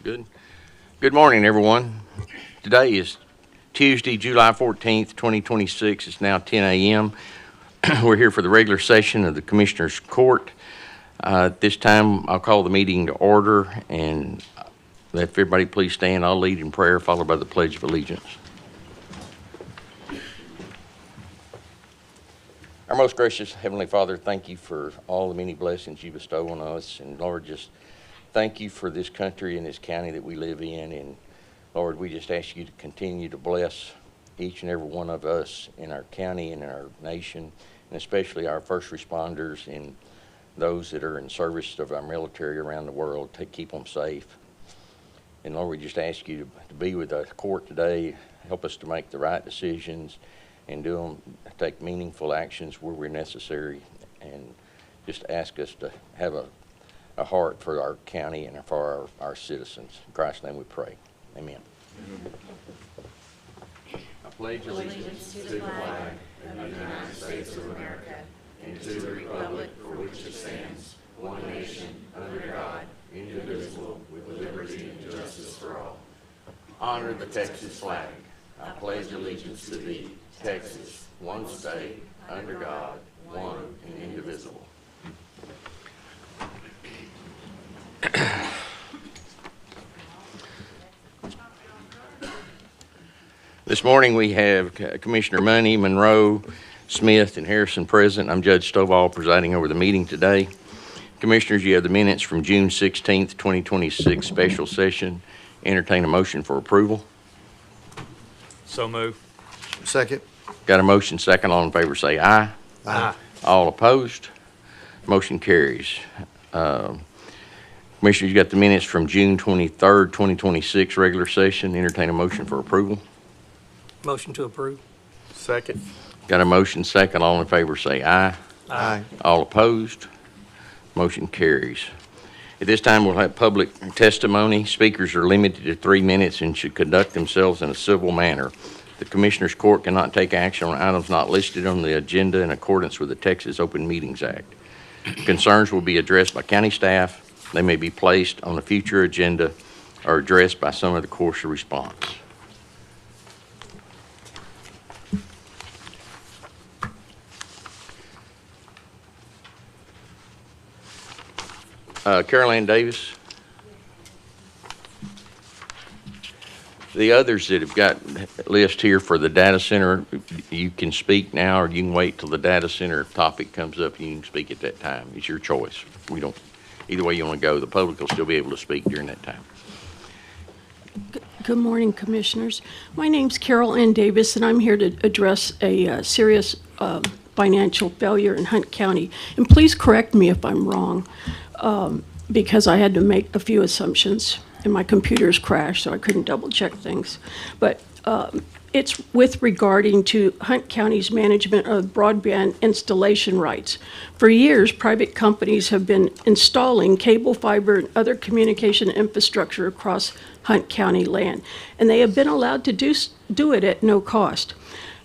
Good. Good morning, everyone. Today is Tuesday, July 14th, 2026. It's now 10 a.m. We're here for the regular session of the Commissioners Court. At this time, I'll call the meeting to order, and if everybody please stand, I'll lead in prayer, followed by the Pledge of Allegiance. Our most gracious Heavenly Father, thank you for all the many blessings you bestow on us, and Lord, just thank you for this country and this county that we live in. And Lord, we just ask you to continue to bless each and every one of us in our county and in our nation, and especially our first responders and those that are in service of our military around the world, to keep them safe. And Lord, we just ask you to be with the court today, help us to make the right decisions and take meaningful actions where we're necessary, and just ask us to have a heart for our county and for our citizens. In Christ's name we pray. Amen. I pledge allegiance to the flag of the United States of America and to the republic for which it stands, one nation, under God, indivisible, with liberty and justice for all. Honor the Texas flag. I pledge allegiance to thee, Texas, one state, under God, one and indivisible. This morning we have Commissioner Money, Monroe, Smith, and Harrison present. I'm Judge Stovall presiding over the meeting today. Commissioners, you have the minutes from June 16th, 2026 special session. Entertain a motion for approval. So move. Second. Got a motion second. All in favor say aye. Aye. All opposed? Motion carries. Commissioners, you got the minutes from June 23rd, 2026 regular session. Entertain a motion for approval. Motion to approve. Second. Got a motion second. All in favor say aye. Aye. All opposed? Motion carries. At this time, we'll have public testimony. Speakers are limited to 3 minutes and should conduct themselves in a civil manner. The Commissioners Court cannot take action on items not listed on the agenda in accordance with the Texas Open Meetings Act. Concerns will be addressed by county staff. They may be placed on a future agenda or addressed by some of the course of response. Carol Ann Davis. The others that have got list here for the data center, you can speak now, or you can wait till the data center topic comes up and you can speak at that time. It's your choice. Either way you want to go, the public will still be able to speak during that time. Good morning, Commissioners. My name's Carol Ann Davis, and I'm here to address a serious financial failure in Hunt County. And please correct me if I'm wrong, because I had to make a few assumptions, and my computer's crashed, so I couldn't double-check things. But it's with regarding to Hunt County's management of broadband installation rights. For years, private companies have been installing cable, fiber, and other communication infrastructure across Hunt County land, and they have been allowed to do it at no cost.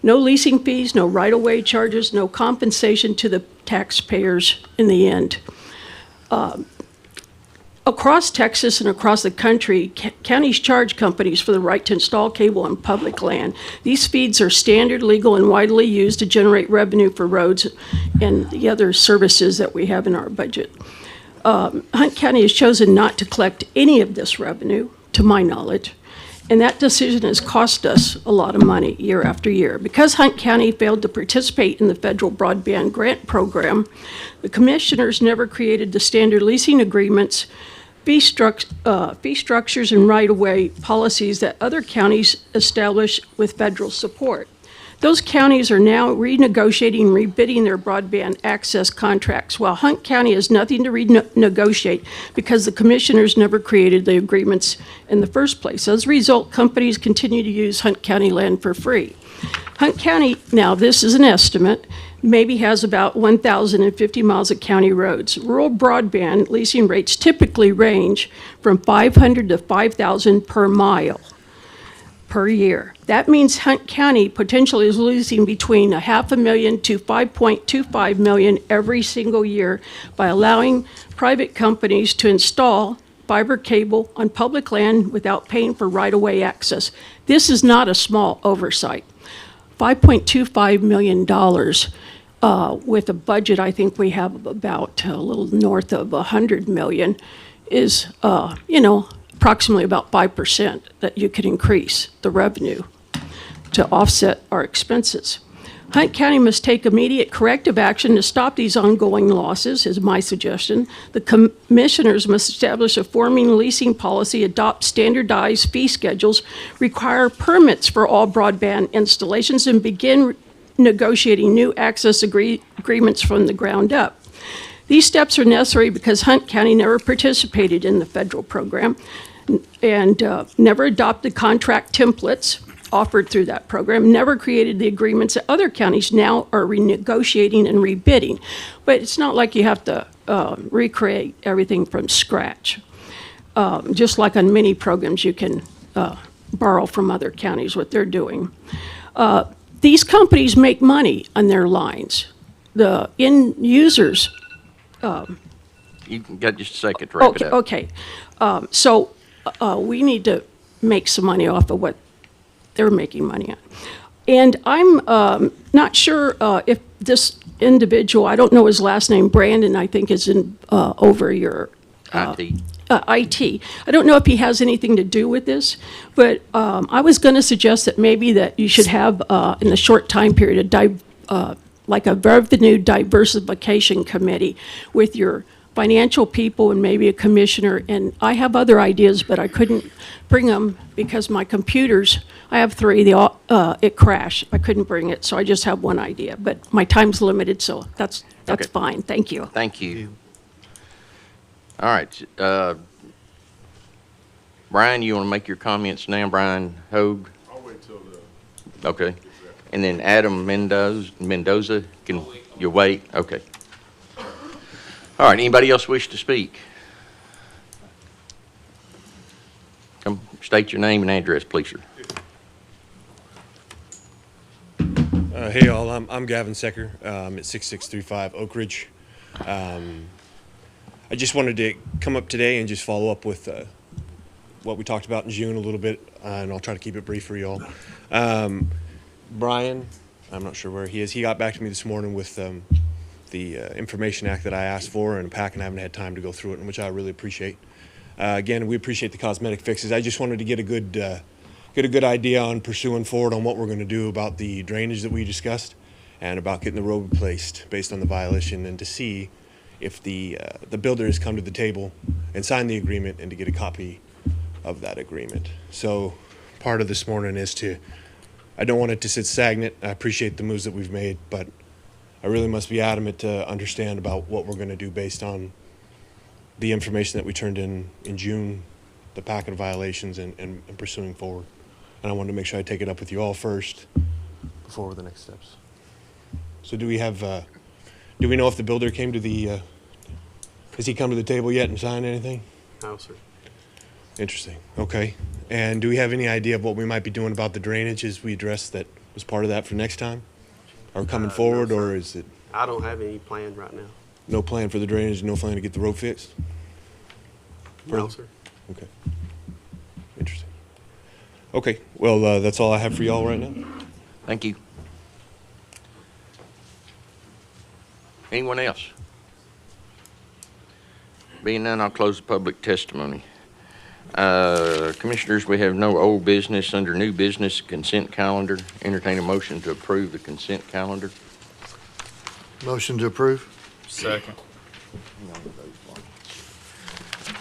No leasing fees, no right-of-way charges, no compensation to the taxpayers in the end. Across Texas and across the country, counties charge companies for the right to install cable on public land. These fees are standard, legal, and widely used to generate revenue for roads and the other services that we have in our budget. Hunt County has chosen not to collect any of this revenue, to my knowledge, and that decision has cost us a lot of money year after year. Because Hunt County failed to participate in the federal broadband grant program, the commissioners never created the standard leasing agreements, fee structures, and right-of-way policies that other counties establish with federal support. Those counties are now renegotiating and rebidding their broadband access contracts, while Hunt County has nothing to renegotiate because the commissioners never created the agreements in the first place. As a result, companies continue to use Hunt County land for free. Hunt County, now this is an estimate, maybe has about 1,050 miles of county roads. Rural broadband leasing rates typically range from $500 to $5,000 per mile per year. That means Hunt County potentially is losing between $500,000 to $5.25 million every single year by allowing private companies to install fiber cable on public land without paying for right-of-way access. This is not a small oversight. $5.25 million with a budget, I think we have of about a little north of $100 million, is, approximately about 5% that you could increase the revenue to offset our expenses. Hunt County must take immediate corrective action to stop these ongoing losses, is my suggestion. The commissioners must establish a forming leasing policy, adopt standardized fee schedules, require permits for all broadband installations, and begin negotiating new access agreements from the ground up. These steps are necessary because Hunt County never participated in the federal program and never adopted contract templates offered through that program, never created the agreements that other counties now are renegotiating and rebidding. But it's not like you have to recreate everything from scratch. Just like on many programs, you can borrow from other counties what they're doing. These companies make money on their lines. The end users. You got just a second to wrap it up. Okay. So we need to make some money off of what they're making money on. And I'm not sure if this individual, I don't know his last name, Brandon, I think is in over your IT. IT. I don't know if he has anything to do with this, but I was going to suggest that maybe that you should have in the short time period like a revenue diversification committee with your financial people and maybe a commissioner. And I have other ideas, but I couldn't bring them because my computers, I have 3, it crashed. I couldn't bring it, so I just have one idea. But my time's limited, so that's Okay. fine. Thank you. Thank you. All right. Brian, you want to make your comments now? Brian Hogue? I'll wait till the. Okay. And then Adam Mendoza, can you wait? Okay. All right, anybody else wish to speak? Come state your name and address, please, sir. Hey, all. I'm Gavin Secker at 6635 Oak Ridge. I just wanted to come up today and just follow up with what we talked about in June a little bit, and I'll try to keep it brief for you all. Brian, I'm not sure where he is. He got back to me this morning with the Information Act that I asked for and a pack, and I haven't had time to go through it, which I really appreciate. Again, we appreciate the cosmetic fixes. I just wanted to get a good idea on pursuing forward on what we're going to do about the drainage that we discussed and about getting the road replaced based on the violation, and to see if the builder has come to the table and signed the agreement and to get a copy of that agreement. So part of this morning is I don't want it to sit stagnant. I appreciate the moves that we've made, but I really must be adamant to understand about what we're going to do based on the information that we turned in June, the packet of violations, and pursuing forward. And I wanted to make sure I take it up with you all first before the next steps. So do we know if the builder came to the, has he come to the table yet and signed anything? No, sir. Interesting. Okay. And do we have any idea of what we might be doing about the drainage as we address that was part of that for next time? Or coming forward, no, sir. or is it I don't have any plan right now. no plan for the drainage, no plan to get the road fixed? No, sir. Okay. Interesting. Okay. Well, that's all I have for y'all right now. Thank you. Anyone else? Being none, I'll close the public testimony. Commissioners, we have no old business. Under new business, consent calendar. Entertain a motion to approve the consent calendar. Motion to approve? Second.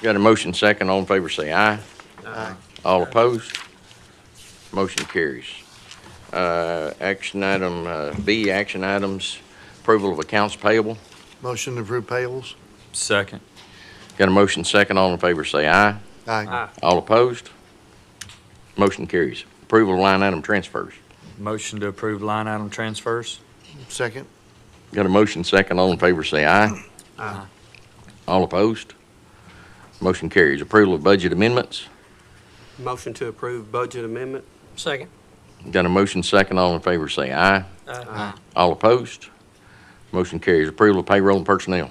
Got a motion second. All in favor say aye. Aye. All opposed? Motion carries. Action item B, action items, approval of accounts payable. Motion to approve payables? Second. Got a motion second. All in favor say aye. Aye. All opposed? Motion carries. Approval of line item transfers. Motion to approve line item transfers. Second? Got a motion second. All in favor say aye. Aye. All opposed? Motion carries. Approval of budget amendments. Motion to approve budget amendment. Second. Got a motion second. All in favor say aye. Aye. All opposed? Motion carries. Approval of payroll and personnel.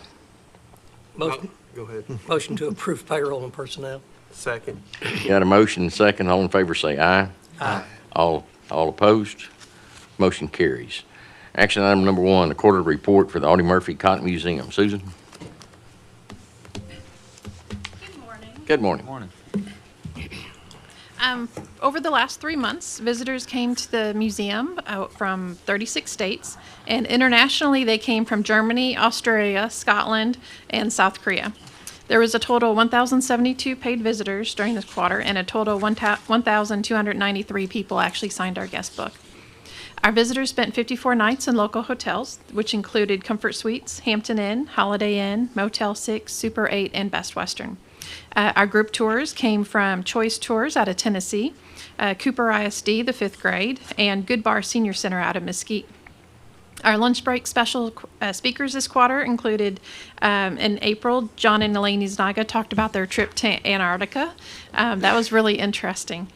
Motion. Go ahead. Motion to approve payroll and personnel. Second. Got a motion and second. All in favor say aye. Aye. All opposed? Motion carries. Action item number 1, the quarterly report for the Audie Murphy Cotton Museum. Susan? Good morning. Good morning. Morning. Over the last 3 months, visitors came to the museum from 36 states, and internationally they came from Germany, Australia, Scotland, and South Korea. There was a total of 1,072 paid visitors during this quarter, and a total of 1,293 people actually signed our guest book. Our visitors spent 54 nights in local hotels, which included Comfort Suites, Hampton Inn, Holiday Inn, Motel 6, Super 8, and Best Western. Our group tours came from Choice Tours out of Tennessee, Cooper ISD, the 5th grade, and Good Bar Senior Center out of Mesquite. Our lunch break special speakers this quarter included, in April, John and Elaine Iznaga talked about their trip to Antarctica. That was really interesting.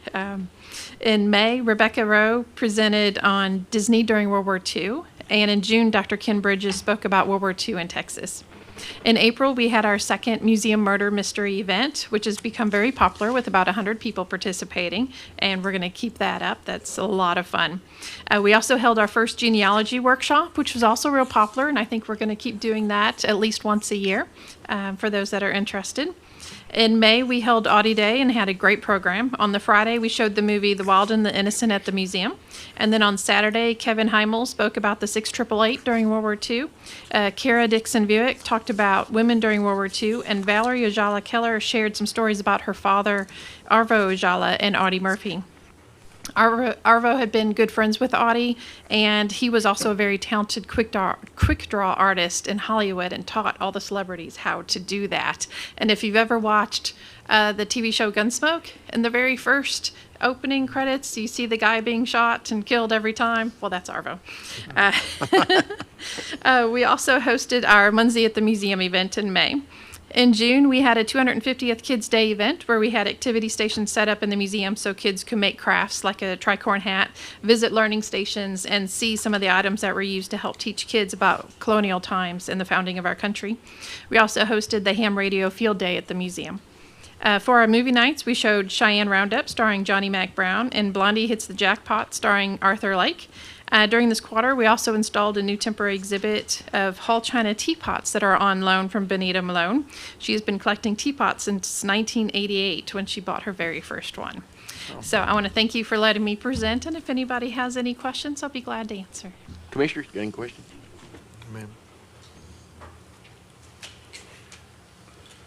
In May, Rebecca Rowe presented on Disney during World War II, and in June, Dr. Ken Bridges spoke about World War II in Texas. In April, we had our second Museum Murder Mystery event, which has become very popular with about 100 people participating, and we're going to keep that up. That's a lot of fun. We also held our first genealogy workshop, which was also real popular, and I think we're going to keep doing that at least once a year for those that are interested. In May, we held Audie Day and had a great program. On the Friday, we showed the movie The Wild and the Innocent at the museum. And then on Saturday, Kevin Heimel spoke about the 6888 during World War II. Kara Dixon-Buick talked about women during World War II. And Valerie Ojala Keller shared some stories about her father, Arvo Ojala, and Audie Murphy. Arvo had been good friends with Audie, and he was also a very talented quick draw artist in Hollywood and taught all the celebrities how to do that. And if you've ever watched the TV show Gunsmoke, in the very first opening credits, you see the guy being shot and killed every time. Well, that's Arvo. We also hosted our Munzie at the Museum event in May. In June, we had a 250th Kids Day event where we had activity stations set up in the museum so kids could make crafts like a tricorn hat, visit learning stations, and see some of the items that were used to help teach kids about colonial times and the founding of our country. We also hosted the Ham Radio Field Day at the museum. For our movie nights, we showed Cheyenne Roundup starring Johnny Mac Brown and Blondie Hits the Jackpot starring Arthur Lake. During this quarter, we also installed a new temporary exhibit of Hall China teapots that are on loan from Benita Malone. She has been collecting teapots since 1988 when she bought her very first one. So I want to thank you for letting me present, and if anybody has any questions, I'll be glad to answer. Commissioners, got any questions? Ma'am.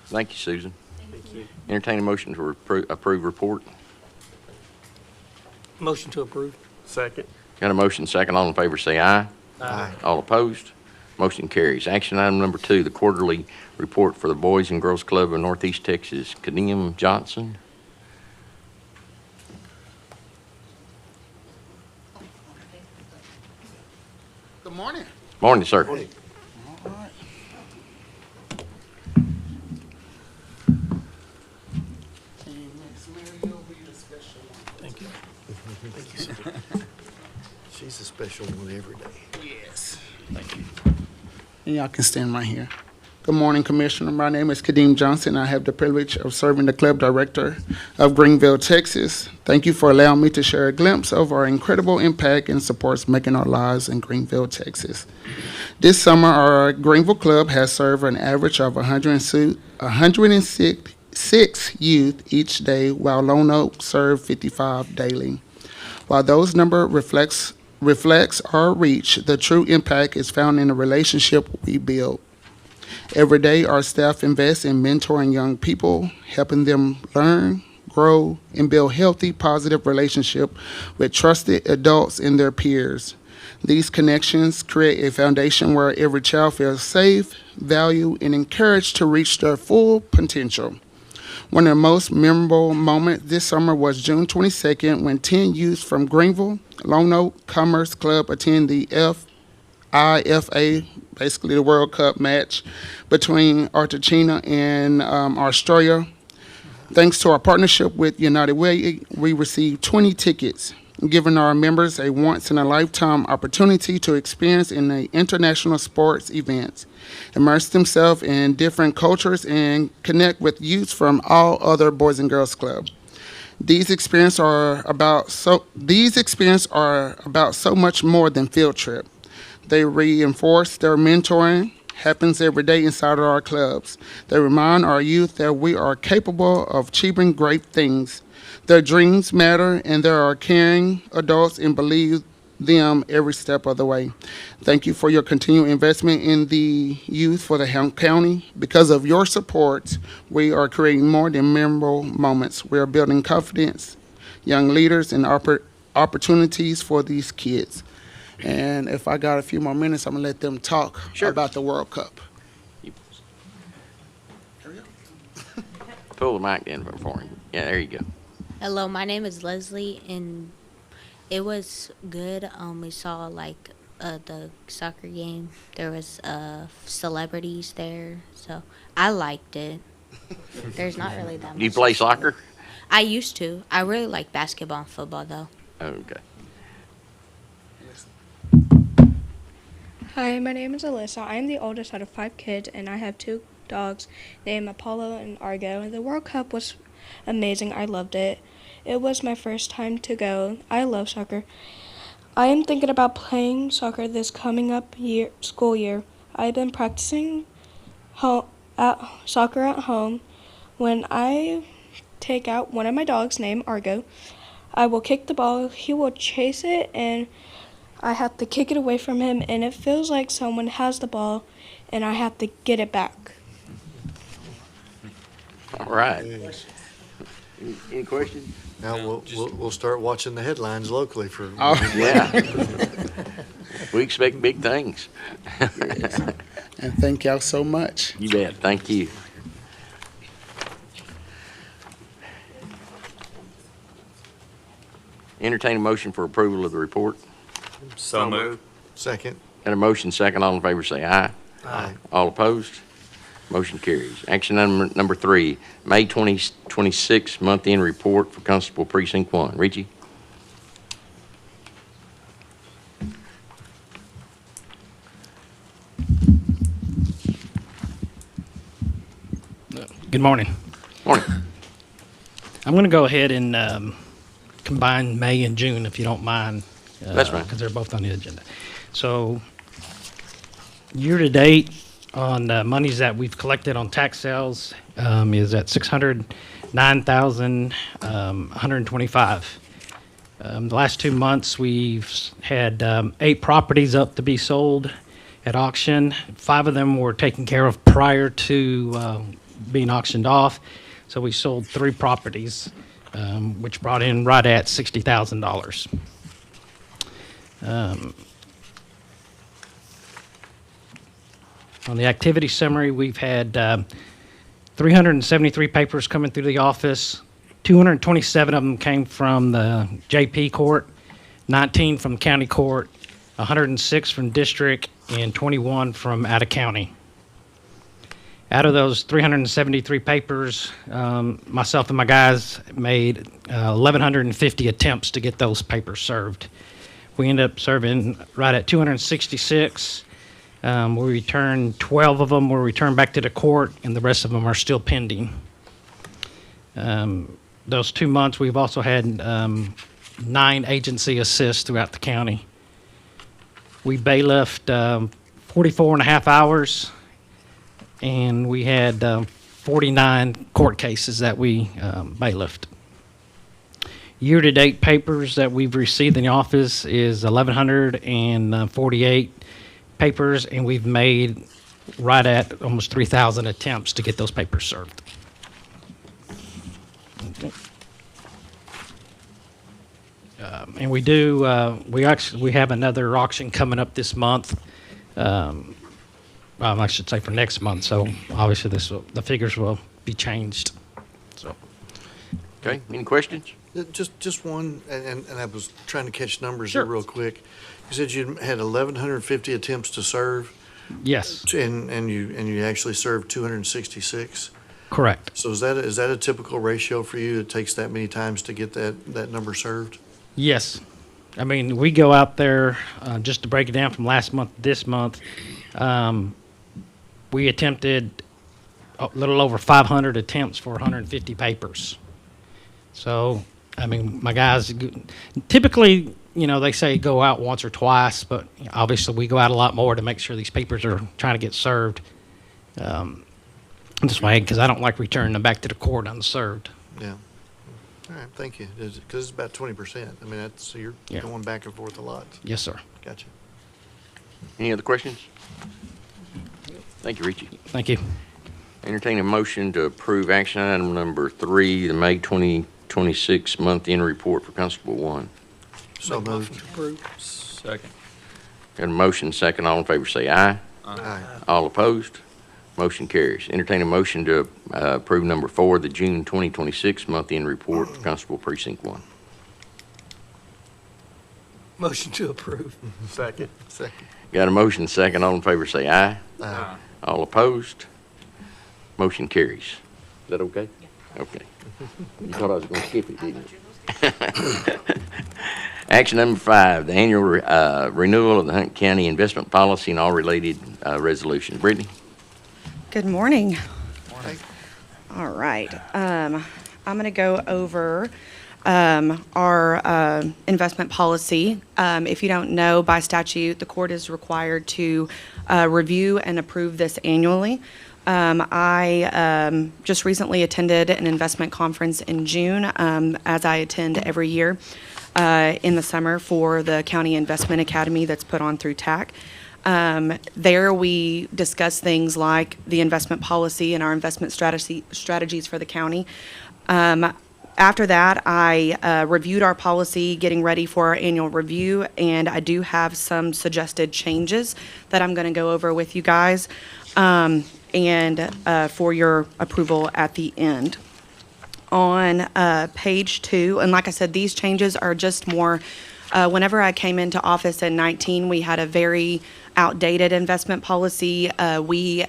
Thank you, Susan. Thank you. Entertain a motion to approve report. Motion to approve. Second. Got a motion second. All in favor say aye. Aye. All opposed? Motion carries. Action item number 2, the quarterly report for the Boys and Girls Club of Northeast Texas. Kadeem Johnson. Good morning. Morning, sir. All right. And Miss Mary, you'll be the special one. Thank you. Thank you, sir. She's a special one every day. Yes. Thank you. And y'all can stand right here. Good morning, Commissioner. My name is Kadeem Johnson. I have the privilege of serving the club director of Greenville, Texas. Thank you for allowing me to share a glimpse of our incredible impact and supports making our lives in Greenville, Texas. This summer, our Greenville club has served an average of 106 youth each day, while Lone Oak served 55 daily. While those number reflects our reach, the true impact is found in the relationship we build. Every day, our staff invests in mentoring young people, helping them learn, grow, and build healthy, positive relationships with trusted adults and their peers. These connections create a foundation where every child feels safe, valued, and encouraged to reach their full potential. One of the most memorable moments this summer was June 22nd when 10 youth from Greenville, Lone Oak Commerce Club attended the IFA, basically the World Cup match between Argentina and Australia. Thanks to our partnership with United Way, we received 20 tickets. giving our members a once-in-a-lifetime opportunity to experience in the international sports events, immerse themselves in different cultures, and connect with youth from all other Boys and Girls Club. These experiences are about so much more than field trip. They reinforce their mentoring happens every day inside of our clubs. They remind our youth that we are capable of achieving great things. Their dreams matter, and there are caring adults and believe them every step of the way. Thank you for your continued investment in the youth for the county. Because of your support, we are creating more than memorable moments. We are building confidence, young leaders, and opportunities for these kids. And if I got a few more minutes, I'm gonna let them talk about the World Cup. Pull the mic in for him. Yeah, there you go. Hello, my name is Leslie, and it was good. We saw like the soccer game. There was celebrities there, so I liked it. There's not really that much. Do you play soccer? I used to. I really like basketball and football, though. Okay. Hi, my name is Alyssa. I'm the oldest out of 5 kids, and I have 2 dogs named Apollo and Argo. The World Cup was amazing. I loved it. It was my first time to go. I love soccer. I am thinking about playing soccer this coming up school year. I've been practicing soccer at home. When I take out one of my dogs named Argo, I will kick the ball. He will chase it, and I have to kick it away from him, and it feels like someone has the ball, and I have to get it back. All right. Any questions? Now, we'll start watching the headlines locally for. Yeah. We expect big things. And thank y'all so much. You bet. Thank you. Entertain a motion for approval of the report. So moved. Second. Got a motion second. All in favor say aye. Aye. All opposed? Motion carries. Action number 3, May 2026 month-end report for Constable Precinct 1. Richie? Good morning. Morning. I'm going to go ahead and combine May and June, if you don't mind. That's right. Because they're both on the agenda. So, year-to-date on monies that we've collected on tax sales is at $609,125. The last 2 months, we've had 8 properties up to be sold at auction. 5 of them were taken care of prior to being auctioned off. So we sold 3 properties, which brought in right at $60,000. On the activity summary, we've had 373 papers coming through the office. 227 of them came from the JP court, 19 from county court, 106 from district, and 21 from out of county. Out of those 373 papers, myself and my guys made 1,150 attempts to get those papers served. We ended up serving right at 266. We returned 12 of them were returned back to the court, and the rest of them are still pending. Those 2 months, we've also had 9 agency assists throughout the county. We bailiffed 44 and a half hours, and we had 49 court cases that we bailiffed. Year-to-date papers that we've received in the office is 1,148 papers, and we've made right at almost 3,000 attempts to get those papers served. Okay. And we have another auction coming up this month. I should say for next month. So obviously the figures will be changed. So. Okay. Any questions? Just one, and I was trying to catch numbers Sure. here real quick. You said you had 1,150 attempts to serve, Yes, and you actually served 266. correct. So is that a typical ratio for you? It takes that many times to get that number served? Yes. I mean, we go out there, just to break it down from last month to this month, we attempted a little over 500 attempts for 150 papers. So, I mean, my guys, typically, you know, they say go out once or twice, but obviously we go out a lot more to make sure these papers are trying to get served this way, because I don't like returning them back to the court unserved. Yeah. All right, thank you. Because it's about 20%. I mean, that's, so you're Yeah. going back and forth a lot. Yes, sir. Gotcha. Any other questions? Thank you, Richie. Thank you. Entertain a motion to approve action item number 3, the May 2026 month-end report for Constable 1. So moved. Approved. Second. Got a motion, second. All in favor say aye. Aye. All opposed? Motion carries. Entertain a motion to approve number 4, the June 2026 month-end report for Constable Precinct 1. Motion to approve. Second. Second. Got a motion, second. All in favor say aye. Aye. All opposed? Motion carries. Is that okay? Okay. You thought I was going to skip it, didn't you? Action number 5, the annual renewal of the Hunt County investment policy and all related resolutions. Brittany? Good morning. Morning. All right. I'm going to go over our investment policy. If you don't know, by statute, the court is required to review and approve this annually. I just recently attended an investment conference in June, as I attend every year in the summer for the County Investment Academy that's put on through TAC. There we discuss things like the investment policy and our investment strategies for the county. After that, I reviewed our policy, getting ready for our annual review, and I do have some suggested changes that I'm going to go over with you guys and for your approval at the end. On page 2, and like I said, these changes are just more, whenever I came into office in 19, we had a very outdated investment policy. We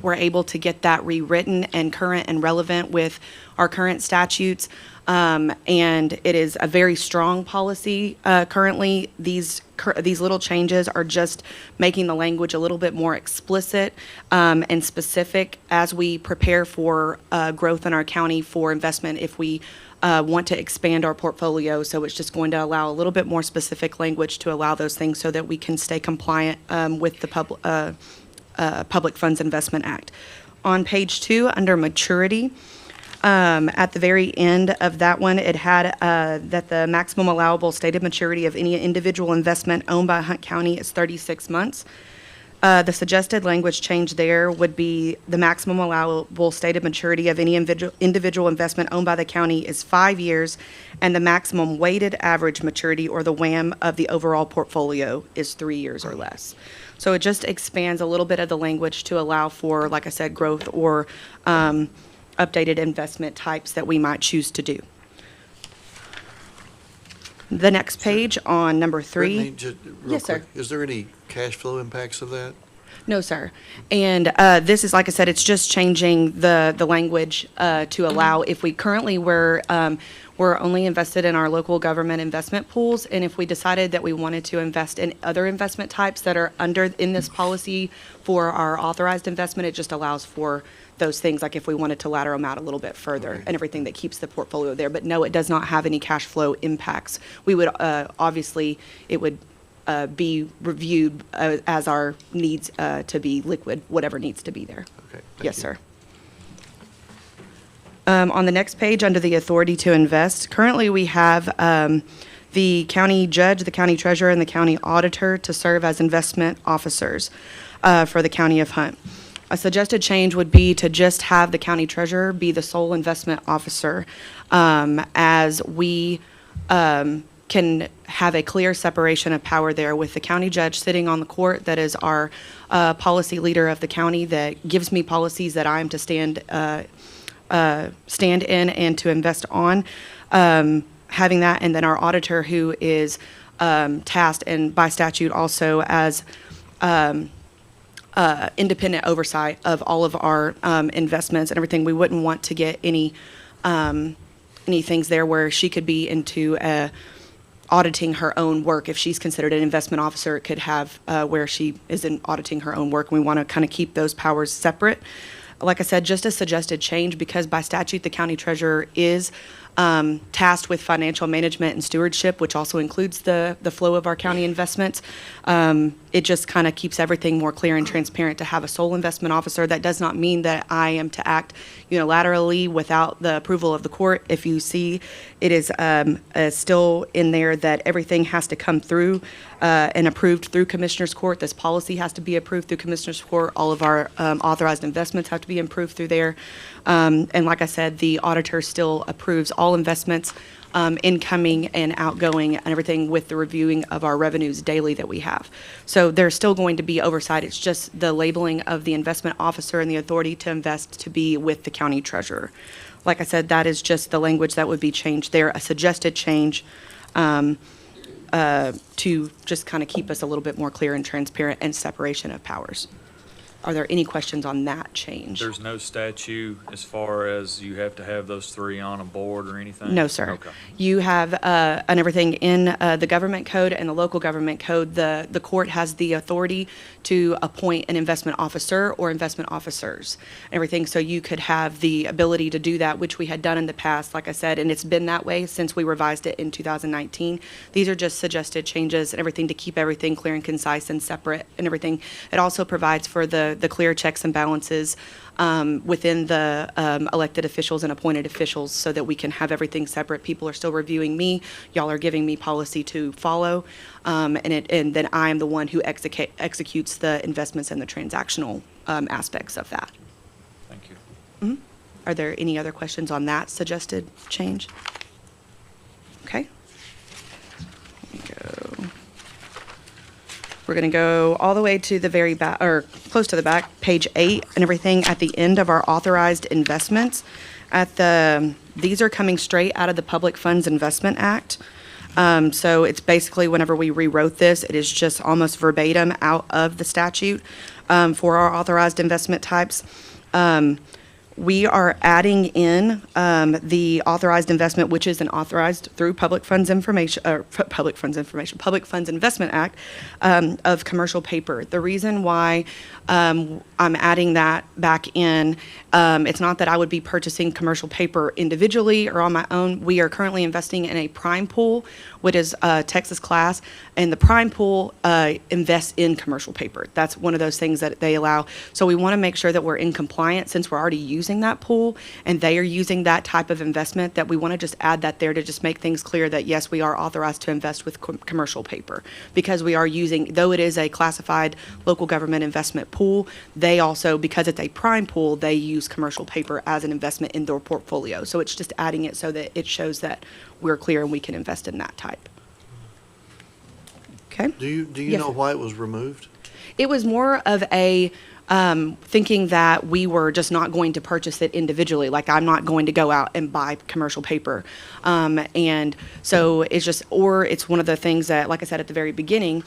were able to get that rewritten and current and relevant with our current statutes. And it is a very strong policy currently. These little changes are just making the language a little bit more explicit and specific as we prepare for growth in our county for investment if we want to expand our portfolio. So it's just going to allow a little bit more specific language to allow those things so that we can stay compliant with the Public Funds Investment Act. On page 2, under maturity, at the very end of that one, it had that the maximum allowable stated maturity of any individual investment owned by Hunt County is 36 months. The suggested language change there would be the maximum allowable stated maturity of any individual investment owned by the county is 5 years, and the maximum weighted average maturity, or the WAM, of the overall portfolio is 3 years or less. So it just expands a little bit of the language to allow for, like I said, growth or updated investment types that we might choose to do. The next page on number 3. Brittany, just real Yes, sir. quick, is there any cash flow impacts of that? No, sir. And this is, like I said, it's just changing the language to allow, if we currently we're only invested in our local government investment pools, and if we decided that we wanted to invest in other investment types that are in this policy for our authorized investment, it just allows for those things, like if we wanted to ladder them out a little bit further and everything that keeps the portfolio there. But no, it does not have any cash flow impacts. We would, obviously, it would be reviewed as our needs to be liquid, whatever needs to be there. Okay. thank Yes, you. sir. On the next page, under the authority to invest, currently we have the county judge, the county treasurer, and the county auditor to serve as investment officers for the county of Hunt. A suggested change would be to just have the county treasurer be the sole investment officer, as we can have a clear separation of power there, with the county judge sitting on the court that is our policy leader of the county, that gives me policies that I am to stand in and to invest on. Having that, and then our auditor, who is tasked and by statute also as independent oversight of all of our investments and everything. We wouldn't want to get any any things there where she could be into auditing her own work. If she's considered an investment officer, it could have where she is in auditing her own work. We want to kind of keep those powers separate. Like I said, just a suggested change, because by statute, the county treasurer is tasked with financial management and stewardship, which also includes the flow of our county investments. It just kind of keeps everything more clear and transparent to have a sole investment officer. That does not mean that I am to act unilaterally without the approval of the court. If you see, it is still in there that everything has to come through and approved through Commissioner's Court. This policy has to be approved through Commissioner's Court. All of our authorized investments have to be approved through there. And like I said, the auditor still approves all investments, incoming and outgoing, and everything with the reviewing of our revenues daily that we have. So there's still going to be oversight. It's just the labeling of the investment officer and the authority to invest to be with the county treasurer. Like I said, that is just the language that would be changed there, a suggested change to just kind of keep us a little bit more clear and transparent and separation of powers. Are there any questions on that change? There's no statute as far as you have to have those three on a board or anything? No, sir. Okay. You have, and everything in the government code and the local government code, the court has the authority to appoint an investment officer or investment officers, everything. So you could have the ability to do that, which we had done in the past, like I said, and it's been that way since we revised it in 2019. These are just suggested changes and everything to keep everything clear and concise and separate and everything. It also provides for the clear checks and balances within the elected officials and appointed officials so that we can have everything separate. People are still reviewing me. Y'all are giving me policy to follow. And then I am the one who executes the investments and the transactional aspects of that. Thank you. Mhm. Are there any other questions on that suggested change? Okay. Let me go. We're going to go all the way to the very back, or close to the back, page 8, and everything at the end of our authorized investments. These are coming straight out of the Public Funds Investment Act. So it's basically, whenever we rewrote this, it is just almost verbatim out of the statute for our authorized investment types. We are adding in the authorized investment, which is an authorized through Public Funds Investment Act of commercial paper. The reason why I'm adding that back in, it's not that I would be purchasing commercial paper individually or on my own. We are currently investing in a prime pool, which is Texas class, and the prime pool invests in commercial paper. That's one of those things that they allow. So we want to make sure that we're in compliance since we're already using that pool and they are using that type of investment, that we want to just add that there to just make things clear that yes, we are authorized to invest with commercial paper, because we are using, though it is a classified local government investment pool, they also, because it's a prime pool, they use commercial paper as an investment in their portfolio. So it's just adding it so that it shows that we're clear and we can invest in that type. Okay. Do you Yes, know sir. why it was removed? It was more of a thinking that we were just not going to purchase it individually. Like, I'm not going to go out and buy commercial paper. And so it's just, or it's one of the things that, like I said at the very beginning,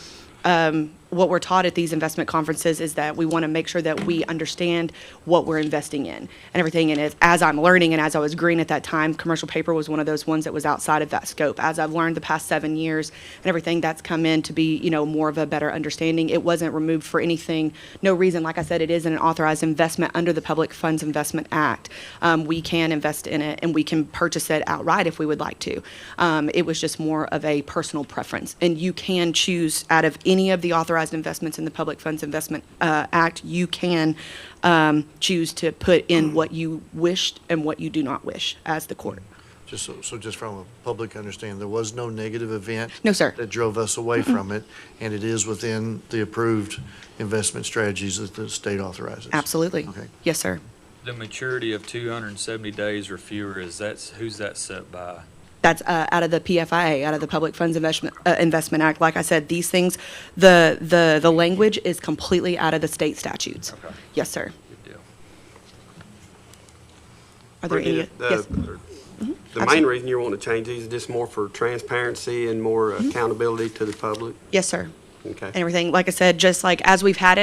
what we're taught at these investment conferences is that we want to make sure that we understand what we're investing in and everything. And as I'm learning and as I was green at that time, commercial paper was one of those ones that was outside of that scope. As I've learned the past 7 years and everything, that's come in to be, more of a better understanding. It wasn't removed for anything, no reason. Like I said, it is an authorized investment under the Public Funds Investment Act. We can invest in it and we can purchase it outright if we would like to. It was just more of a personal preference. And you can choose out of any of the authorized investments in the Public Funds Investment Act, you can choose to put in what you wished and what you do not wish as the court. Just so just from a public understanding, there was no negative event? No, sir. That drove us away from it, and it is within the approved investment strategies that the state authorizes? Absolutely. Okay. Yes, sir. The maturity of 270 days or fewer, who's that set by? That's out of the PFIA, out of the Public Funds Investment Act. Like I said, these things, the language is completely out of the state statutes. Okay. Yes, sir. Good deal. Are there any? Yes. The main reason you want to change these is just more for transparency and more accountability to the public. Yes, sir. Okay. and everything. Like I said, just like as we've had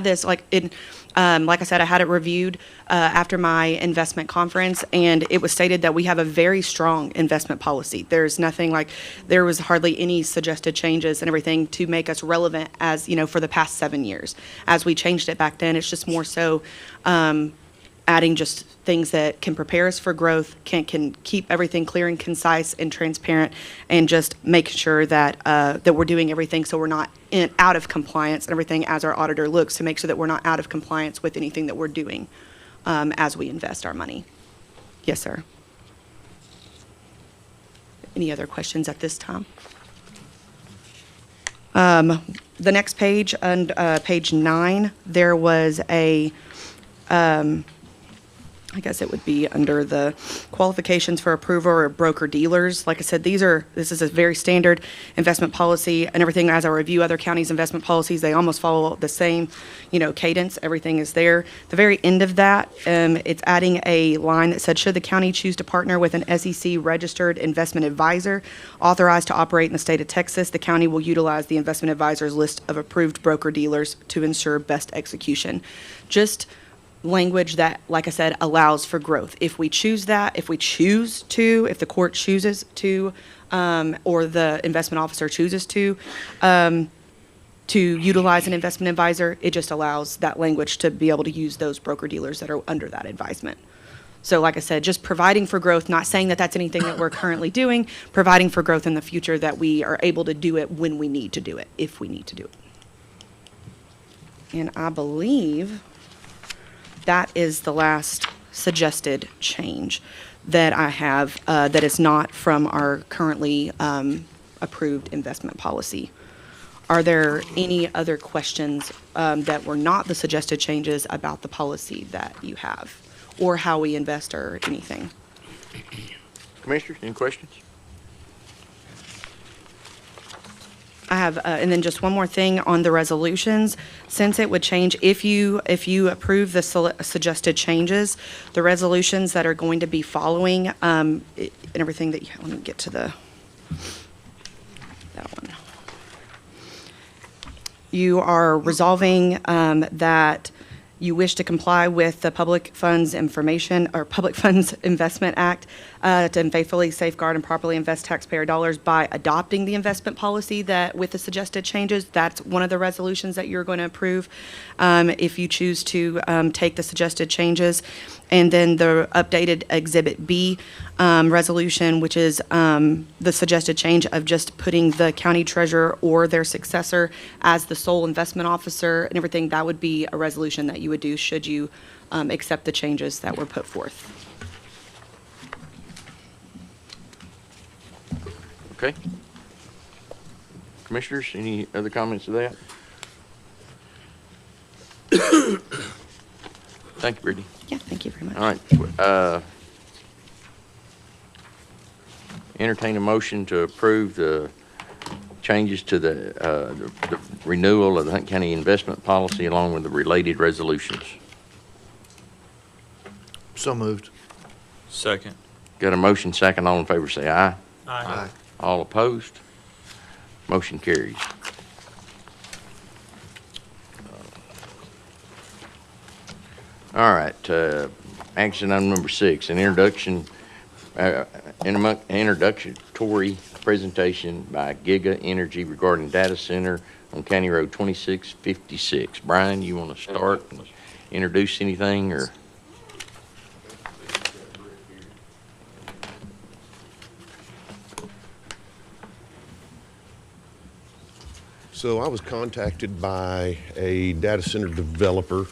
this, like I said, I had it reviewed after my investment conference, and it was stated that we have a very strong investment policy. There was hardly any suggested changes and everything to make us relevant as, for the past 7 years. As we changed it back then, it's just more so adding just things that can prepare us for growth, can keep everything clear and concise and transparent, and just make sure that that we're doing everything so we're not out of compliance and everything as our auditor looks to make sure that we're not out of compliance with anything that we're doing as we invest our money. Yes, sir. Any other questions at this time? The next page, on page 9, there was a I guess it would be under the qualifications for approval or broker dealers. Like I said, this is a very standard investment policy and everything. As I review other counties' investment policies, they almost follow the same, cadence. Everything is there. The very end of that, it's adding a line that said, should the county choose to partner with an SEC registered investment advisor authorized to operate in the state of Texas, the county will utilize the investment advisor's list of approved broker dealers to ensure best execution. Just language that, like I said, allows for growth. If we choose that, if the court chooses to, or the investment officer chooses to utilize an investment advisor, it just allows that language to be able to use those broker dealers that are under that advisement. So like I said, just providing for growth, not saying that that's anything that we're currently doing, providing for growth in the future that we are able to do it when we need to do it, if we need to do it. And I believe that is the last suggested change that I have that is not from our currently approved investment policy. Are there any other questions that were not the suggested changes about the policy that you have, or how we invest or anything? Commissioners, any questions? I have, and then just one more thing on the resolutions. Since it would change, if you approve the suggested changes, the resolutions that are going to be following, and everything that, let me get to that one. You are resolving that you wish to comply with the Public Funds Investment Act to faithfully safeguard and properly invest taxpayer dollars by adopting the investment policy that with the suggested changes. That's one of the resolutions that you're going to approve if you choose to take the suggested changes. And then the updated Exhibit B resolution, which is the suggested change of just putting the county treasurer or their successor as the sole investment officer and everything. That would be a resolution that you would do should you accept the changes that were put forth. Okay. Commissioners, any other comments to that? Thank you, Brittany. Yeah, thank you very much. All right. Entertain a motion to approve the changes to the renewal of the Hunt County investment policy along with the related resolutions. So moved. Second. Got a motion second. All in favor say aye. Aye. All opposed? Motion carries. All right, action item number 6, an introductory presentation by Giga Energy regarding data center on County Road 2656. Brian, you want to start and introduce anything, or? So I was contacted by a data center developer,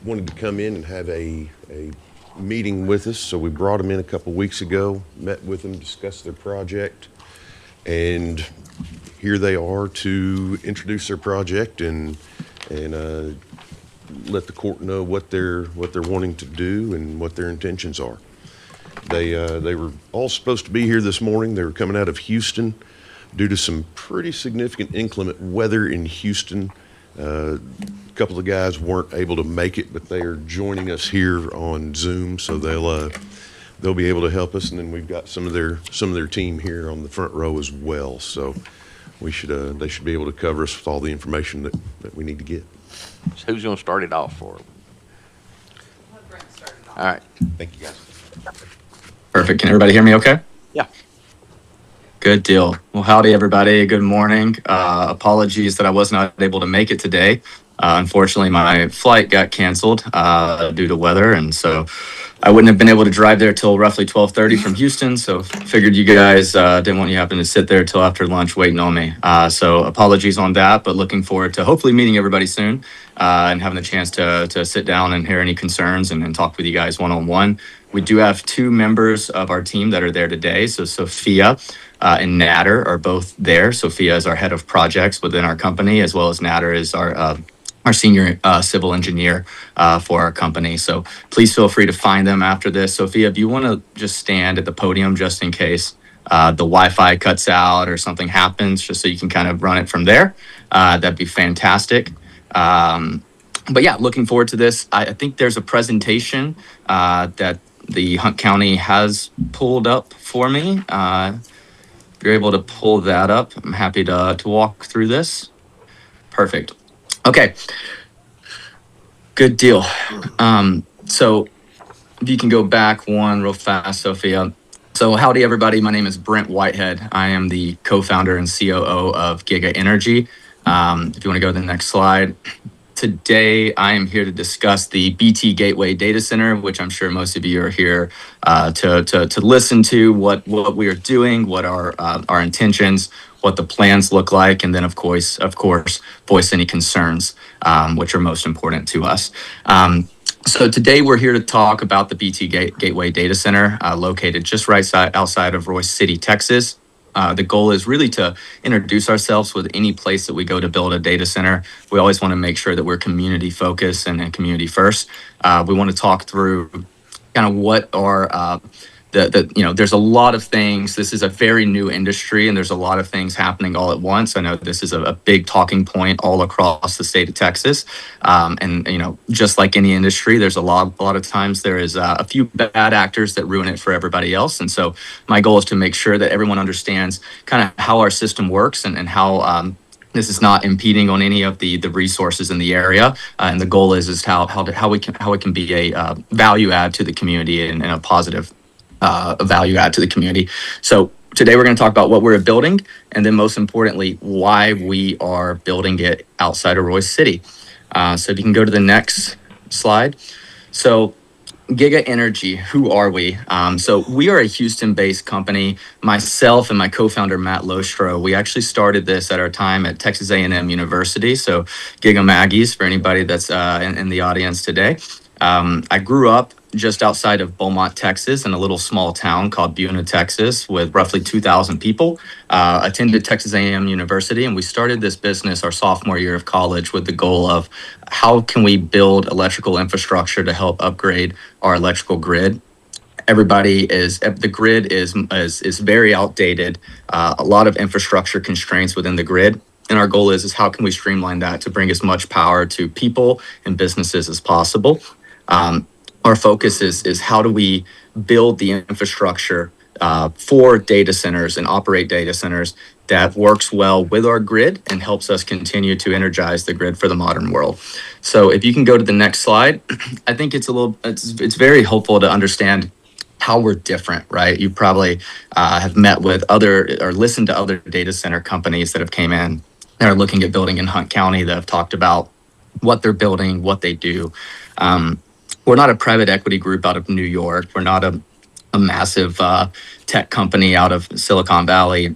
wanted to come in and have a meeting with us. So we brought them in a couple weeks ago, met with them, discussed their project, and here they are to introduce their project and let the court know what they're wanting to do and what their intentions are. They were all supposed to be here this morning. They were coming out of Houston. Due to some pretty significant inclement weather in Houston, a couple of guys weren't able to make it, but they are joining us here on Zoom, so they'll be able to help us. And then we've got some of their team here on the front row as well. So they should be able to cover us with all the information that we need to get. So who's going to start it off for? All right. Thank you, guys. Perfect. Can everybody hear me okay? Yeah. Good deal. Well, howdy, everybody. Good morning. Apologies that I was not able to make it today. Unfortunately, my flight got canceled due to weather, and so I wouldn't have been able to drive there till roughly 12:30 from Houston. So figured you guys didn't want you having to sit there till after lunch waiting on me. So apologies on that, but looking forward to hopefully meeting everybody soon and having the chance to sit down and hear any concerns and talk with you guys one-on-one. We do have two members of our team that are there today. So Sophia and Nader are both there. Sophia is our head of projects within our company, as well as Nader is our senior civil engineer for our company. So please feel free to find them after this. Sophia, if you want to just stand at the podium just in case the Wi-Fi cuts out or something happens, just so you can kind of run it from there, that'd be fantastic. But yeah, looking forward to this. I think there's a presentation that the Hunt County has pulled up for me. If you're able to pull that up, I'm happy to walk through this. Perfect. Okay. Good deal. So if you can go back one real fast, Sophia. So howdy, everybody. My name is Brent Whitehead. I am the co-founder and COO of Giga Energy. If you want to go to the next slide. Today, I am here to discuss the BT Gateway Data Center, which I'm sure most of you are here to listen to what we are doing, what our intentions, what the plans look like, and then of course, voice any concerns, which are most important to us. So today we're here to talk about the BT Gateway Data Center, located just right outside of Royce City, Texas. The goal is really to introduce ourselves with any place that we go to build a data center. We always want to make sure that we're community focused and community first. We want to talk through kind of what are there's a lot of things. This is a very new industry, and there's a lot of things happening all at once. I know this is a big talking point all across the state of Texas. And just like any industry, there's a lot of times there is a few bad actors that ruin it for everybody else. And so my goal is to make sure that everyone understands kind of how our system works and how this is not impeding on any of the resources in the area. And the goal is how it can be a value add to the community and a positive value add to the community. So today we're going to talk about what we're building, and then most importantly, why we are building it outside of Royce City. So if you can go to the next slide. So Giga Energy, who are we? So we are a Houston-based company. Myself and my co-founder, Matt Lostro, we actually started this at our time at Texas A&M University. So Giga Maggies, for anybody that's in the audience today. I grew up just outside of Beaumont, Texas, in a little small town called Buna, Texas, with roughly 2,000 people. Attended Texas A&M University, and we started this business our sophomore year of college with the goal of how can we build electrical infrastructure to help upgrade our electrical grid. The grid is very outdated, a lot of infrastructure constraints within the grid. And our goal is how can we streamline that to bring as much power to people and businesses as possible. Our focus is how do we build the infrastructure for data centers and operate data centers that works well with our grid and helps us continue to energize the grid for the modern world. So if you can go to the next slide, I think it's very helpful to understand how we're different, right? You probably have met with or listened to other data center companies that have came in and are looking at building in Hunt County that have talked about what they're building, what they do. We're not a private equity group out of New York. We're not a massive tech company out of Silicon Valley.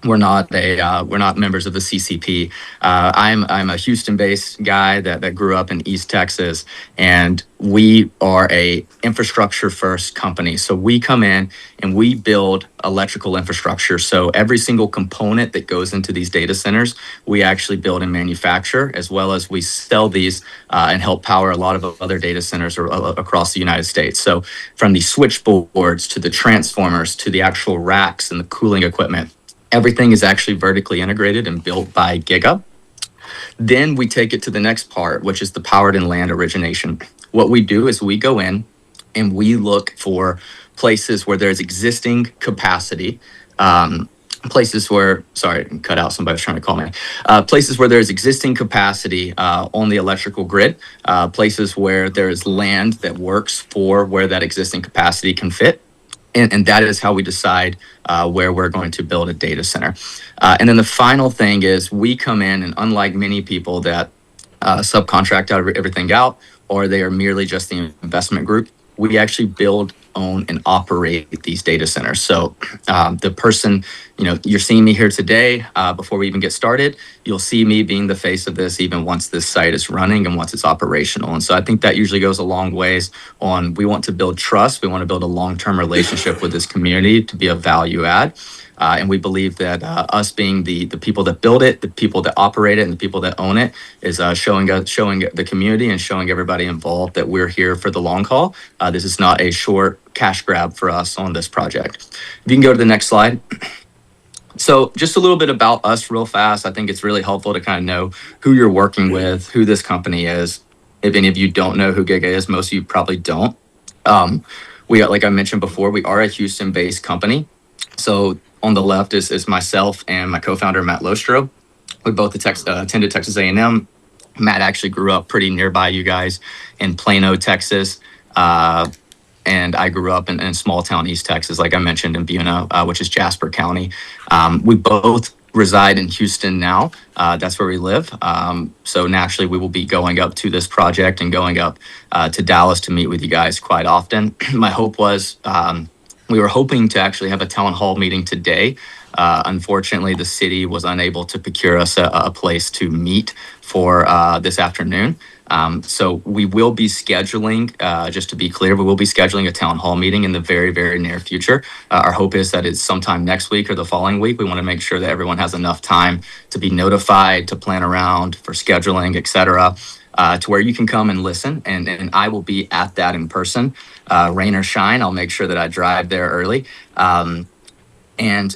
We're not members of the CCP. I'm a Houston-based guy that grew up in East Texas, and we are a infrastructure-first company. So we come in and we build electrical infrastructure. So every single component that goes into these data centers, we actually build and manufacture, as well as we sell these and help power a lot of other data centers across the United States. So from the switchboards to the transformers to the actual racks and the cooling equipment, everything is actually vertically integrated and built by Giga. Then we take it to the next part, which is the powered and land origination. What we do is we go in and we look for places where there's existing capacity places where, sorry, cut out, somebody was trying to call me, places where there's existing capacity on the electrical grid, places where there is land that works for where that existing capacity can fit. And that is how we decide where we're going to build a data center. And then the final thing is we come in, and unlike many people that subcontract everything out, or they are merely just the investment group, we actually build, own, and operate these data centers. So the person, you're seeing me here today, before we even get started, you'll see me being the face of this even once this site is running and once it's operational. And so I think that usually goes a long ways on, we want to build trust. We want to build a long-term relationship with this community to be a value add. And we believe that us being the people that build it, the people that operate it, and the people that own it is showing the community and showing everybody involved that we're here for the long haul. This is not a short cash grab for us on this project. If you can go to the next slide. So just a little bit about us real fast. I think it's really helpful to kind of know who you're working with, who this company is. If any of you don't know who Giga is, most of you probably don't. We, like I mentioned before, we are a Houston-based company. So on the left is myself and my co-founder, Matt Lostro. We both attended Texas A&M. Matt actually grew up pretty nearby you guys in Plano, Texas. And I grew up in small town East Texas, like I mentioned, in Buena, which is Jasper County. We both reside in Houston now. That's where we live. So naturally, we will be going up to this project and going up to Dallas to meet with you guys quite often. My hope was, we were hoping to actually have a town hall meeting today. Unfortunately, the city was unable to procure us a place to meet for this afternoon. So we will be scheduling, just to be clear, we will be scheduling a town hall meeting in the very, very near future. Our hope is that it's sometime next week or the following week. We want to make sure that everyone has enough time to be notified, to plan around for scheduling, et cetera. To where you can come and listen, and I will be at that in person, rain or shine. I'll make sure that I drive there early, and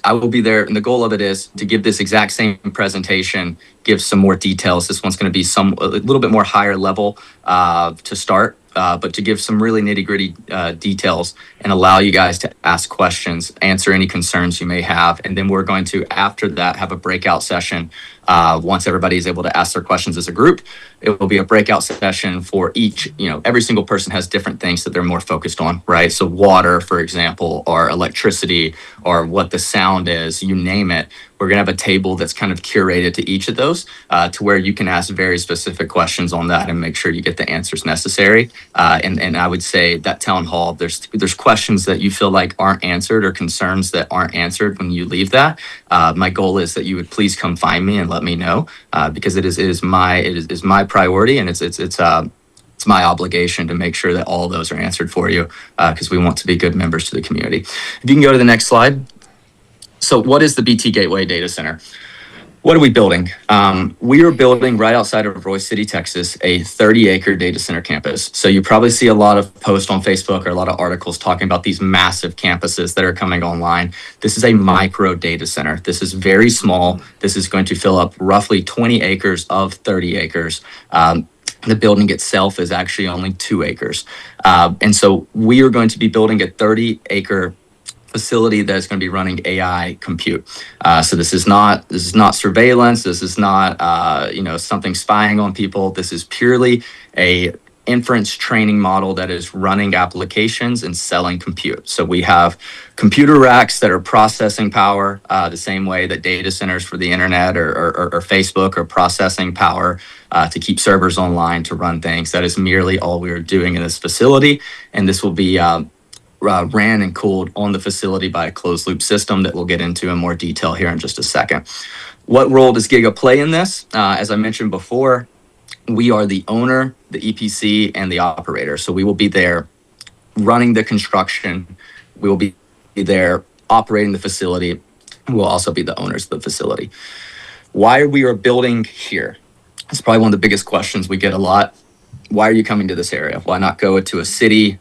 I will be there. And the goal of it is to give this exact same presentation, give some more details. This one's going to be a little bit more higher level to start, but to give some really nitty-gritty details and allow you guys to ask questions, answer any concerns you may have, and then we're going to, after that, have a breakout session. Once everybody is able to ask their questions as a group, it will be a breakout session for each, every single person has different things that they're more focused on, right? So water, for example, or electricity, or what the sound is, you name it. We're going to have a table that's kind of curated to each of those to where you can ask very specific questions on that and make sure you get the answers necessary. And I would say that town hall, there's questions that you feel like aren't answered or concerns that aren't answered when you leave that. My goal is that you would please come find me and let me know because it is my priority, and it's my obligation to make sure that all of those are answered for you because we want to be good members to the community. If you can go to the next slide. So what is the BT Gateway Data Center? What are we building? We are building right outside of Royce City, Texas, a 30-acre data center campus. So you probably see a lot of posts on Facebook or a lot of articles talking about these massive campuses that are coming online. This is a micro data center. This is very small. This is going to fill up roughly 20 acres of 30 acres. The building itself is actually only 2 acres. And so we are going to be building a 30-acre facility that's going to be running AI compute. So this is not surveillance. This is not something spying on people. This is purely a inference training model that is running applications and selling compute. So we have computer racks that are processing power the same way that data centers for the internet or Facebook are processing power to keep servers online to run things. That is merely all we are doing in this facility, and this will be ran and cooled on the facility by a closed loop system that we'll get into in more detail here in just a second. What role does Giga play in this? As I mentioned before, we are the owner, the EPC, and the operator. So we will be there running the construction. We will be there operating the facility. We'll also be the owners of the facility. Why we are building here? It's probably one of the biggest questions we get a lot. Why are you coming to this area? Why not go to a city?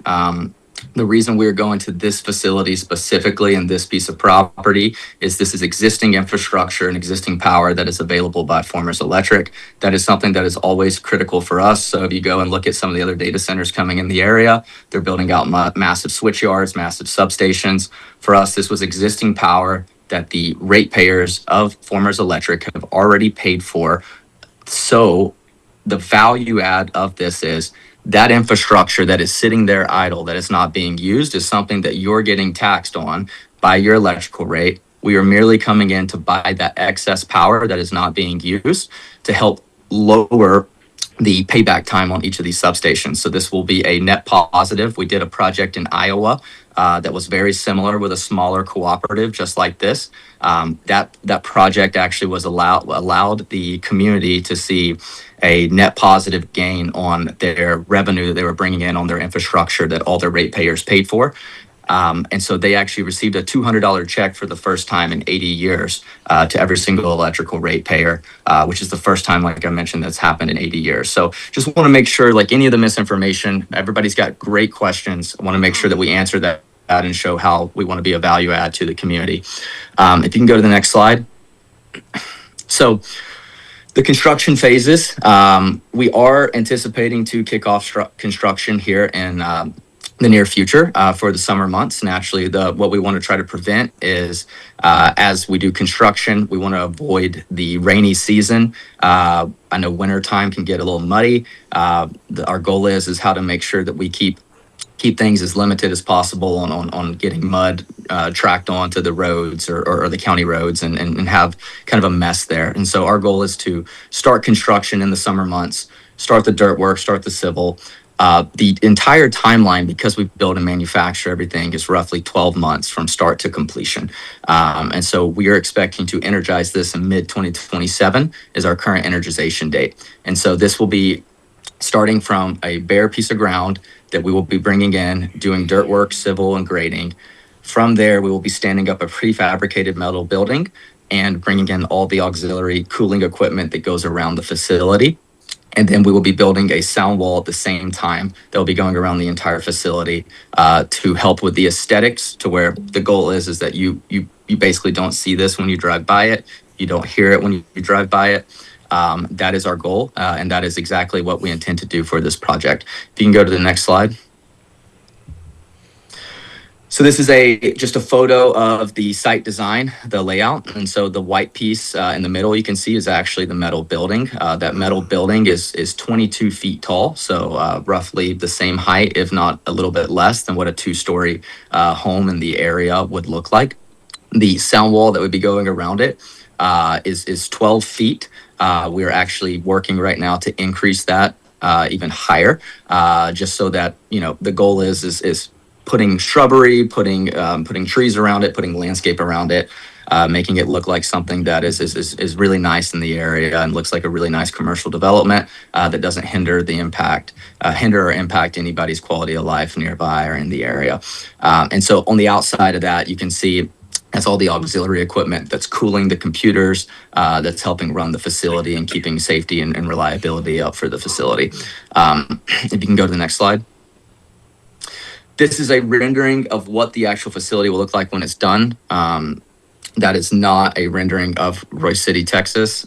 The reason we're going to this facility specifically and this piece of property is this is existing infrastructure and existing power that is available by Formers Electric. That is something that is always critical for us. So if you go and look at some of the other data centers coming in the area, they're building out massive switch yards, massive substations. For us, this was existing power that the ratepayers of Formers Electric have already paid for. So the value add of this is that infrastructure that is sitting there idle, that is not being used, is something that you're getting taxed on by your electrical rate. We are merely coming in to buy that excess power that is not being used to help lower the payback time on each of these substations. So this will be a net positive. We did a project in Iowa that was very similar with a smaller cooperative just like this. That project actually was allowed the community to see a net positive gain on their revenue that they were bringing in on their infrastructure that all their ratepayers paid for. And so they actually received a $200 check for the first time in 80 years to every single electrical ratepayer, which is the first time, like I mentioned, that's happened in 80 years. So just want to make sure, like any of the misinformation, everybody's got great questions. I want to make sure that we answer that and show how we want to be a value add to the community. If you can go to the next slide. So the construction phases, we are anticipating to kick off construction here in the near future for the summer months. Naturally, what we want to try to prevent is as we do construction, we want to avoid the rainy season. I know winter time can get a little muddy. Our goal is how to make sure that we keep things as limited as possible on getting mud tracked onto the roads or the county roads and have kind of a mess there. And so our goal is to start construction in the summer months, start the dirt work, start the civil. The entire timeline, because we build and manufacture everything, is roughly 12 months from start to completion. And so we are expecting to energize this in mid-2027 is our current energization date. And so this will be starting from a bare piece of ground that we will be bringing in, doing dirt work, civil, and grading. From there, we will be standing up a prefabricated metal building and bringing in all the auxiliary cooling equipment that goes around the facility. And then we will be building a sound wall at the same time that will be going around the entire facility to help with the aesthetics, to where the goal is that you basically don't see this when you drive by it. You don't hear it when you drive by it. That is our goal, and that is exactly what we intend to do for this project. If you can go to the next slide. So this is just a photo of the site design, the layout. And so the white piece in the middle you can see is actually the metal building. That metal building is 22 feet tall, so roughly the same height, if not a little bit less than what a two-story home in the area would look like. The sound wall that would be going around it is 12 feet. We're actually working right now to increase that even higher, just so that, the goal is putting shrubbery, putting trees around it, putting landscape around it, making it look like something that is really nice in the area and looks like a really nice commercial development that doesn't hinder or impact anybody's quality of life nearby or in the area. And so on the outside of that, you can see that's all the auxiliary equipment that's cooling the computers, that's helping run the facility and keeping safety and reliability up for the facility. If you can go to the next slide. This is a rendering of what the actual facility will look like when it's done. That is not a rendering of Royce City, Texas.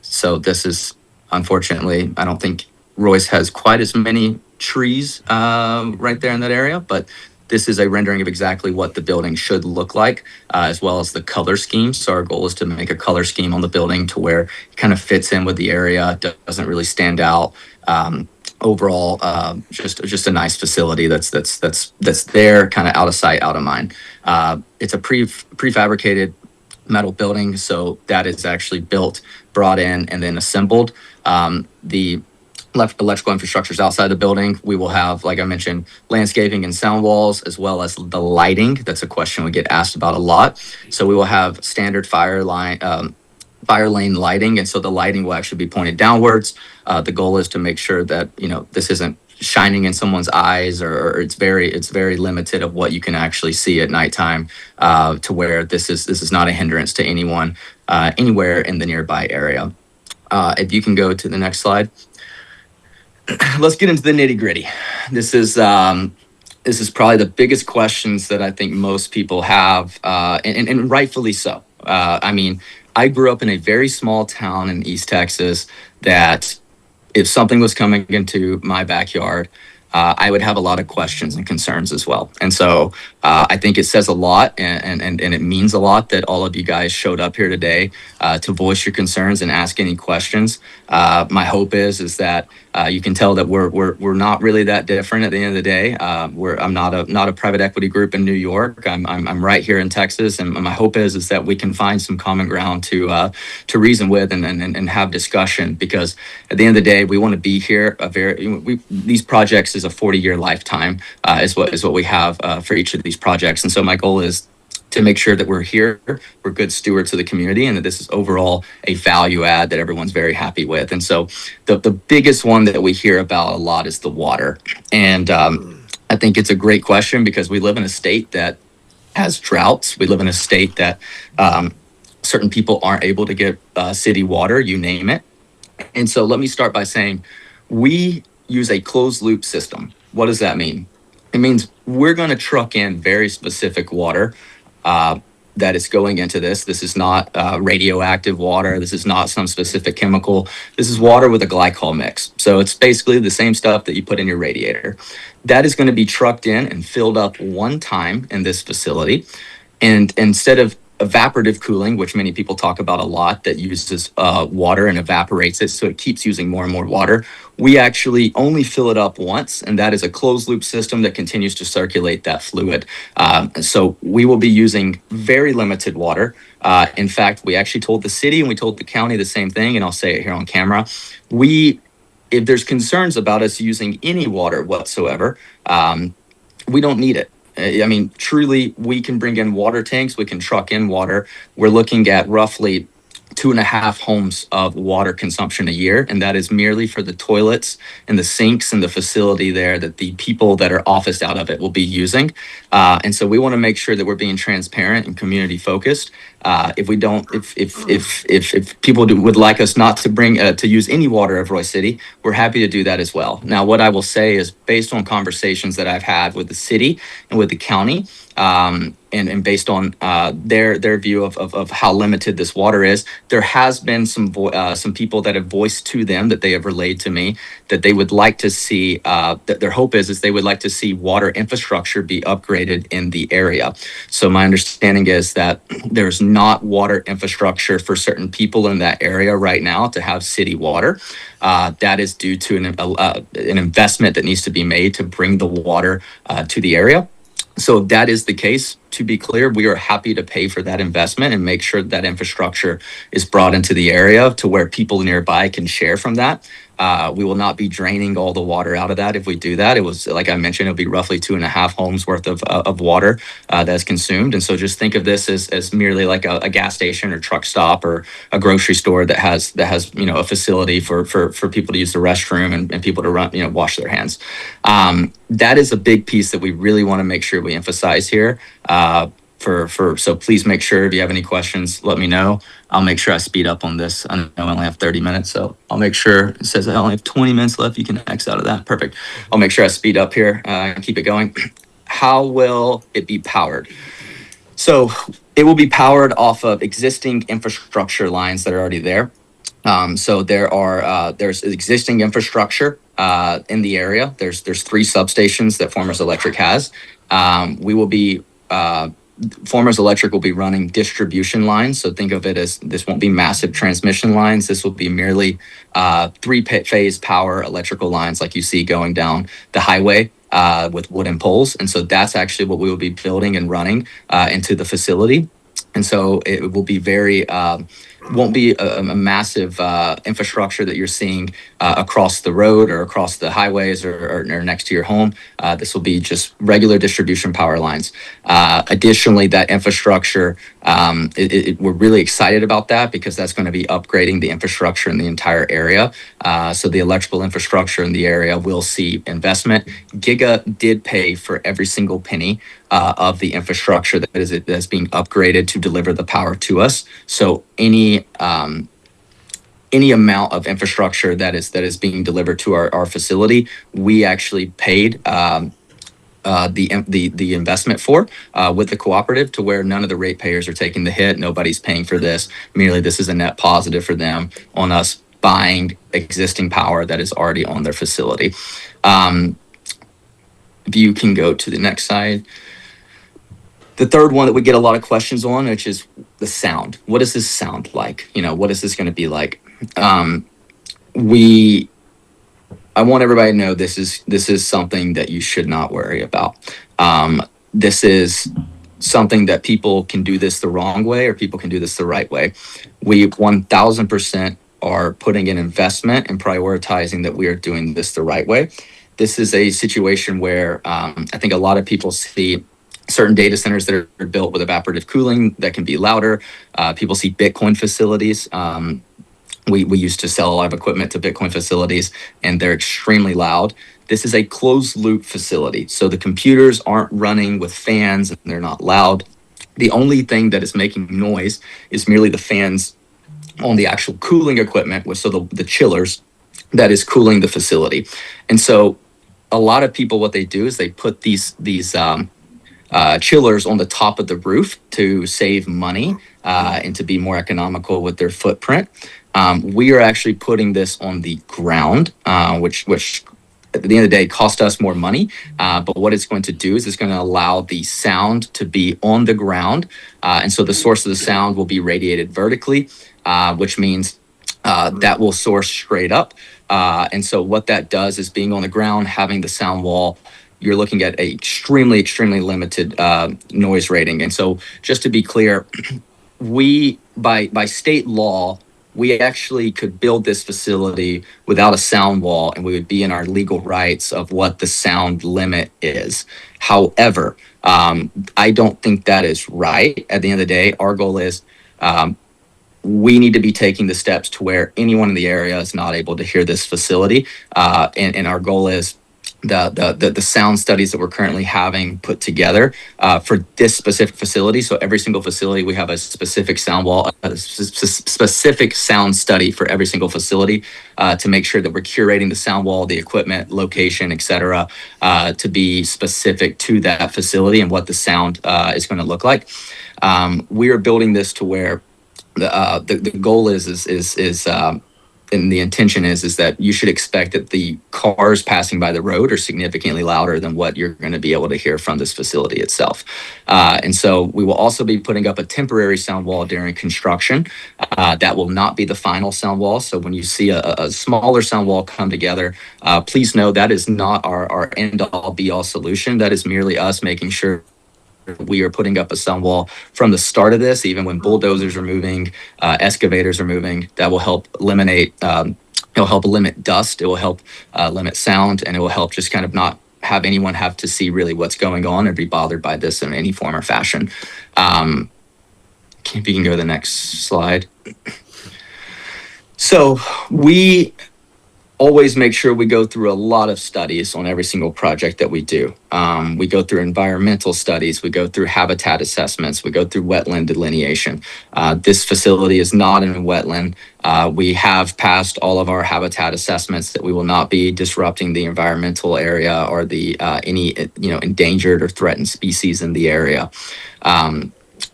So this is, unfortunately, I don't think Royce has quite as many trees right there in that area, but this is a rendering of exactly what the building should look like, as well as the color scheme. So our goal is to make a color scheme on the building to where it kind of fits in with the area, doesn't really stand out. Overall, just a nice facility that's there, kind of out of sight, out of mind. It's a prefabricated metal building, so that is actually built, brought in, and then assembled. The electrical infrastructure is outside the building. We will have, like I mentioned, landscaping and sound walls, as well as the lighting. That's a question we get asked about a lot. So we will have standard fire lane lighting, and so the lighting will actually be pointed downwards. The goal is to make sure that this isn't shining in someone's eyes, or it's very limited of what you can actually see at nighttime, to where this is not a hindrance to anyone anywhere in the nearby area. If you can go to the next slide. Let's get into the nitty gritty. This is probably the biggest questions that I think most people have, and rightfully so. I mean, I grew up in a very small town in East Texas that if something was coming into my backyard, I would have a lot of questions and concerns as well. And so I think it says a lot and it means a lot that all of you guys showed up here today to voice your concerns and ask any questions. My hope is that you can tell that we're not really that different at the end of the day. I'm not a private equity group in New York. I'm right here in Texas, and my hope is that we can find some common ground to reason with and have discussion, because at the end of the day, we want to be here. These projects is a 40-year lifetime is what we have for each of these projects, and so my goal is to make sure that we're here, we're good stewards of the community, and that this is overall a value add that everyone's very happy with. And so the biggest one that we hear about a lot is the water. And I think it's a great question because we live in a state that has droughts. We live in a state that certain people aren't able to get city water, you name it. And so let me start by saying we use a closed loop system. What does that mean? It means we're going to truck in very specific water that is going into this. This is not radioactive water. This is not some specific chemical. This is water with a glycol mix. So it's basically the same stuff that you put in your radiator. That is going to be trucked in and filled up one time in this facility. And instead of evaporative cooling, which many people talk about a lot, that uses water and evaporates it, so it keeps using more and more water, we actually only fill it up once, and that is a closed loop system that continues to circulate that fluid. So we will be using very limited water. In fact, we actually told the city and we told the county the same thing, and I'll say it here on camera. If there's concerns about us using any water whatsoever, we don't need it. I mean, truly, we can bring in water tanks. We can truck in water. We're looking at roughly 2.5 homes of water consumption a year, and that is merely for the toilets and the sinks and the facility there that the people that are officed out of it will be using. And so we want to make sure that we're being transparent and community focused. If people would like us not to bring to use any water of Royse City, we're happy to do that as well. Now, what I will say is, based on conversations that I've had with the city and with the county, and based on their view of how limited this water is, there has been some people that have voiced to them, that they have relayed to me, that they would like to see, that their hope is they would like to see water infrastructure be upgraded in the area. So my understanding is that there's not water infrastructure for certain people in that area right now to have city water. That is due to an investment that needs to be made to bring the water to the area. So if that is the case, to be clear, we are happy to pay for that investment and make sure that infrastructure is brought into the area to where people nearby can share from that. We will not be draining all the water out of that if we do that. It was, like I mentioned, it'll be roughly 2.5 homes worth of water that's consumed. And so just think of this as merely like a gas station or truck stop or a grocery store that has a facility for people to use the restroom and people to run, wash their hands. That is a big piece that we really want to make sure we emphasize here. So please make sure, if you have any questions, let me know. I'll make sure I speed up on this. I know I only have 30 minutes, so I'll make sure. It says I only have 20 minutes left. You can X out of that. Perfect. I'll make sure I speed up here and keep it going. How will it be powered? So it will be powered off of existing infrastructure lines that are already there. So there's existing infrastructure in the area. There's 3 substations that Farmers Electric has. Farmers Electric will be running distribution lines. So think of it as, this won't be massive transmission lines. This will be merely 3-phase power electrical lines like you see going down the highway with wooden poles. And so that's actually what we will be building and running into the facility. And so it will be won't be a massive infrastructure that you're seeing across the road or across the highways or next to your home. This will be just regular distribution power lines. Additionally, that infrastructure, we're really excited about that because that's going to be upgrading the infrastructure in the entire area. So the electrical infrastructure in the area will see investment. Giga did pay for every single penny of the infrastructure that's being upgraded to deliver the power to us. So any amount of infrastructure that is being delivered to our facility, we actually paid the investment for with the cooperative, to where none of the ratepayers are taking the hit. Nobody's paying for this. Merely, this is a net positive for them on us buying existing power that is already on their facility. If you can go to the next slide. The third one that we get a lot of questions on, which is the sound. What does this sound like? What is this going to be like? I want everybody to know this is something that you should not worry about. This is something that people can do this the wrong way or people can do this the right way. We 1000% are putting in investment and prioritizing that we are doing this the right way. This is a situation where I think a lot of people see certain data centers that are built with evaporative cooling that can be louder. People see Bitcoin facilities. We used to sell a lot of equipment to Bitcoin facilities, and they're extremely loud. This is a closed loop facility. So the computers aren't running with fans and they're not loud. The only thing that is making noise is merely the fans on the actual cooling equipment, the chillers that is cooling the facility. And so a lot of people, what they do is they put these chillers on the top of the roof to save money and to be more economical with their footprint. We are actually putting this on the ground, which at the end of the day cost us more money. But what it's going to do is it's going to allow the sound to be on the ground. And so the source of the sound will be radiated vertically, which means that will source straight up. And so what that does is being on the ground, having the sound wall, you're looking at a extremely, extremely limited noise rating. And so just to be clear, we, by state law, we actually could build this facility without a sound wall, and we would be in our legal rights of what the sound limit is. However, I don't think that is right. At the end of the day, our goal is we need to be taking the steps to where anyone in the area is not able to hear this facility. And our goal is the sound studies that we're currently having put together for this specific facility. So every single facility, we have a specific sound wall, a specific sound study for every single facility to make sure that we're curating the sound wall, the equipment, location, et cetera, to be specific to that facility and what the sound is going to look like. We are building this to where the goal is and the intention is that you should expect that the cars passing by the road are significantly louder than what you're going to be able to hear from this facility itself. And so we will also be putting up a temporary sound wall during construction. That will not be the final sound wall. So when you see a smaller sound wall come together, please know that is not our end-all be-all solution. That is merely us making sure we are putting up a sound wall from the start of this, even when bulldozers are moving, excavators are moving. That will help eliminate, it'll help limit dust, it will help limit sound, and it will help just kind of not have anyone have to see really what's going on and be bothered by this in any form or fashion. If you can go to the next slide. So we always make sure we go through a lot of studies on every single project that we do. We go through environmental studies, we go through habitat assessments, we go through wetland delineation. This facility is not in a wetland. We have passed all of our habitat assessments that we will not be disrupting the environmental area or the any endangered or threatened species in the area.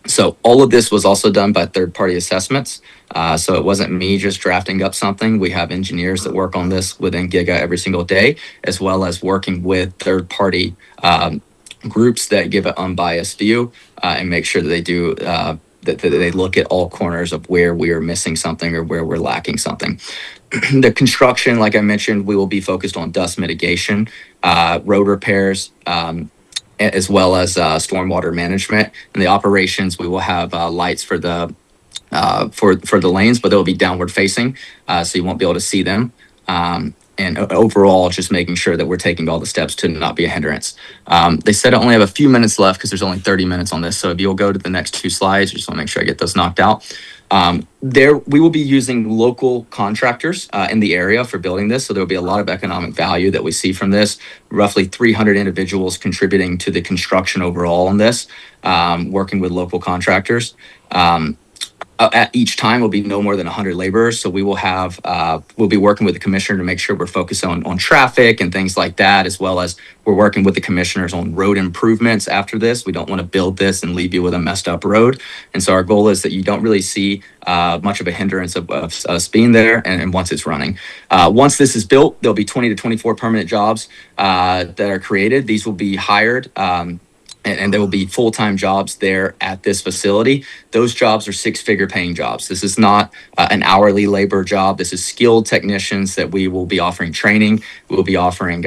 So all of this was also done by third-party assessments. So it wasn't me just drafting up something. We have engineers that work on this within Giga every single day, as well as working with third-party groups that give an unbiased view and make sure that they do that they look at all corners of where we are missing something or where we're lacking something. The construction, like I mentioned, we will be focused on dust mitigation, road repairs, as well as stormwater management. In the operations, we will have lights for the lanes, but they'll be downward facing, so you won't be able to see them. And overall, just making sure that we're taking all the steps to not be a hindrance. They said I only have a few minutes left because there's only 30 minutes on this. So if you'll go to the next two slides, just want to make sure I get those knocked out. We will be using local contractors in the area for building this. So there'll be a lot of economic value that we see from this. Roughly 300 individuals contributing to the construction overall on this, working with local contractors. At each time will be no more than 100 laborers. So we will have, we'll be working with the commissioner to make sure we're focused on traffic and things like that, as well as we're working with the commissioners on road improvements after this. We don't want to build this and leave you with a messed up road. And so our goal is that you don't really see much of a hindrance of us being there and once it's running. Once this is built, there'll be 20 to 24 permanent jobs that are created. These will be hired and there will be full-time jobs there at this facility. Those jobs are six-figure paying jobs. This is not an hourly labor job. This is skilled technicians that we will be offering training. We will be offering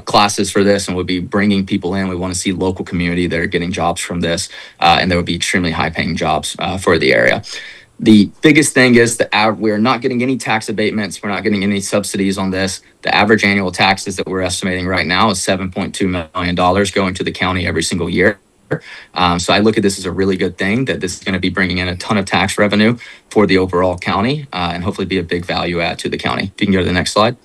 classes for this, and we'll be bringing people in. We want to see local community that are getting jobs from this, and there will be extremely high-paying jobs for the area. The biggest thing is we're not getting any tax abatements. We're not getting any subsidies on this. The average annual taxes that we're estimating right now is $7.2 million going to the county every single year. So I look at this as a really good thing, that this is going to be bringing in a ton of tax revenue for the overall county, and hopefully be a big value add to the county. If you can go to the next slide.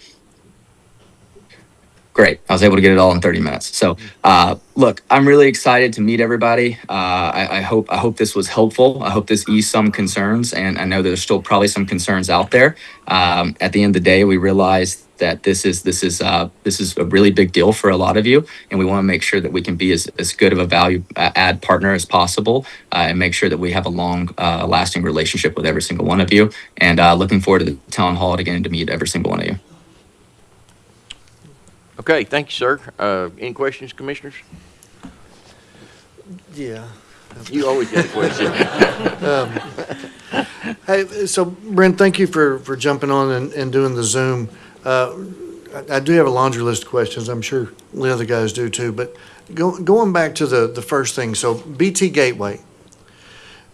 Great. I was able to get it all in 30 minutes. So, look, I'm really excited to meet everybody. I hope this was helpful. I hope this eased some concerns, and I know there's still probably some concerns out there. At the end of the day, we realized that this is a really big deal for a lot of you, and we want to make sure that we can be as good of a value add partner as possible, and make sure that we have a long lasting relationship with every single one of you. And looking forward to the town hall again to meet every single one of you. Okay, thank you, sir. Any questions, commissioners? Yeah. You always got a question. Hey, so Brent, thank you for jumping on and doing the Zoom. I do have a laundry list of questions. I'm sure the other guys do too, but going back to the first thing, so BT Gateway.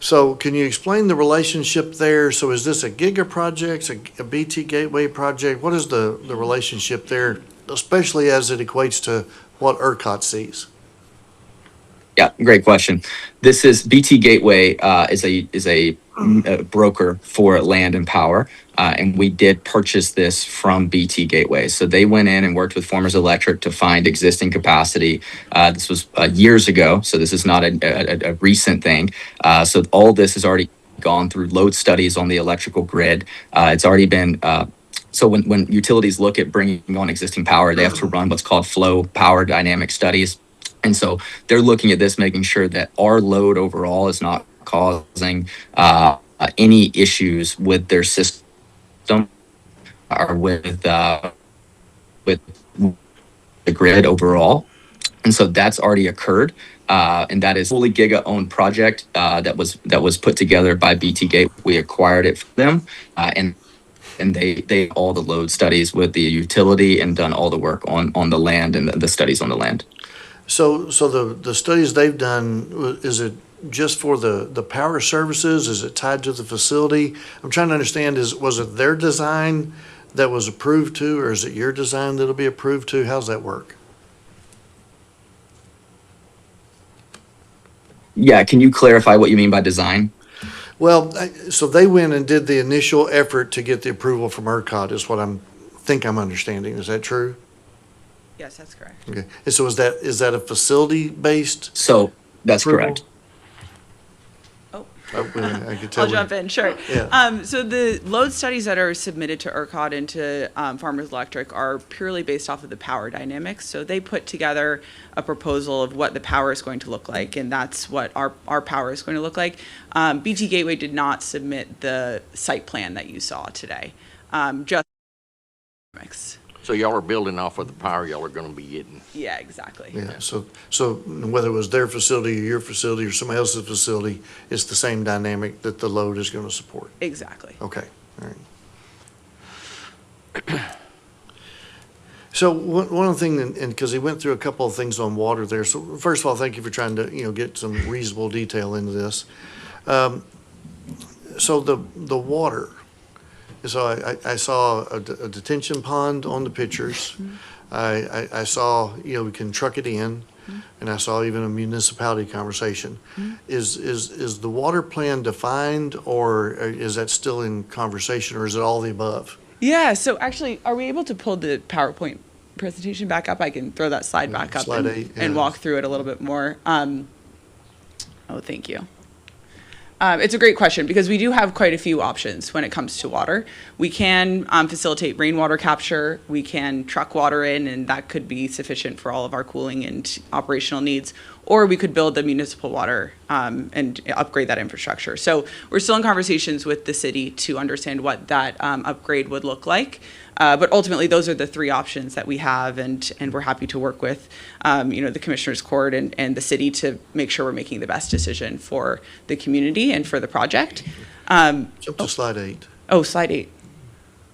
So can you explain the relationship there? So is this a Giga project, a BT Gateway project? What is the relationship there, especially as it equates to what ERCOT sees? Yeah, great question. This is BT Gateway is a broker for land and power, and we did purchase this from BT Gateway. So they went in and worked with Farmers Electric to find existing capacity. This was years ago, so this is not a recent thing. So all this has already gone through load studies on the electrical grid. It's already been so when utilities look at bringing on existing power, they have to run what's called flow power dynamic studies. And so they're looking at this, making sure that our load overall is not causing any issues with their system or with the grid overall. And so that's already occurred. And that is fully Giga-owned project that was put together by BT Gate. We acquired it from them, and they all the load studies with the utility and done all the work on the land and the studies on the land. So the studies they've done, is it just for the power services? Is it tied to the facility? I'm trying to understand, was it their design that was approved to, or is it your design that'll be approved to? How's that work? Yeah, can you clarify what you mean by design? Well, so they went and did the initial effort to get the approval from ERCOT is what I'm understanding. Is that true? Yes, that's correct. Okay. And so is that a facility-based? So that's approval? correct. I could tell. I'll jump in, sure. Yeah. So the load studies that are submitted to ERCOT and to Farmers Electric are purely based off of the power dynamics. So they put together a proposal of what the power is going to look like, and that's what our power is going to look like. BT Gateway did not submit the site plan that you saw today, just dynamics. So y'all are building off of the power y'all are going to be getting. Yeah, exactly. Yeah, so whether it was their facility or your facility or somebody else's facility, it's the same dynamic that the load is going to support. Exactly. Okay, all right. So one of the things, and because he went through a couple of things on water there, so first of all, thank you for trying to, get some reasonable detail into this. So the water, so I saw a detention pond on the pictures. I saw, we can truck it in, and I saw even a municipality conversation. Is the water plan defined, or is that still in conversation, or is it all the above? Yeah, so actually, are we able to pull the PowerPoint presentation back up? I can throw that slide back up Slide 8, and walk through it a little bit more. Thank you. It's a great question because we do have quite a few options when it comes to water. We can facilitate rainwater capture. We can truck water in, and that could be sufficient for all of our cooling and operational needs. or we could build the municipal water and upgrade that infrastructure. So we're still in conversations with the city to understand what that upgrade would look like. But ultimately, those are the three options that we have, and we're happy to work with, the Commissioners Court and the city to make sure we're making the best decision for the community and for the project. Jump to slide 8. Oh, slide 8.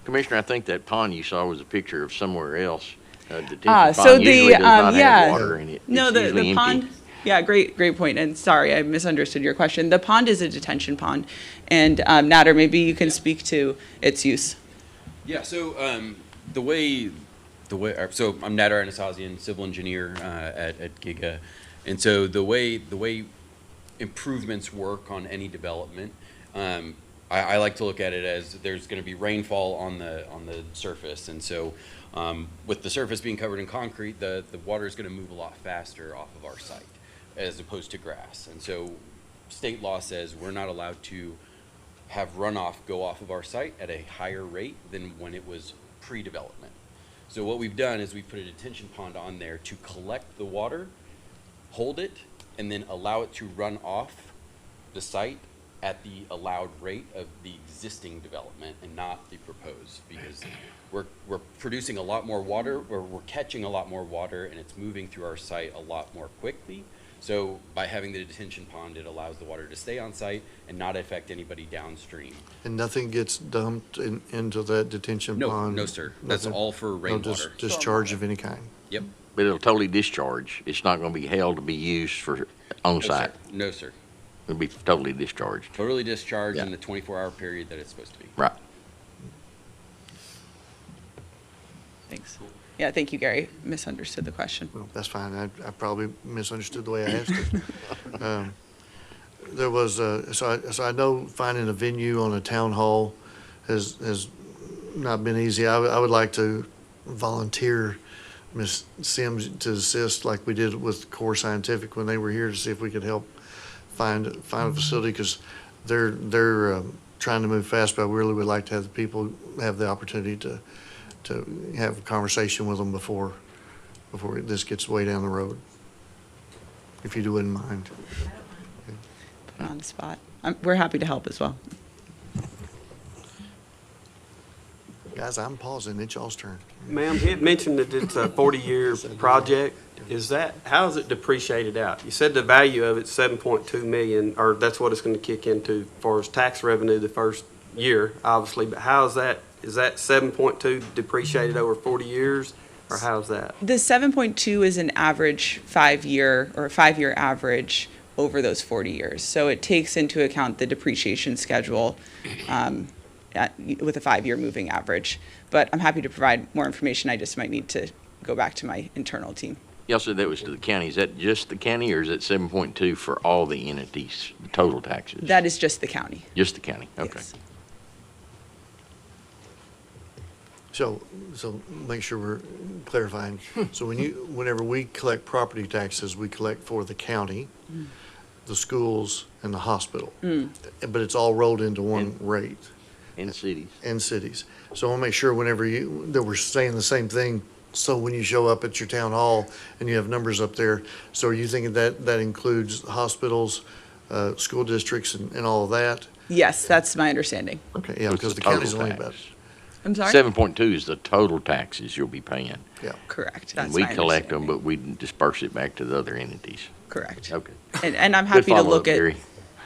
Commissioner, I think that pond you saw was a picture of somewhere else. The detention So pond usually does not yeah. have water in it. No, It's the usually empty. pond. Yeah, great point. And sorry, I misunderstood your question. The pond is a detention pond, and Nader, maybe you can speak to its use. Yeah, so so I'm Nader Anasazian, civil engineer at Giga, and so the way improvements work on any development, I like to look at it as there's going to be rainfall on the surface, and so with the surface being covered in concrete, the water is going to move a lot faster off of our site as opposed to grass, and so state law says we're not allowed to have runoff go off of our site at a higher rate than when it was pre-development. So what we've done is we've put a detention pond on there to collect the water, hold it, and then allow it to run off the site at the allowed rate of the existing development and not the proposed, because we're producing a lot more water, or we're catching a lot more water, and it's moving through our site a lot more quickly. So by having the detention pond, it allows the water to stay on site and not affect anybody downstream. And nothing gets dumped into that detention pond? No, sir. That's Nothing? all for rainwater. No discharge of any kind? Yep. But it'll totally discharge. It's not going to be held to be used for on-site. No, sir. It'll be totally discharged. Totally discharged Yeah. in the 24-hour period that it's supposed to be. Right. Thanks. Yeah, thank you, Gary. Misunderstood the question. Well, that's fine. I probably misunderstood the way I asked it. There was, so I know finding a venue on a town hall has not been easy. I would like to volunteer Ms. Sims to assist like we did with Core Scientific when they were here to see if we could help find a facility, because they're trying to move fast, but I really would like to have the people have the opportunity to have a conversation with them before this gets way down the road, if you wouldn't mind. Put on the spot. We're happy to help as well. Guys, I'm pausing. It's y'all's turn. Ma'am, you had mentioned that it's a 40-year project. How is it depreciated out? You said the value of it's 7.2 million, or that's what it's going to kick into as far as tax revenue the first year, obviously, but how is that? Is that 7.2 depreciated over 40 years, or how's that? The 7.2 is an average 5-year average over those 40 years. So it takes into account the depreciation schedule with a 5-year moving average. But I'm happy to provide more information. I just might need to go back to my internal team. You also said that was to the county. Is that just the county, or is it 7.2 for all the entities, the total taxes? That is just the county. Just the county, okay. Yes. So make sure we're clarifying. So whenever we collect property taxes, we collect for the county, the schools, and the hospital. But it's all rolled into one rate. And cities. And cities. So I want to make sure that we're saying the same thing. So when you show up at your town hall and you have numbers up there, so are you thinking that includes hospitals, school districts, and all of that? Yes, that's my understanding. Okay, yeah, So because it's the the county's total only tax. about, I'm sorry? 7.2 is the total taxes you'll be paying. yeah. Correct. And That's we my collect them, understanding. but we disperse it back to the other entities. Correct. Okay. And I'm Good happy to follow-up, look Gary.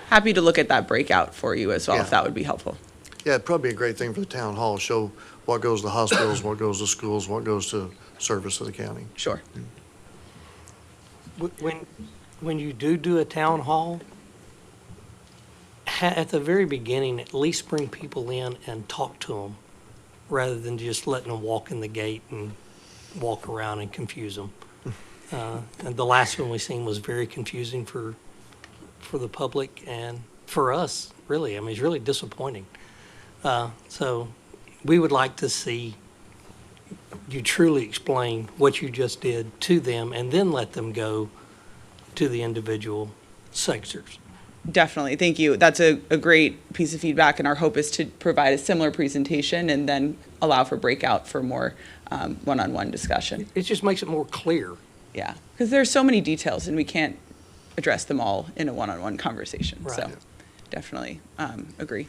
at that breakout for you as well, Yeah. if that would be helpful. Yeah, it'd probably be a great thing for the town hall, show what goes to hospitals, what goes to schools, what goes to service of the county. Sure. When you do a town hall, at the very beginning, at least bring people in and talk to them, rather than just letting them walk in the gate and walk around and confuse them. And the last one we seen was very confusing for the public and for us, really. I mean, it's really disappointing. So we would like to see you truly explain what you just did to them and then let them go to the individual sectors. Definitely. Thank you. That's a great piece of feedback, and our hope is to provide a similar presentation and then allow for breakout for more one-on-one discussion. It just makes it more clear. Yeah, because there's so many details, and we can't address them all in a one-on-one conversation. So Right. definitely agree.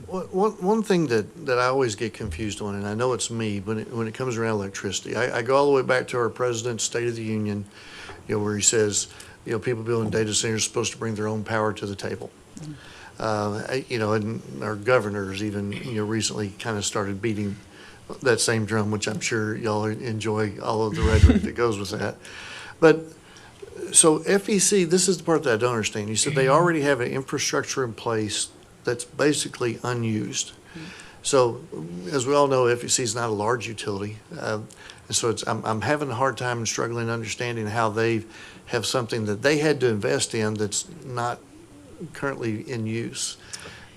One thing that I always get confused on, and I know it's me, when it comes around electricity, I go all the way back to our president's State of the Union, where he says, people building data centers are supposed to bring their own power to the table. And our governors even, recently kind of started beating that same drum, which I'm sure y'all enjoy all of the rhetoric that goes with that. But so FEC, this is the part that I don't understand. You said they already have an infrastructure in place that's basically unused. So as we all know, FEC is not a large utility. And so I'm having a hard time and struggling understanding how they have something that they had to invest in that's not currently in use.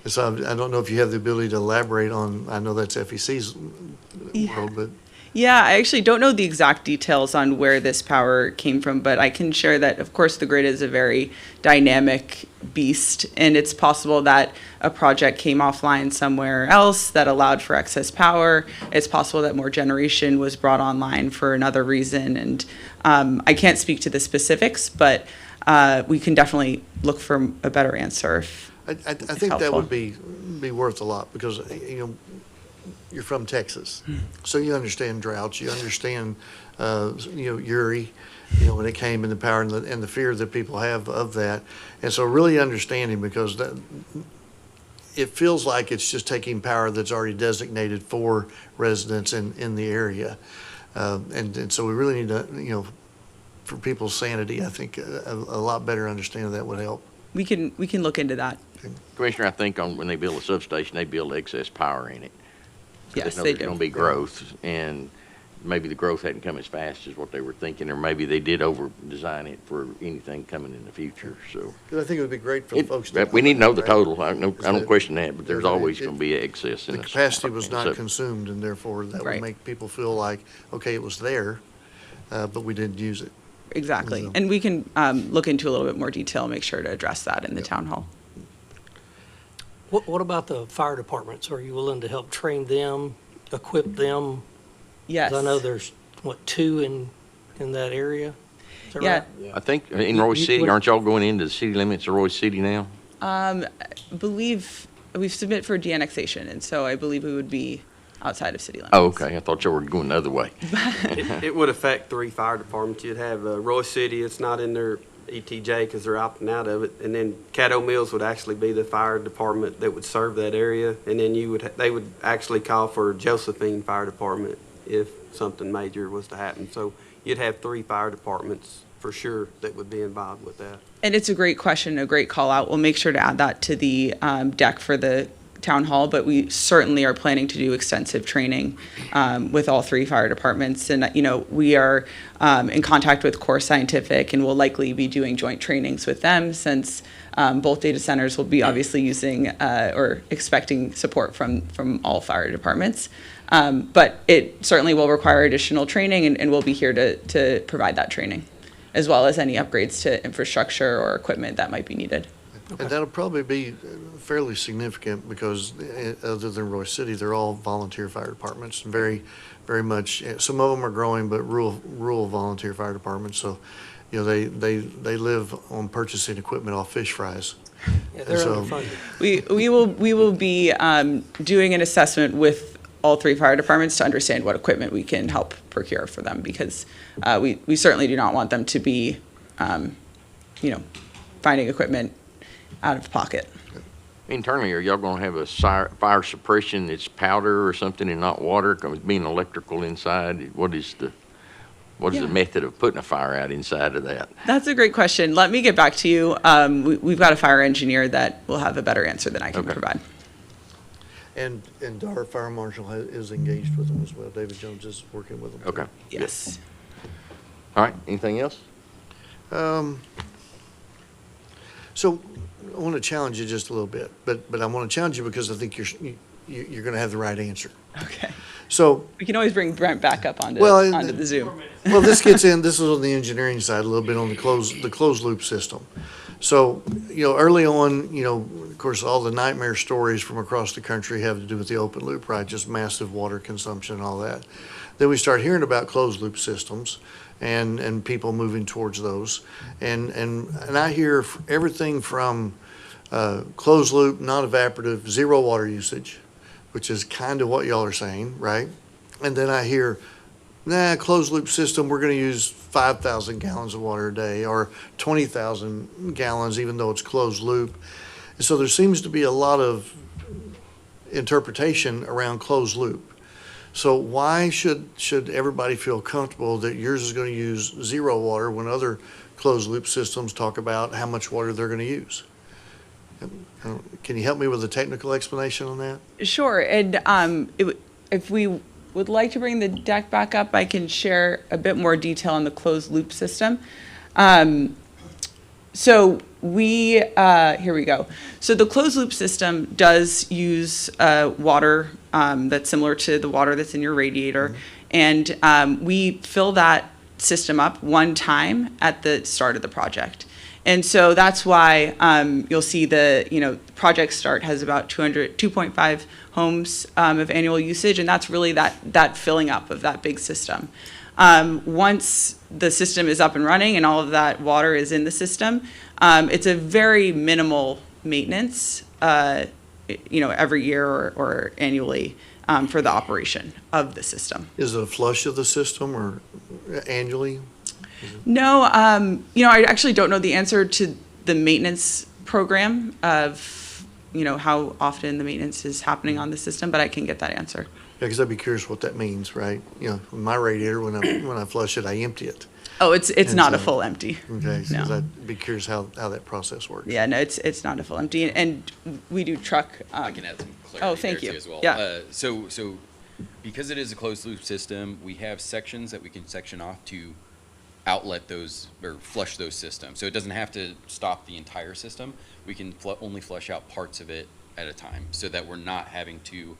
And so I don't know if you have the ability to elaborate on, I know that's FEC's world, but. Yeah, I actually don't know the exact details on where this power came from, but I can share that, of course, the grid is a very dynamic beast, and it's possible that a project came offline somewhere else that allowed for excess power. It's possible that more generation was brought online for another reason, and I can't speak to the specifics, but we can definitely look for a better answer. I think that would be worth a lot because, you're from Texas, so you understand droughts, you understand, Uri, when it came in the power and the fear that people have of that. And so really understanding, because it feels like it's just taking power that's already designated for residents in the area. And so we really need to, for people's sanity, I think a lot better understanding of that would help. We can look into that. Commissioner, I think when they build a substation, they build excess power in it. Yes, know they there's do. going to be growth, and maybe the growth hadn't come as fast as what they were thinking, or maybe they did over-design it for anything coming in the future, so. 'Cause I think it would be great for the folks. We need to know the total. I don't question that, but there's always going to be excess in The this. capacity was not So- consumed, and therefore that Right. would make people feel like, okay, it was there, but we didn't use it. Exactly. Yeah. And we can look into a little bit more detail, make sure to address that in the town hall. What about the fire departments? Are you willing to help train them, equip them? Yes. 'Cause I know there's, two in that area? Is that Yeah. right? I think in Royce City, aren't y'all going into the city limits of Royce City now? I believe we've submitted for de-annexation, and so I believe we would be outside of city limits. Oh, okay. I thought y'all were going the other way. It would affect 3 fire departments. You'd have Royce City, it's not in their ETJ because they're opting out of it. And then Caddo Mills would actually be the fire department that would serve that area. And then they would actually call for Josephine Fire Department if something major was to happen. So you'd have 3 fire departments for sure that would be involved with that. And it's a great question, a great call out. We'll make sure to add that to the deck for the town hall, but we certainly are planning to do extensive training with all 3 fire departments. And, we are in contact with Core Scientific, and we'll likely be doing joint trainings with them since both data centers will be obviously using or expecting support from all fire departments. But it certainly will require additional training, and we'll be here to provide that training, as well as any upgrades to infrastructure or equipment that might be needed. And that'll probably be fairly significant because other than Royce City, they're all volunteer fire departments, very, very much. Some of them are growing, but rural volunteer fire departments. So, they live on purchasing equipment off fish fries. Yeah, they're underfunded. We will be doing an assessment with all 3 fire departments to understand what equipment we can help procure for them, because we certainly do not want them to be, finding equipment out of pocket. Internally, are y'all going to have a fire suppression that's powder or something and not water? 'Cause being electrical inside, what is the method of putting a fire out inside of that? That's a great question. Let me get back to you. We've got a fire engineer that will have a better answer than I can provide. And our fire marshal is engaged with them as well. David Jones is working with them. Okay. Yes. All right. Anything else? So I want to challenge you just a little bit, but I want to challenge you because I think you're going to have the right answer. Okay. So We can always bring Brent back up onto the Zoom. Well, this is on the engineering side, a little bit on the closed loop system. So, early on, of course, all the nightmare stories from across the country have to do with the open loop, right? Just massive water consumption and all that. Then we start hearing about closed loop systems, and people moving towards those. And I hear everything from closed loop, non-evaporative, zero water usage, which is kind of what y'all are saying, right? And then I hear, closed loop system, we're going to use 5,000 gallons of water a day or 20,000 gallons, even though it's closed loop. And so there seems to be a lot of interpretation around closed loop. So why should everybody feel comfortable that yours is going to use zero water when other closed loop systems talk about how much water they're going to use? Can you help me with a technical explanation on that? Sure, and if we would like to bring the deck back up, I can share a bit more detail on the closed loop system. So here we go. So the closed loop system does use water that's similar to the water that's in your radiator. And we fill that system up one time at the start of the project. And so that's why you'll see the project start has about 2.5 homes of annual usage, and that's really that filling up of that big system. Once the system is up and running and all of that water is in the system, it's a very minimal maintenance, every year or annually for the operation of the system. Is it a flush of the system or annually? No, I actually don't know the answer to the maintenance program of, how often the maintenance is happening on the system, but I can get that answer. Yeah, because I'd be curious what that means, right? My radiator, when I flush it, I empty it. Oh, it's not a full empty. Okay, so No. I'd be curious how that process works. Yeah, no, it's not a full empty, and we do truck. I can add some clarity Oh, thank there you. too as well. Yeah. So because it is a closed loop system, we have sections that we can section off to outlet those or flush those systems. So it doesn't have to stop the entire system. We can only flush out parts of it at a time, so that we're not having to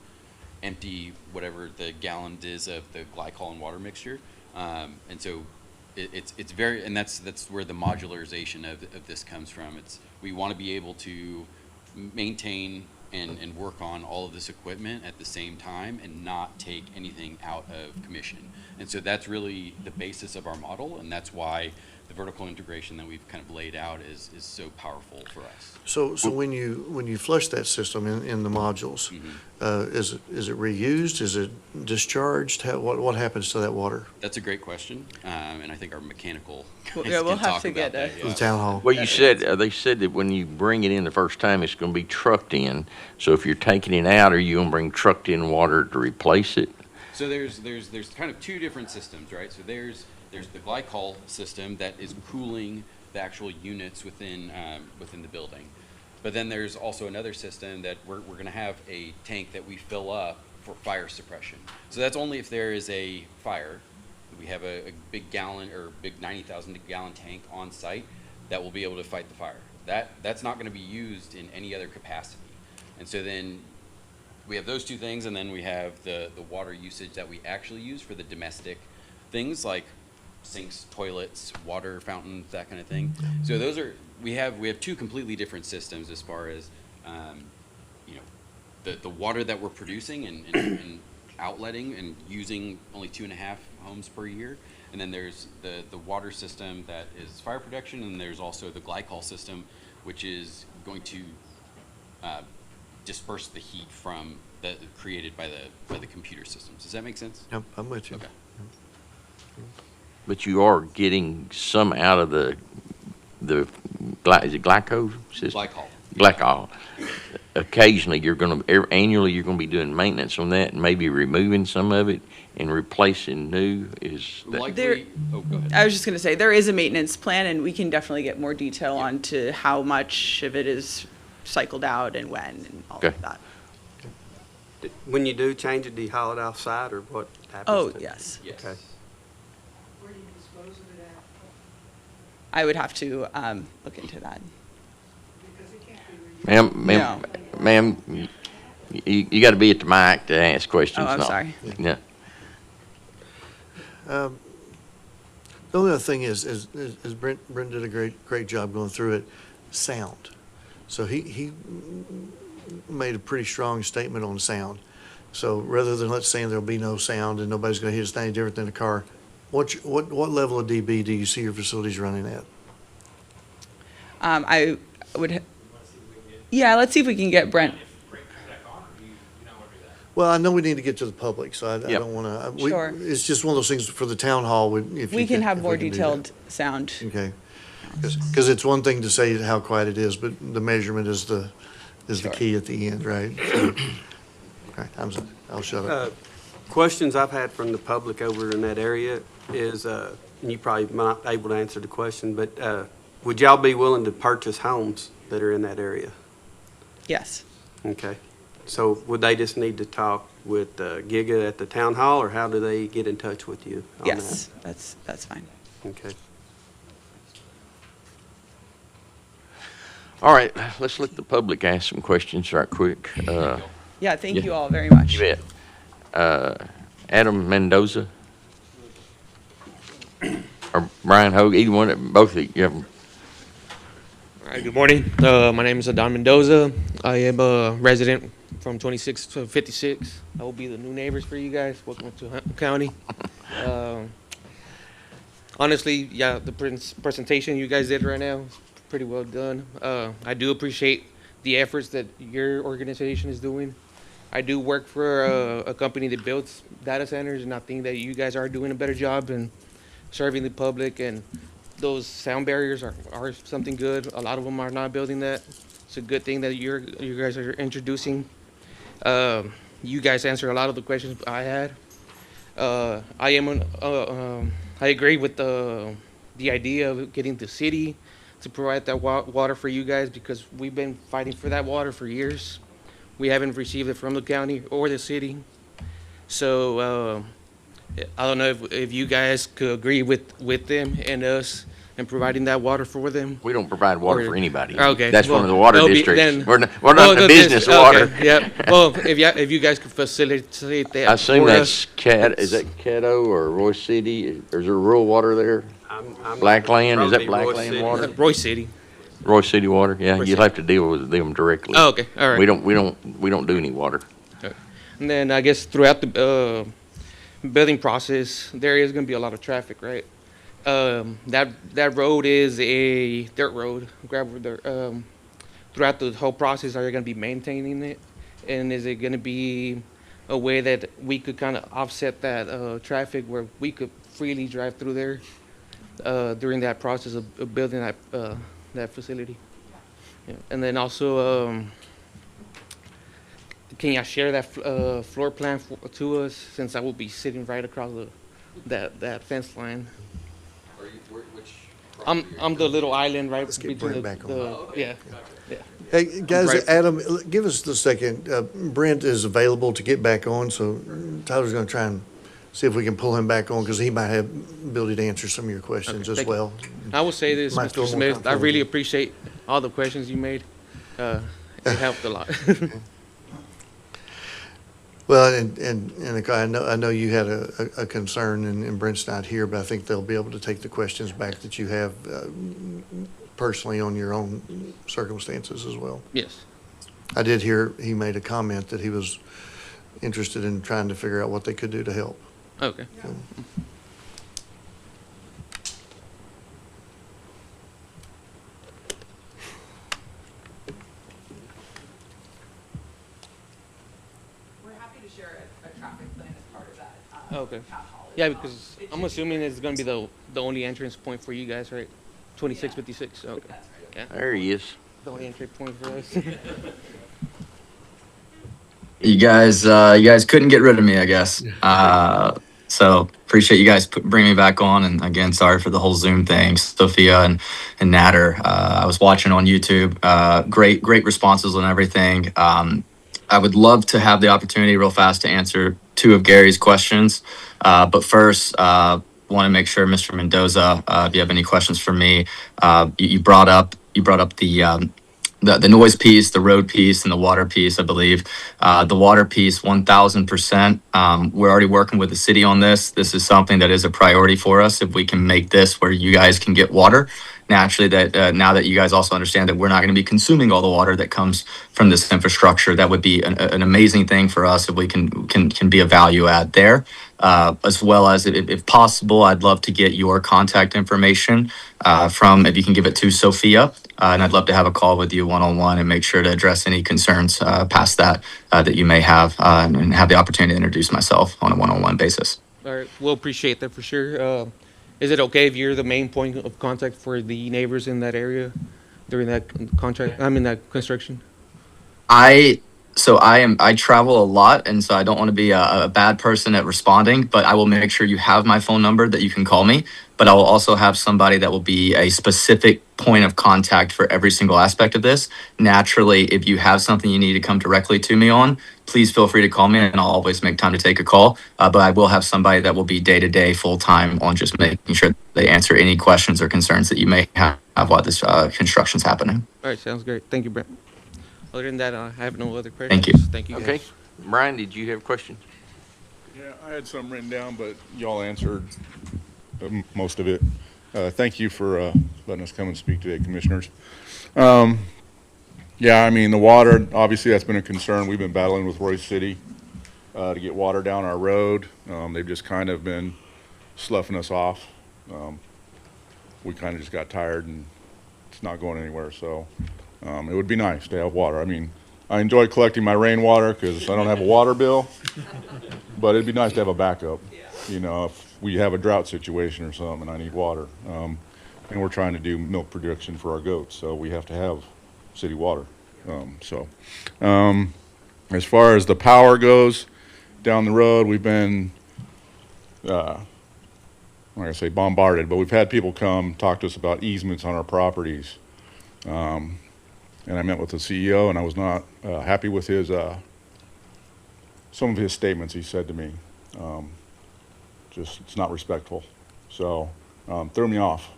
empty whatever the gallon is of the glycol and water mixture. And so it's very, and that's where the modularization of this comes from. We want to be able to maintain and work on all of this equipment at the same time and not take anything out of commission. And so that's really the basis of our model, and that's why the vertical integration that we've kind of laid out is so powerful for us. So when you flush that system in the modules, is it reused? Is it discharged? What happens to that water? That's a great question, and I think our mechanical Well, guys yeah, we'll can have talk to about get that. The town hall. Well, they said that when you bring it in the first time, it's going to be trucked in. So if you're taking it out, are you going to bring trucked in water to replace it? So there's kind of two different systems, right? So there's the glycol system that is cooling the actual units within the building, but then there's also another system that we're going to have a tank that we fill up for fire suppression. So that's only if there is a fire. We have a big gallon or big 90,000 gallon tank on site that will be able to fight the fire. That's not going to be used in any other capacity, and so then we have those two things, and then we have the water usage that we actually use for the domestic things like sinks, toilets, water fountains, that kind of thing. So those are we have two completely different systems as far as the water that we're producing and outletting and using only 2.5 homes per year. And then there's the water system that is fire protection, and there's also the glycol system, which is going to disperse the heat from created by the computer systems. Does that make sense? Yep, I'm with you. Okay. But you are getting some out of is it glyco system? Glycol. Occasionally, annually, you're going to be doing maintenance on that and maybe removing some of it and replacing new. Oh, go ahead. I was just going to say, there is a maintenance plan, and we can definitely get more detail on to how much of it is cycled out and when and all of that. When you do change it, do you haul it outside, or what happens? Oh, to it? yes. Yes. Okay. I would have to look into that. Ma'am, you got to be at the mic to ask questions. Oh, I'm No. sorry. Yeah. The only other thing is Brent did a great job going through it, sound. So he made a pretty strong statement on sound. So rather than let's say there'll be no sound and nobody's going to hear us any different than a car, What level of DB do you see your facilities running at? I would, yeah, let's see if we can get Brent. Well, I know we need to get to the public, so I Yep. don't want to. Sure. It's just one of those things for the town hall. If We you can have if more we can do that. detailed sound. Okay. Because it's one thing to say how quiet it is, but the measurement is the Sure. key at the end, right? So, all right, I'll shut up. Questions I've had from the public over in that area is, and you probably not able to answer the question, but would y'all be willing to purchase homes that are in that area? Yes. Okay. So would they just need to talk with Giga at the town hall, or how do they get in touch with you on that? Yes, that's fine. Okay. All right, let's let the public ask some questions right quick. Yeah, thank Yeah. you all very much. You bet. Adam Mendoza? Or Brian Hogue, either one, both of you have them. All right, good morning. My name is Adon Mendoza. I am a resident from 26 to 56. I will be the new neighbors for you guys. Welcome to Huntman County. Honestly, yeah, the presentation you guys did right now is pretty well done. I do appreciate the efforts that your organization is doing. I do work for a company that builds data centers, and I think that you guys are doing a better job in serving the public, and those sound barriers are something good. A lot of them are not building that. It's a good thing that you guys are introducing. You guys answer a lot of the questions I had. I agree with the idea of getting the city to provide that water for you guys, because we've been fighting for that water for years. We haven't received it from the county or the city. So I don't know if you guys could agree with them and us in providing that water for them. We don't provide water Or- for anybody. Okay. That's one well, of the water they'll be- districts. then- We're not oh, in the the business of okay, water. Yep. Well, if you guys could facilitate that I assume for that's us. is that Caddo or Roy City? Or is there rural water there? I'm Blackland, is that probably Roy Blackland City. water? Roy City. Roy City water, yeah, Roy you'll City. have to deal with them directly. Oh, okay, all right. We don't do any water. And then I guess throughout the building process, there is going to be a lot of traffic, right? That road is a dirt road, gravel dirt. Throughout the whole process, are you going to be maintaining it? And is it going to be a way that we could kind of offset that traffic where we could freely drive through there during that process of building that facility? Yeah. And then also, can y'all share that floor plan to us, since I will be sitting right across that fence line? I'm the little island right get between Brent back on. yeah. Hey, guys, Right. Adam, give us the second. Brent is available to get back on, so Tyler's going to try and see if we can pull him back on, because he might have ability to answer some of your questions as thank you. well. I will say this, Might feel Mr. more Smith, I comfortable. really appreciate all the questions you made. It helped a lot. Well, and I know you had a concern, and Brent's not here, but I think they'll be able to take the questions back that you have personally on your own circumstances as well. Yes. I did hear he made a comment that he was interested in trying to figure out what they could do to help. Okay. We're happy to share a traffic plan as part of that. Okay. Yeah, because I'm assuming it's going to be the only entrance point for you guys, right? 2656. Okay. Yeah. There he is. The only entry point for us. You guys couldn't get rid of me, I guess. So appreciate you guys bringing me back on. And again, sorry for the whole Zoom thing, Sophia and Natter. I was watching on YouTube. Great responses on everything. I would love to have the opportunity real fast to answer two of Gary's questions. But first, want to make sure, Mr. Mendoza, if you have any questions for me, you brought up the noise piece, the road piece, and the water piece, I believe. The water piece, 1,000%. We're already working with the city on this. This is something that is a priority for us. If we can make this where you guys can get water naturally that now that you guys also understand that we're not going to be consuming all the water that comes from this infrastructure, that would be an amazing thing for us if we can be a value add there. As well as, if possible, I'd love to get your contact information from, if you can give it to Sophia, and I'd love to have a call with you one-on-one and make sure to address any concerns past that that you may have, and have the opportunity to introduce myself on a one-on-one basis. All right, we'll appreciate that for sure. Is it okay if you're the main point of contact for the neighbors in that area during that that construction? I travel a lot, and so I don't want to be a bad person at responding, but I will make sure you have my phone number that you can call me. But I will also have somebody that will be a specific point of contact for every single aspect of this. Naturally, if you have something you need to come directly to me on, please feel free to call me, and I'll always make time to take a call. But I will have somebody that will be day-to-day, full-time on just making sure they answer any questions or concerns that you may have while this construction's happening. All right, sounds great. Thank you, Brent. Other than that, I have no other questions. Thank you. Thank you. Okay. Guys. Brian, did you have a question? Yeah, I had some written down, but y'all answered most of it. Thank you for letting us come and speak today, commissioners. Yeah, I mean, the water, obviously that's been a concern. We've been battling with Royce City to get water down our road. They've just kind of been sloughing us off. We kind of just got tired, and it's not going anywhere. So it would be nice to have water. I mean, I enjoy collecting my rainwater because I don't have a water bill, but it'd be nice to have a backup. You know, if we have a drought situation or something and I need water. And we're trying to do milk production for our goats, so we have to have city water. As far as the power goes down the road, we've been, like I say, bombarded, but we've had people come talk to us about easements on our properties. And I met with the CEO, and I was not happy with his some of his statements he said to me. Just, it's not respectful. So, threw me off.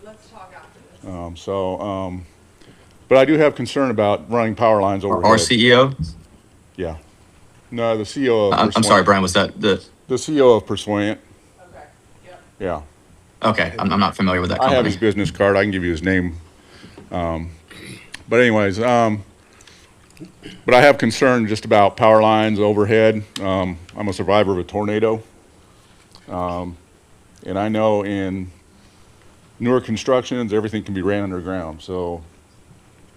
Let's talk after this. But I do have concern about running power lines overhead. Our CEO? Yeah. No, the CEO of I'm sorry, Brian, was that the CEO of Pursuant. Okay, yep. Yeah. Okay, I'm not familiar with that I have company. his business card. I can give you his name. But anyways, but I have concern just about power lines overhead. I'm a survivor of a tornado. And I know in newer constructions, everything can be ran underground. So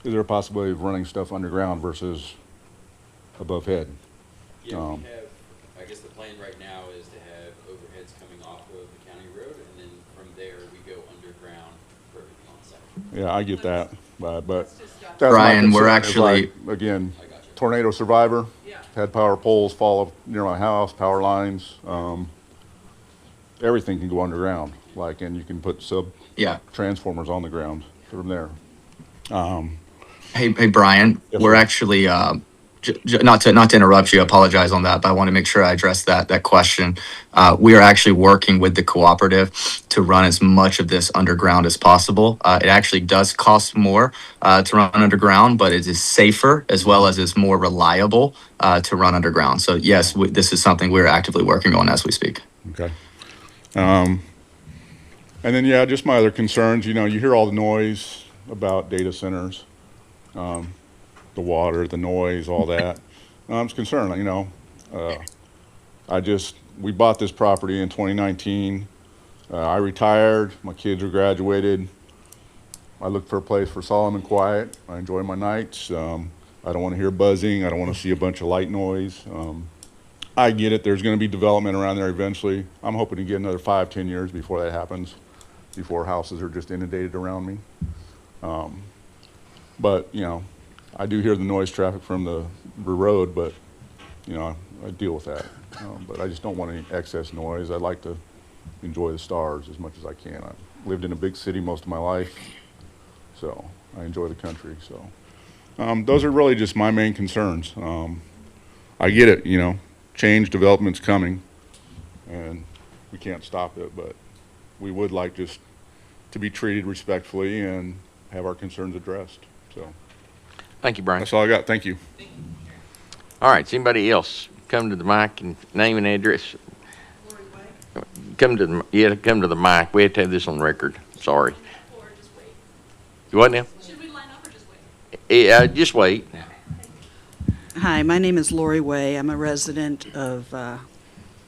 is there a possibility of running stuff underground versus above head? Yeah, we have, I guess the plan right now is to have overheads coming off of the county road, and then from there we go underground perfectly on site. Yeah, I get that, but that's Brian, my we're concern, actually- is like, again, tornado survivor, had power poles fall near my house, power lines, everything can go underground, like, and you can put transformers on the ground from there. Hey, Brian, Yes, we're sir. actually, not to interrupt you, I apologize on that, but I want to make sure I address that question. We are actually working with the cooperative to run as much of this underground as possible. It actually does cost more to run underground, but it is safer as well as is more reliable to run underground. So yes, this is something we're actively working on as we speak. Okay. And then, yeah, just my other concerns, you know, you hear all the noise about data centers, the water, the noise, all that. I'm just concerned, you know. We bought this property in 2019. I retired, my kids are graduated. I looked for a place for solemn and quiet. I enjoy my nights. I don't want to hear buzzing. I don't want to see a bunch of light noise. I get it, there's going to be development around there eventually. I'm hoping to get another 5-10 years before that happens, before houses are just inundated around me. But, you know, I do hear the noise traffic from the road, but, you know, I deal with that. But I just don't want any excess noise. I'd like to enjoy the stars as much as I can. I've lived in a big city most of my life, so I enjoy the country. So those are really just my main concerns. I get it, you know, change, development's coming, and we can't stop it, but we would like just to be treated respectfully and have our concerns addressed. So Thank you, Brian. that's all I got. Thank you. All right, does anybody else come to the mic and name and address? Come to the mic. We have to have this on record. Sorry. You what now? Should we line up or just wait? Yeah, just wait. Hi, my name is Lori Way. I'm a resident of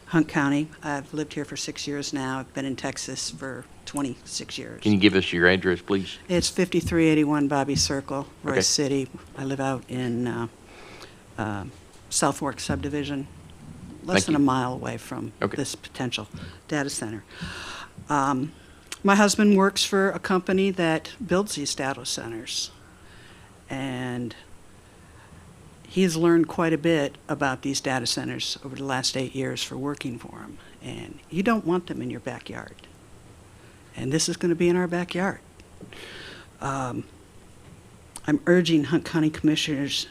Hunt County. I've lived here for 6 years now. I've been in Texas for 26 years. Can you give us your address, please? It's 5381 Bobby Circle, Royce Okay. City. I live out in South Fork subdivision, less Thank than you. a mile away from Okay. this potential data center. My husband works for a company that builds these data centers, and he's learned quite a bit about these data centers over the last 8 years for working for him. And you don't want them in your backyard. And this is going to be in our backyard. I'm urging Hunt County Commissioners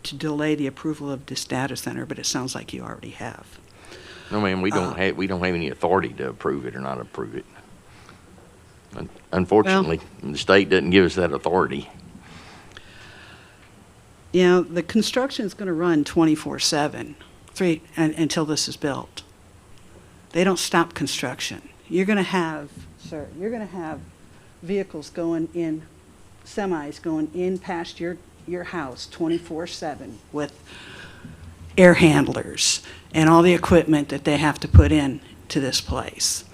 to delay the approval of this data center, but it sounds like you already have. No, ma'am, we don't have any authority to approve it or not approve it. Unfortunately, the state doesn't give us that authority. You know, the construction is going to run 24/7 until this is built. They don't stop construction. You're going to have, sir, you're going to have vehicles going in, semis going in past your house 24/7 with air handlers and all the equipment that they have to put in to this place.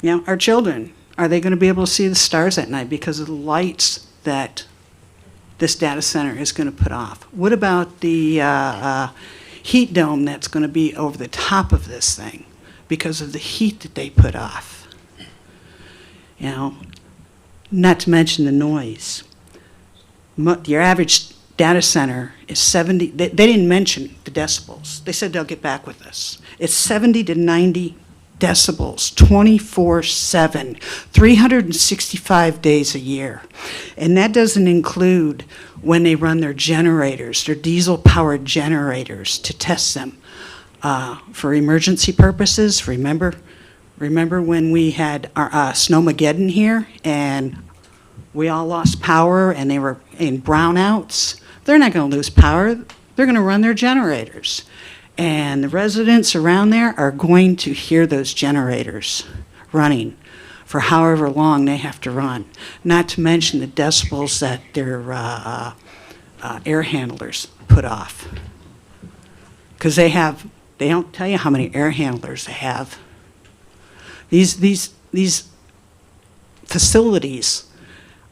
You know, our children, are they going to be able to see the stars at night because of the lights that this data center is going to put off? What about the heat dome that's going to be over the top of this thing because of the heat that they put off? You know, not to mention the noise. Your average data center is 70, they didn't mention the decibels. They said they'll get back with us. It's 70 to 90 decibels, 24/7, 365 days a year. And that doesn't include when they run their generators, their diesel-powered generators, to test them for emergency purposes. Remember when we had our Snowmageddon here and we all lost power and they were in brownouts? They're not going to lose power. They're going to run their generators. And the residents around there are going to hear those generators running for however long they have to run. Not to mention the decibels that their air handlers put off. Because they don't tell you how many air handlers they have. These facilities,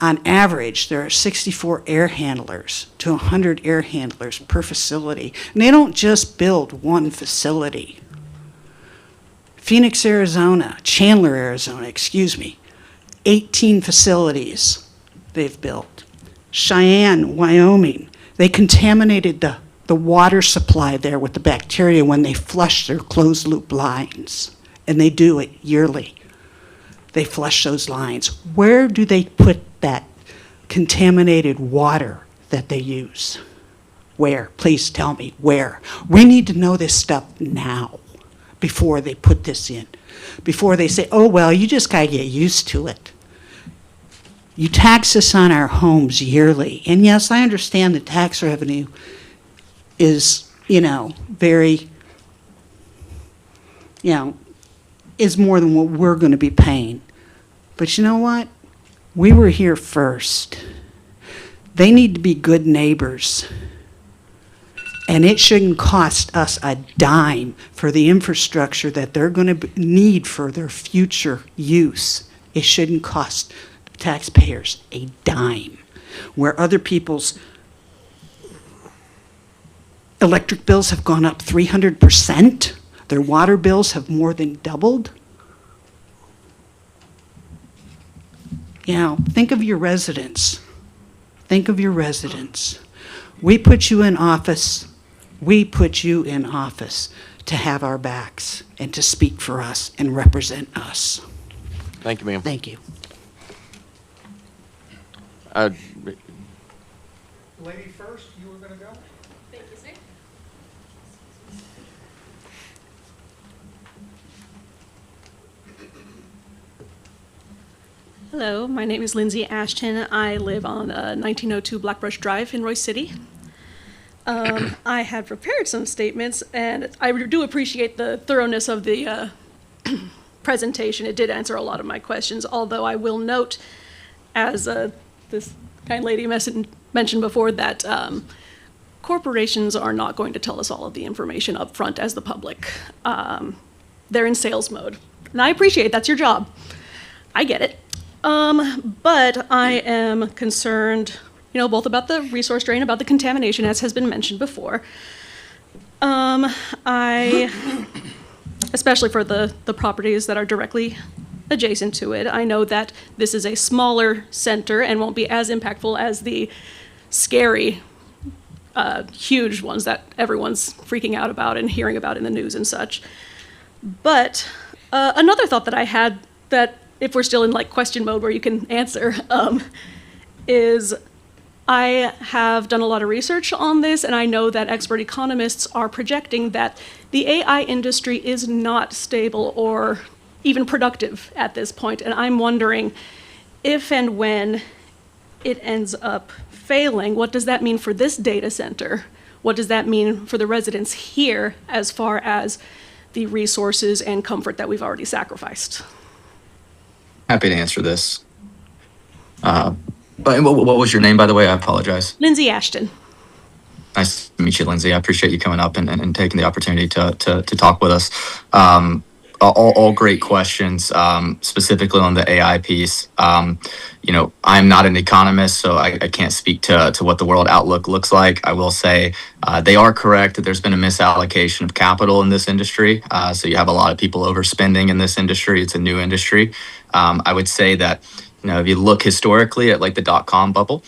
on average, there are 64 air handlers to 100 air handlers per facility. And they don't just build one facility. Phoenix, Arizona, Chandler, Arizona, 18 facilities they've built. Cheyenne, Wyoming, they contaminated the water supply there with the bacteria when they flushed their closed loop lines. And they do it yearly. They flush those lines. Where do they put that contaminated water that they use? Where? Please tell me where. We need to know this stuff now before they put this in. Before they say, oh, well, you just got to get used to it. You tax us on our homes yearly. And yes, I understand the tax revenue is, very, is more than what we're going to be paying. But you know what? We were here first. They need to be good neighbors. And it shouldn't cost us a dime for the infrastructure that they're going to need for their future use. It shouldn't cost taxpayers a dime. Where other people's electric bills have gone up 300%, their water bills have more than doubled. Think of your residents. Think of your residents. We put you in office. We put you in office to have our backs and to speak for us and represent us. Thank you, ma'am. Thank you. Lady first, you were going to go? Thank you, sir. Hello, my name is Lindsay Ashton. I live on 1902 Blackbrush Drive in Royce City. I had prepared some statements, and I do appreciate the thoroughness of the presentation. It did answer a lot of my questions, although I will note as this kind lady mentioned before, that corporations are not going to tell us all of the information up front as the public. They're in sales mode. And I appreciate that's your job. I get it. But I am concerned, both about the resource drain, about the contamination, as has been mentioned before. Especially for the properties that are directly adjacent to it. I know that this is a smaller center and won't be as impactful as the scary, huge ones that everyone's freaking out about and hearing about in the news and such. But another thought that I had, that if we're still in like question mode where you can answer, is I have done a lot of research on this, and I know that expert economists are projecting that the AI industry is not stable or even productive at this point. And I'm wondering if and when it ends up failing, what does that mean for this data center? What does that mean for the residents here as far as the resources and comfort that we've already sacrificed? Happy to answer this. But what was your name, by the way? I apologize. Lindsay Ashton. Nice to meet you, Lindsay. I appreciate you coming up and taking the opportunity to talk with us. All great questions, specifically on the AI piece. I'm not an economist, so I can't speak to what the world outlook looks like. I will say they are correct that there's been a misallocation of capital in this industry. So you have a lot of people overspending in this industry. It's a new industry. I would say that, if you look historically at like the .com bubble,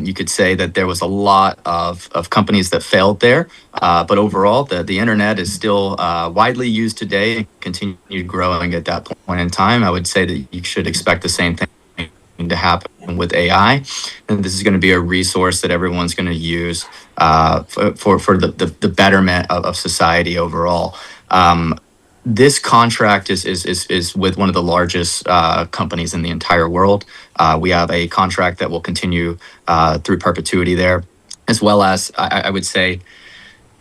you could say that there was a lot of companies that failed there. But overall, the internet is still widely used today and continued growing at that point in time. I would say that you should expect the same thing to happen with AI. And this is going to be a resource that everyone's going to use for the betterment of society overall. This contract is with one of the largest companies in the entire world. We have a contract that will continue through perpetuity there, as well as I would say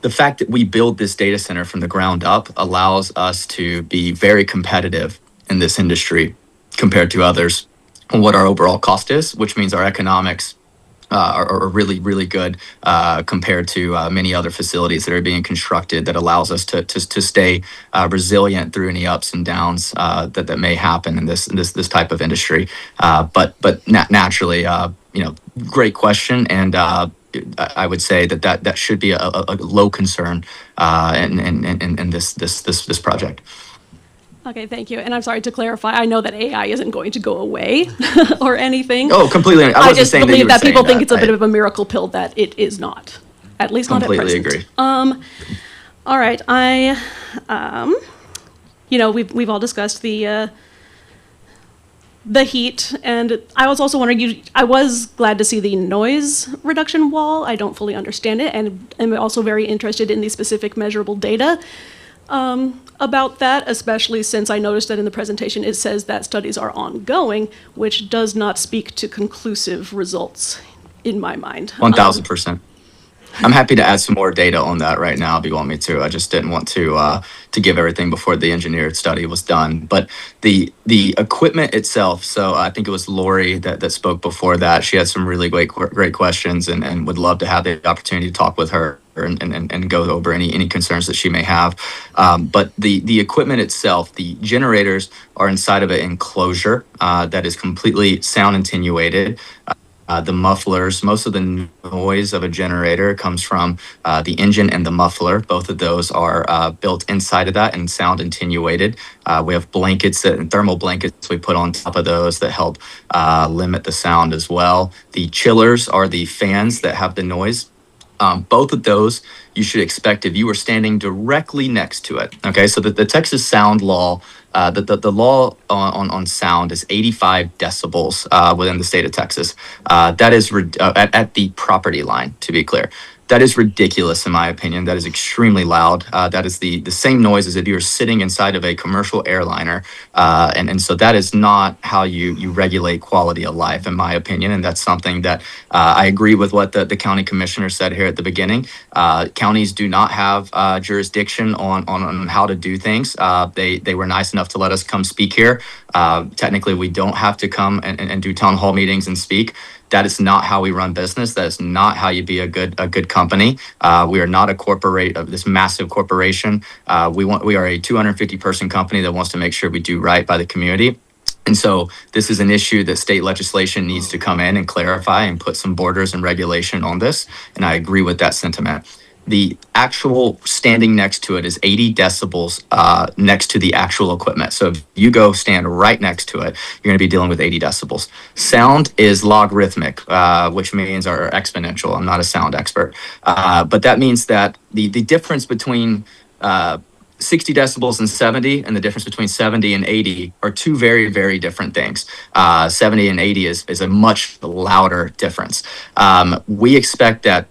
the fact that we build this data center from the ground up allows us to be very competitive in this industry compared to others on what our overall cost is, which means our economics are really, really good compared to many other facilities that are being constructed, that allows us to stay resilient through any ups and downs that may happen in this type of industry. But naturally, great question, and I would say that should be a low concern in this project. Okay, thank you. And I'm sorry to clarify, I know that AI isn't going to go away or anything. Oh, completely. I just believe that people think it's a bit of a miracle pill that it is not. At least not at present. Completely agree. All right, we've all discussed the heat, and I was also wondering, I was glad to see the noise reduction wall. I don't fully understand it, and I'm also very interested in the specific measurable data about that, especially since I noticed that in the presentation it says that studies are ongoing, which does not speak to conclusive results in my mind. 1,000%. I'm happy to add some more data on that right now if you want me to. I just didn't want to give everything before the engineered study was done. But the equipment itself, so I think it was Lori that spoke before that. She had some really great questions and would love to have the opportunity to talk with her and go over any concerns that she may have. But the equipment itself, the generators are inside of an enclosure that is completely sound attenuated. The mufflers, most of the noise of a generator comes from the engine and the muffler. Both of those are built inside of that and sound attenuated. We have blankets and thermal blankets we put on top of those that help limit the sound as well. The chillers are the fans that have the noise. Both of those you should expect if you were standing directly next to it. Okay, so the Texas sound law, the law on sound is 85 decibels within the state of Texas. That is at the property line, to be clear. That is ridiculous, in my opinion. That is extremely loud. That is the same noise as if you were sitting inside of a commercial airliner. And so that is not how you regulate quality of life, in my opinion. And that's something that I agree with what the county commissioner said here at the beginning. Counties do not have jurisdiction on how to do things. They were nice enough to let us come speak here. Technically, we don't have to come and do town hall meetings and speak. That is not how we run business. That is not how you be a good company. We are not this massive corporation. We are a 250 person company that wants to make sure we do right by the community. And so this is an issue that state legislation needs to come in and clarify and put some borders and regulation on this. And I agree with that sentiment. The actual standing next to it is 80 decibels next to the actual equipment. So if you go stand right next to it, you're going to be dealing with 80 decibels. Sound is logarithmic, which means, or exponential. I'm not a sound expert. But that means that the difference between 60 decibels and 70, and the difference between 70 and 80 are two very, very different things. 70 and 80 is a much louder difference. We expect that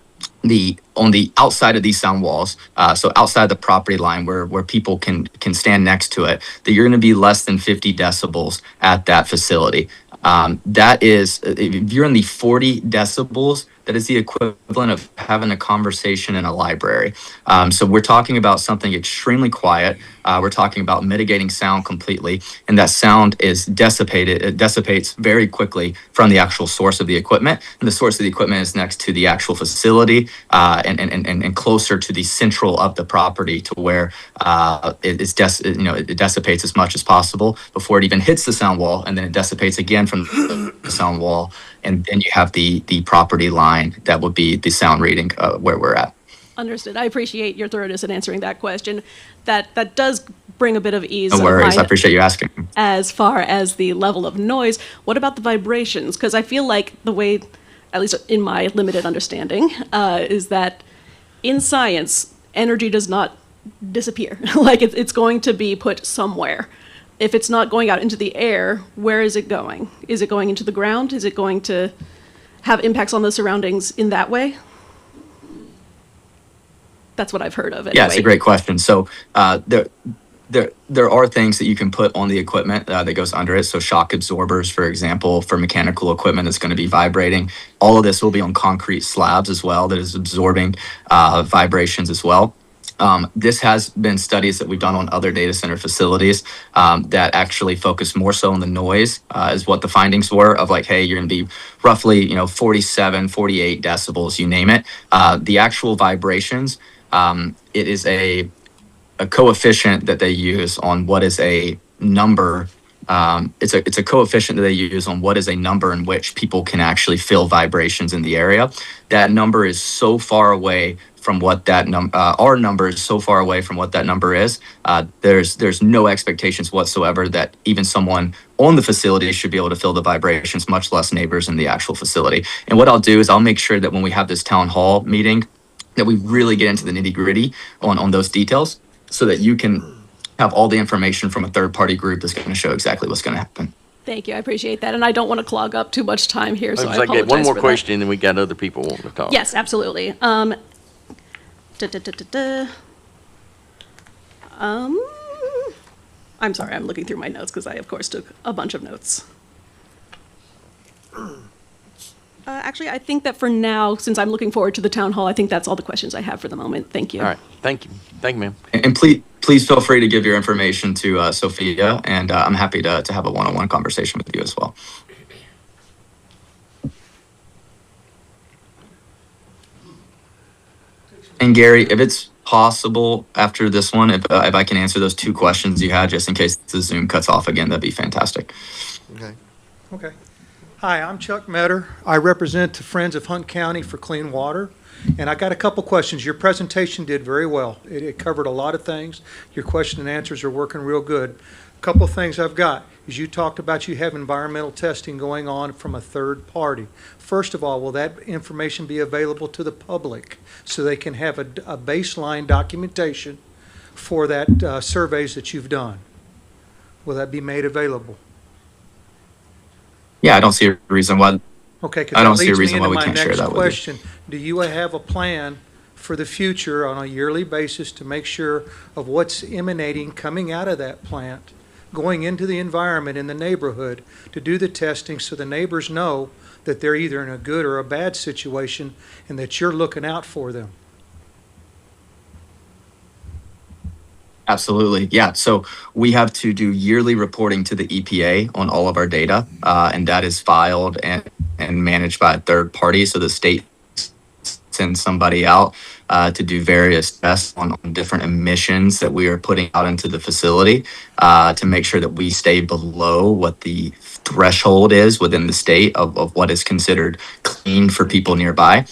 on the outside of these sound walls, so outside the property line where people can stand next to it, that you're going to be less than 50 decibels at that facility. That is, if you're in the 40 decibels, that is the equivalent of having a conversation in a library. So we're talking about something extremely quiet. We're talking about mitigating sound completely, and that sound is dissipated. It dissipates very quickly from the actual source of the equipment, and the source of the equipment is next to the actual facility and closer to the central of the property, to where it dissipates as much as possible before it even hits the sound wall, and then it dissipates again from the sound wall, and then you have the property line that would be the sound reading where we're at. Understood. I appreciate your thoroughness in answering that question. That does bring a bit of ease. No worries. I appreciate you asking. As far as the level of noise, what about the vibrations? Because I feel like the way, at least in my limited understanding, is that in science, energy does not disappear. Like it's going to be put somewhere. If it's not going out into the air, where is it going? Is it going into the ground? Is it going to have impacts on the surroundings in that way? That's what I've heard of anyway. Yeah, it's a great question. So there are things that you can put on the equipment that goes under it. So shock absorbers, for example, for mechanical equipment that's going to be vibrating. All of this will be on concrete slabs as well, that is absorbing vibrations as well. This has been studies that we've done on other data center facilities that actually focus more so on the noise, is what the findings were, of like, hey, you're going to be roughly 47, 48 decibels, you name it. The actual vibrations, it is a coefficient that they use on what is a number. It's a coefficient that they use on what is a number in which people can actually feel vibrations in the area. That number is so far away from what that our number is so far away from what that number is. There's no expectations whatsoever that even someone on the facility should be able to feel the vibrations, much less neighbors in the actual facility. And what I'll do is I'll make sure that when we have this town hall meeting, that we really get into the nitty-gritty on those details, so that you can have all the information from a third-party group that's going to show exactly what's going to happen. Thank you. I appreciate that. And I don't want to clog up too much time here, so I I apologize get one more for question, and then we got other people wanting to talk. that. Yes, absolutely. I'm sorry, I'm looking through my notes because I, of course, took a bunch of notes. Actually, I think that for now, since I'm looking forward to the town hall, I think that's all the questions I have for the moment. Thank you. All right. Thank you. Thank you, ma'am. And please feel free to give your information to Sophia, and I'm happy to have a one-on-one conversation with you as well. And Gary, if it's possible after this one, if I can answer those two questions you had, just in case the Zoom cuts off again, that'd be fantastic. Okay. Hi, I'm Chuck Metter. I represent the Friends of Hunt County for Clean Water. And I got a couple questions. Your presentation did very well. It covered a lot of things. Your question and answers are working real good. A couple of things I've got is you talked about you have environmental testing going on from a third party. First of all, will that information be available to the public so they can have a baseline documentation for that surveys that you've done? Will that be made available? Yeah, I don't see a reason why. Okay, I don't because see a that leads me reason why into we my can't share next that with you. question. Do you have a plan for the future on a yearly basis to make sure of what's emanating, coming out of that plant, going into the environment in the neighborhood, to do the testing so the neighbors know that they're either in a good or a bad situation and that you're looking out for them? Absolutely. Yeah. So we have to do yearly reporting to the EPA on all of our data, and that is filed and managed by a third party. So the state sends somebody out to do various tests on different emissions that we are putting out into the facility to make sure that we stay below what the threshold is within the state of what is considered clean for people nearby.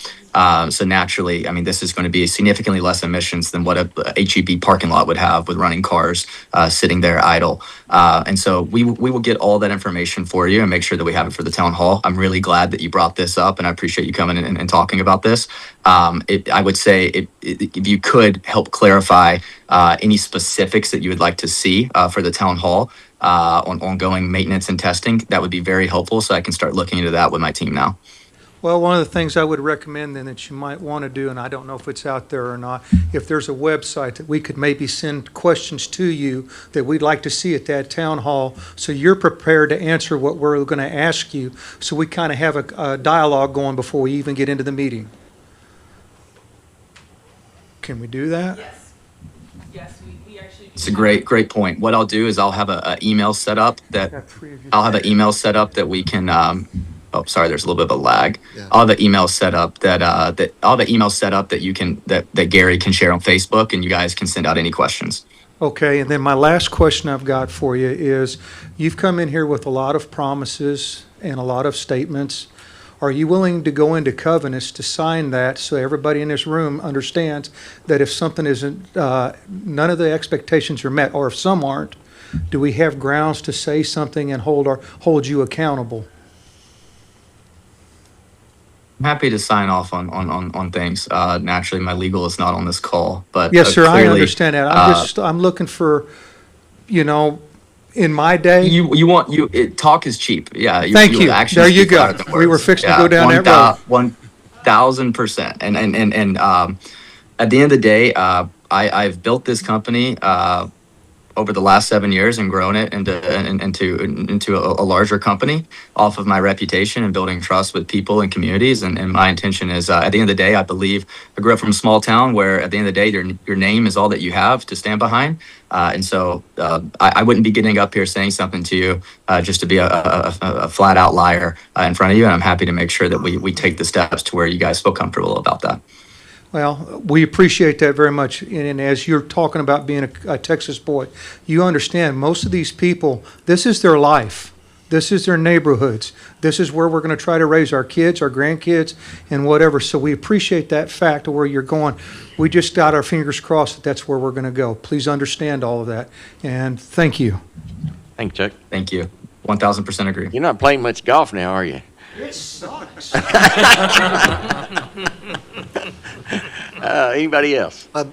So naturally, I mean, this is going to be significantly less emissions than what a HEB parking lot would have with running cars sitting there idle. And so we will get all that information for you and make sure that we have it for the town hall. I'm really glad that you brought this up, and I appreciate you coming in and talking about this. I would say if you could help clarify any specifics that you would like to see for the town hall on ongoing maintenance and testing, that would be very helpful, so I can start looking into that with my team now. Well, one of the things I would recommend then that you might want to do, and I don't know if it's out there or not, if there's a website that we could maybe send questions to you that we'd like to see at that town hall, so you're prepared to answer what we're going to ask you, so we kind of have a dialogue going before we even get into the meeting. Can we do that? Yes, we actually do. It's a great point. What I'll do is I'll have an email set up that we can. Oh, sorry, there's a little bit of a lag. Yeah. I'll have an email set up that you can that Gary can share on Facebook, and you guys can send out any questions. Okay, and then my last question I've got for you is, you've come in here with a lot of promises and a lot of statements. Are you willing to go into covenants to sign that so everybody in this room understands that if something isn't, none of the expectations are met, or if some aren't, do we have grounds to say something and hold you accountable? I'm happy to sign off on things. Naturally, my legal is not on this call, but Yes, sir, I clearly, understand that. I'm looking for, in my day. Talk is cheap. Yeah. Thank you. Actions There you speak go. louder than We were words. fixing to go down that road. 1000%. And at the end of the day, I've built this company over the last 7 years and grown it into a larger company off of my reputation and building trust with people and communities. And my intention is, at the end of the day, I believe I grew up from a small town where at the end of the day, your name is all that you have to stand behind. And so I wouldn't be getting up here saying something to you just to be a flat out liar in front of you. And I'm happy to make sure that we take the steps to where you guys feel comfortable about that. Well, we appreciate that very much. And as you're talking about being a Texas boy, you understand most of these people, this is their life. This is their neighborhoods. This is where we're going to try to raise our kids, our grandkids, and whatever. So we appreciate that fact of where you're going. We just got our fingers crossed that that's where we're going to go. Please understand all of that. And thank you. Thanks, Chuck. Thank you. 1000% agree. You're not playing much golf now, are you? It sucks. Anybody else? I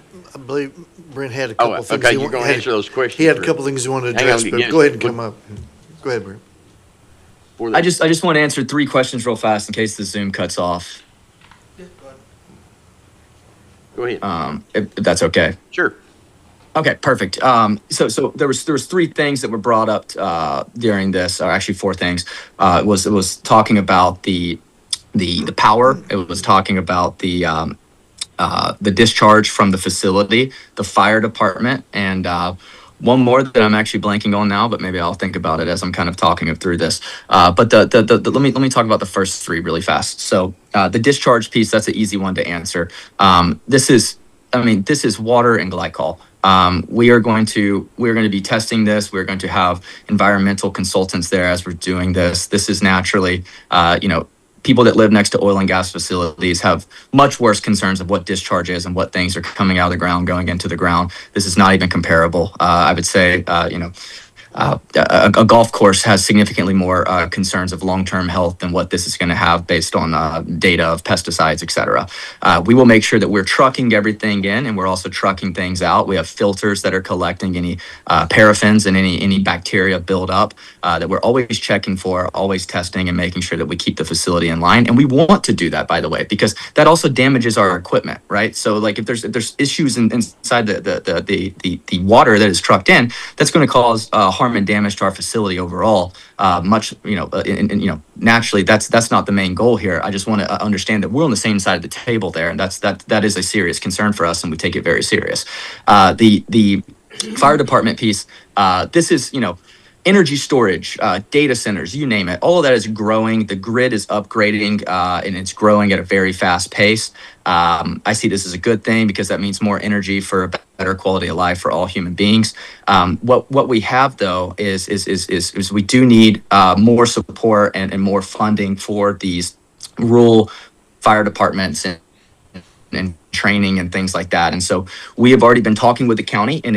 believe Brent had a couple things. Okay, he you're wa- going to had- answer those questions. He had a or- couple things he wanted to Hang on, address, but yes, go ahead and what- come up. Go ahead, Brent. I just want to answer 3 questions real fast in case the Zoom cuts off. Go ahead. If that's okay. Sure. Okay, perfect. So there was 3 things that were brought up during this, or actually 4 things. It was talking about the power. It was talking about the discharge from the facility, the fire department, and one more that I'm actually blanking on now, but maybe I'll think about it as I'm kind of talking through this. But let me talk about the first 3 really fast. So the discharge piece, that's an easy one to answer. This is water and glycol. We are going to be testing this. We're going to have environmental consultants there as we're doing this. This is naturally, people that live next to oil and gas facilities have much worse concerns of what discharge is and what things are coming out of the ground, going into the ground. This is not even comparable. I would say, a golf course has significantly more concerns of long-term health than what this is going to have based on data of pesticides, et cetera. We will make sure that we're trucking everything in, and we're also trucking things out. We have filters that are collecting any paraffins and any bacteria buildup that we're always checking for, always testing, and making sure that we keep the facility in line. And we want to do that, by the way, because that also damages our equipment, right? So, like, if there's issues inside the water that is trucked in, that's going to cause harm and damage to our facility overall. Naturally, that's not the main goal here. I just want to understand that we're on the same side of the table there, and that is a serious concern for us, and we take it very serious. The fire department piece, this is, energy storage, data centers, you name it. All of that is growing. The grid is upgrading, and it's growing at a very fast pace. I see this as a good thing because that means more energy for a better quality of life for all human beings. What we have, though, is we do need more support and more funding for these rural fire departments and training and things like that. And so we have already been talking with the county, and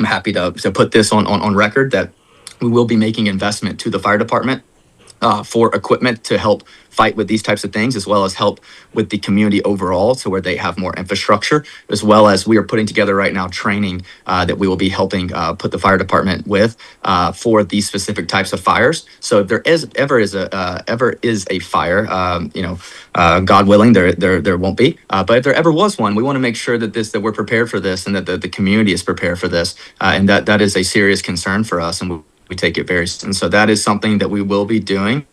I'm happy to put this on record that we will be making investment to the fire department for equipment to help fight with these types of things, as well as help with the community overall, so where they have more infrastructure, as well as we are putting together right now training that we will be helping put the fire department with for these specific types of fires. So if there ever is a fire, God willing, there won't be. But if there ever was one, we want to make sure that we're prepared for this, and that the community is prepared for this, and that is a serious concern for us, and we take it very seriously. And so that is something that we will be doing,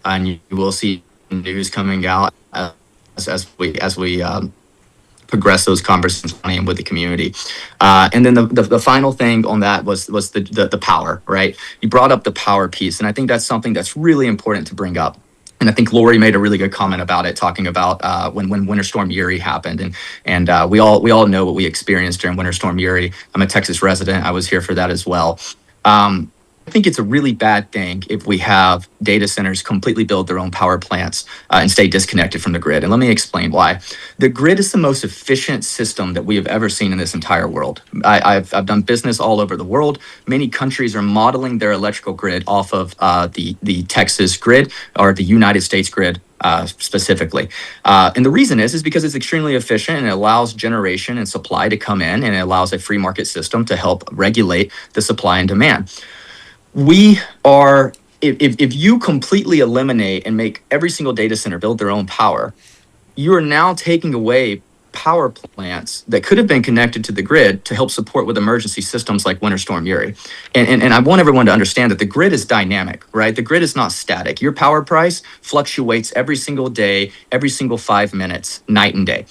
and you will see news coming out as we progress those conversations with the community. And then the final thing on that was the power, right? You brought up the power piece, and I think that's something that's really important to bring up. And I think Lori made a really good comment about it, talking about when Winter Storm Uri happened, and we all know what we experienced during Winter Storm Uri. I'm a Texas resident; I was here for that as well. I think it's a really bad thing if we have data centers completely build their own power plants and stay disconnected from the grid. And let me explain why. The grid is the most efficient system that we have ever seen in this entire world. I've done business all over the world. Many countries are modeling their electrical grid off of the Texas grid, or the United States grid specifically. And the reason is because it's extremely efficient, and it allows generation and supply to come in, and it allows a free market system to help regulate the supply and demand. If you completely eliminate and make every single data center build their own power, you are now taking away power plants that could have been connected to the grid to help support with emergency systems like Winter Storm Uri. And I want everyone to understand that the grid is dynamic, right? The grid is not static. Your power price fluctuates every single day, every single 5 minutes, night and day.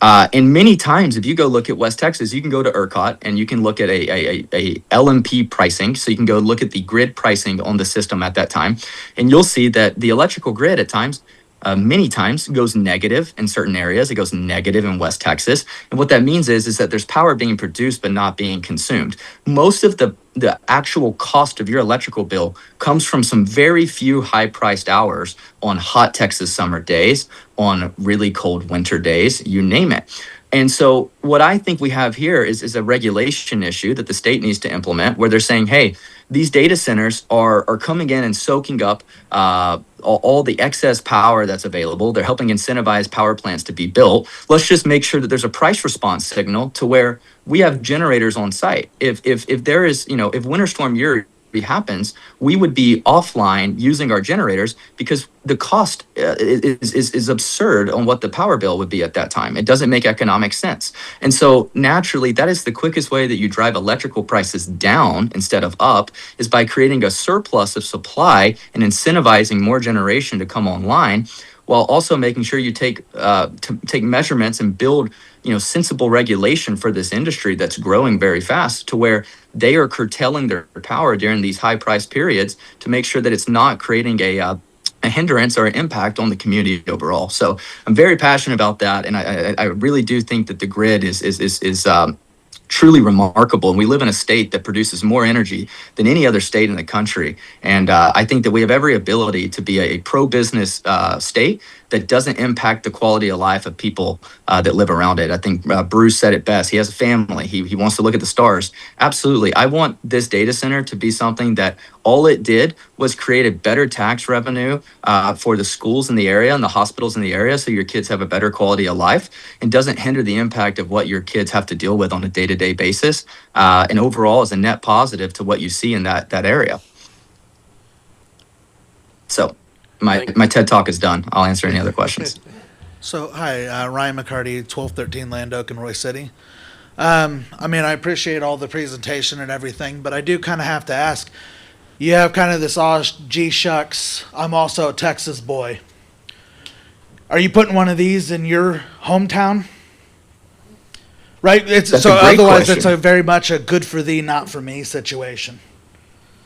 And many times, if you go look at West Texas, you can go to ERCOT and you can look at a LMP pricing. So you can go look at the grid pricing on the system at that time, and you'll see that the electrical grid at times, many times, goes negative in certain areas. It goes negative in West Texas. And what that means is that there's power being produced but not being consumed. Most of the actual cost of your electrical bill comes from some very few high-priced hours on hot Texas summer days, on really cold winter days, you name it. And so what I think we have here is a regulation issue that the state needs to implement, where they're saying, hey, these data centers are coming in and soaking up all the excess power that's available. They're helping incentivize power plants to be built. Let's just make sure that there's a price response signal to where we have generators on site. If there is, if Winter Storm Uri happens, we would be offline using our generators, because the cost is absurd on what the power bill would be at that time. It doesn't make economic sense. And so naturally, that is the quickest way that you drive electrical prices down instead of up, is by creating a surplus of supply and incentivizing more generation to come online, while also making sure you take measurements and build sensible regulation for this industry that's growing very fast, to where they are curtailing their power during these high price periods to make sure that it's not creating a hindrance or an impact on the community overall. So I'm very passionate about that, and I really do think that the grid is truly remarkable. And we live in a state that produces more energy than any other state in the country. And I think that we have every ability to be a pro-business state that doesn't impact the quality of life of people that live around it. I think Bruce said it best. He has a family. He wants to look at the stars. Absolutely. I want this data center to be something that all it did was create a better tax revenue for the schools in the area and the hospitals in the area, so your kids have a better quality of life and doesn't hinder the impact of what your kids have to deal with on a day-to-day basis. And overall is a net positive to what you see in that area. So my TED Talk is done. I'll answer any other questions. So, hi, Ryan McCarty, 1213 Land Oak in Roy City. I mean, I appreciate all the presentation and everything, but I do kind of have to ask, you have kind of this, gee shucks, I'm also a Texas boy. Are you putting one of these in your hometown? Right? That's So a great otherwise question. it's a very much a good for thee, not for me situation.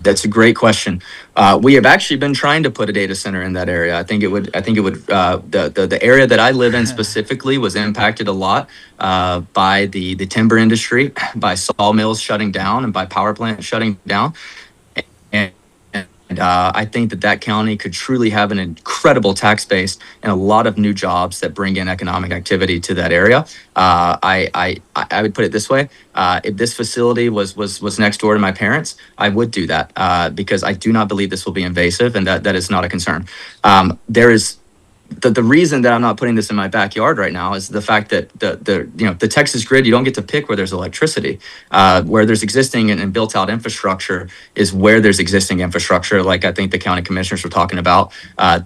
That's a great question. We have actually been trying to put a data center in that area. I think it would. The area that I live in specifically was impacted a lot by the timber industry, by sawmills shutting down, and by power plants shutting down. And I think that county could truly have an incredible tax base and a lot of new jobs that bring in economic activity to that area. I would put it this way: if this facility was next door to my parents, I would do that because I do not believe this will be invasive, and that is not a concern. There is. The reason that I'm not putting this in my backyard right now is the fact that the Texas grid, you don't get to pick where there's electricity. Where there's existing and built out infrastructure is where there's existing infrastructure, like I think the county commissioners were talking about.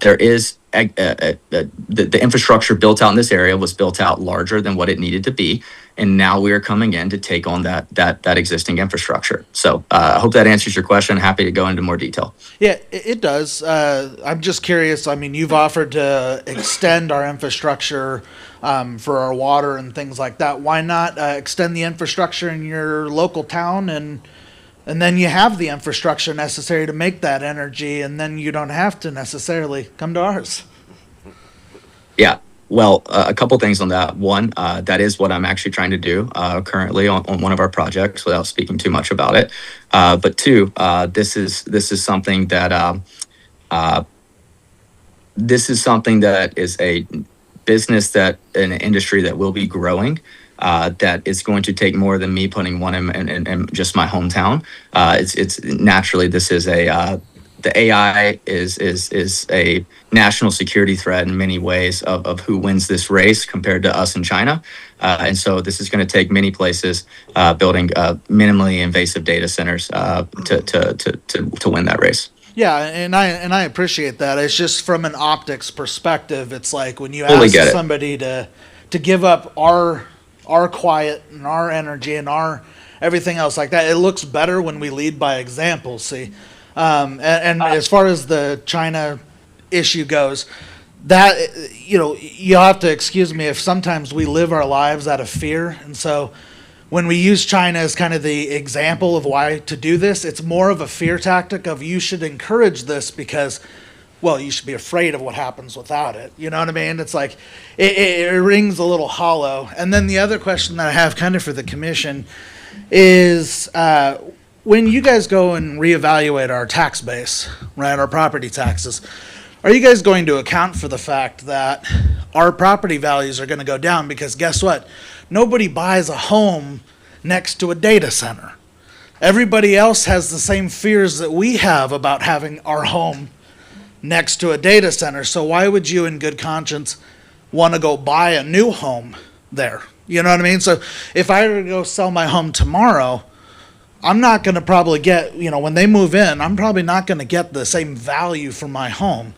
There is the infrastructure built out in this area was built out larger than what it needed to be, and now we are coming in to take on that existing infrastructure. So I hope that answers your question. Happy to go into more detail. Yeah, it does. I'm just curious. I mean, you've offered to extend our infrastructure for our water and things like that. Why not extend the infrastructure in your local town, and then you have the infrastructure necessary to make that energy, and then you don't have to necessarily come to ours. Yeah. Well, a couple things on that. One, that is what I'm actually trying to do currently on one of our projects, without speaking too much about it. But two, this is something that is a business that an industry that will be growing. That is going to take more than me putting one in just my hometown. It's naturally, this is the AI is a national security threat in many ways of who wins this race compared to us in China. And so this is going to take many places building minimally invasive data centers to win that race. Yeah, and I appreciate that. It's just from an optics perspective. It's like when you Totally ask get it. somebody to give up our quiet and our energy and our everything else like that, it looks better when we lead by example. See, and as far as the China issue goes, that you'll have to excuse me if sometimes we live our lives out of fear, and so when we use China as kind of the example of why to do this, it's more of a fear tactic of you should encourage this because, well, you should be afraid of what happens without it. You know what I mean? It's like, it rings a little hollow. And then the other question that I have kind of for the commission is, when you guys go and reevaluate our tax base, right, our property taxes, are you guys going to account for the fact that our property values are going to go down? Because guess what? Nobody buys a home next to a data center. Everybody else has the same fears that we have about having our home next to a data center. So why would you in good conscience want to go buy a new home there? You know what I mean? So if I were to go sell my home tomorrow, I'm not going to probably get, when they move in, I'm probably not going to get the same value for my home.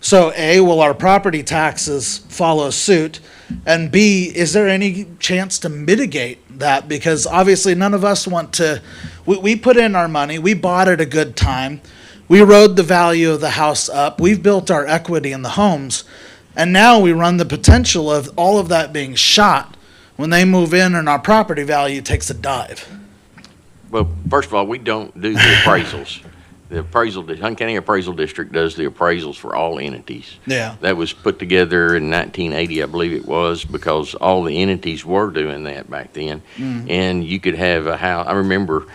So A, will our property taxes follow suit? And B, is there any chance to mitigate that? Because obviously none of us want to, we put in our money, we bought at a good time, we rode the value of the house up, we've built our equity in the homes, and now we run the potential of all of that being shot when they move in and our property value takes a dive. Well, first of all, we don't do the appraisals. the Hunt County Appraisal District does the appraisals for all entities. Yeah. That was put together in 1980, I believe it was, because all the entities were doing that back then. And you could have a house, I remember,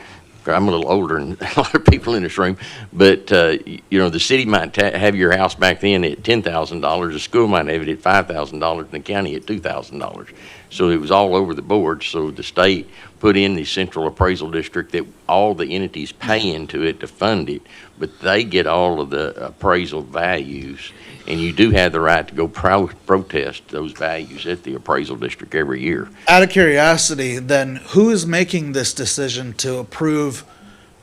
I'm a little older than a lot of people in this room, but, the city might have your house back then at $10,000, the school might have it at $5,000, and the county at $2,000. So it was all over the board, so the state put in the central appraisal district that all the entities pay into it to fund it, but they get all of the appraisal values, and you do have the right to go protest those values at the appraisal district every year. Out of curiosity, then, who is making this decision to approve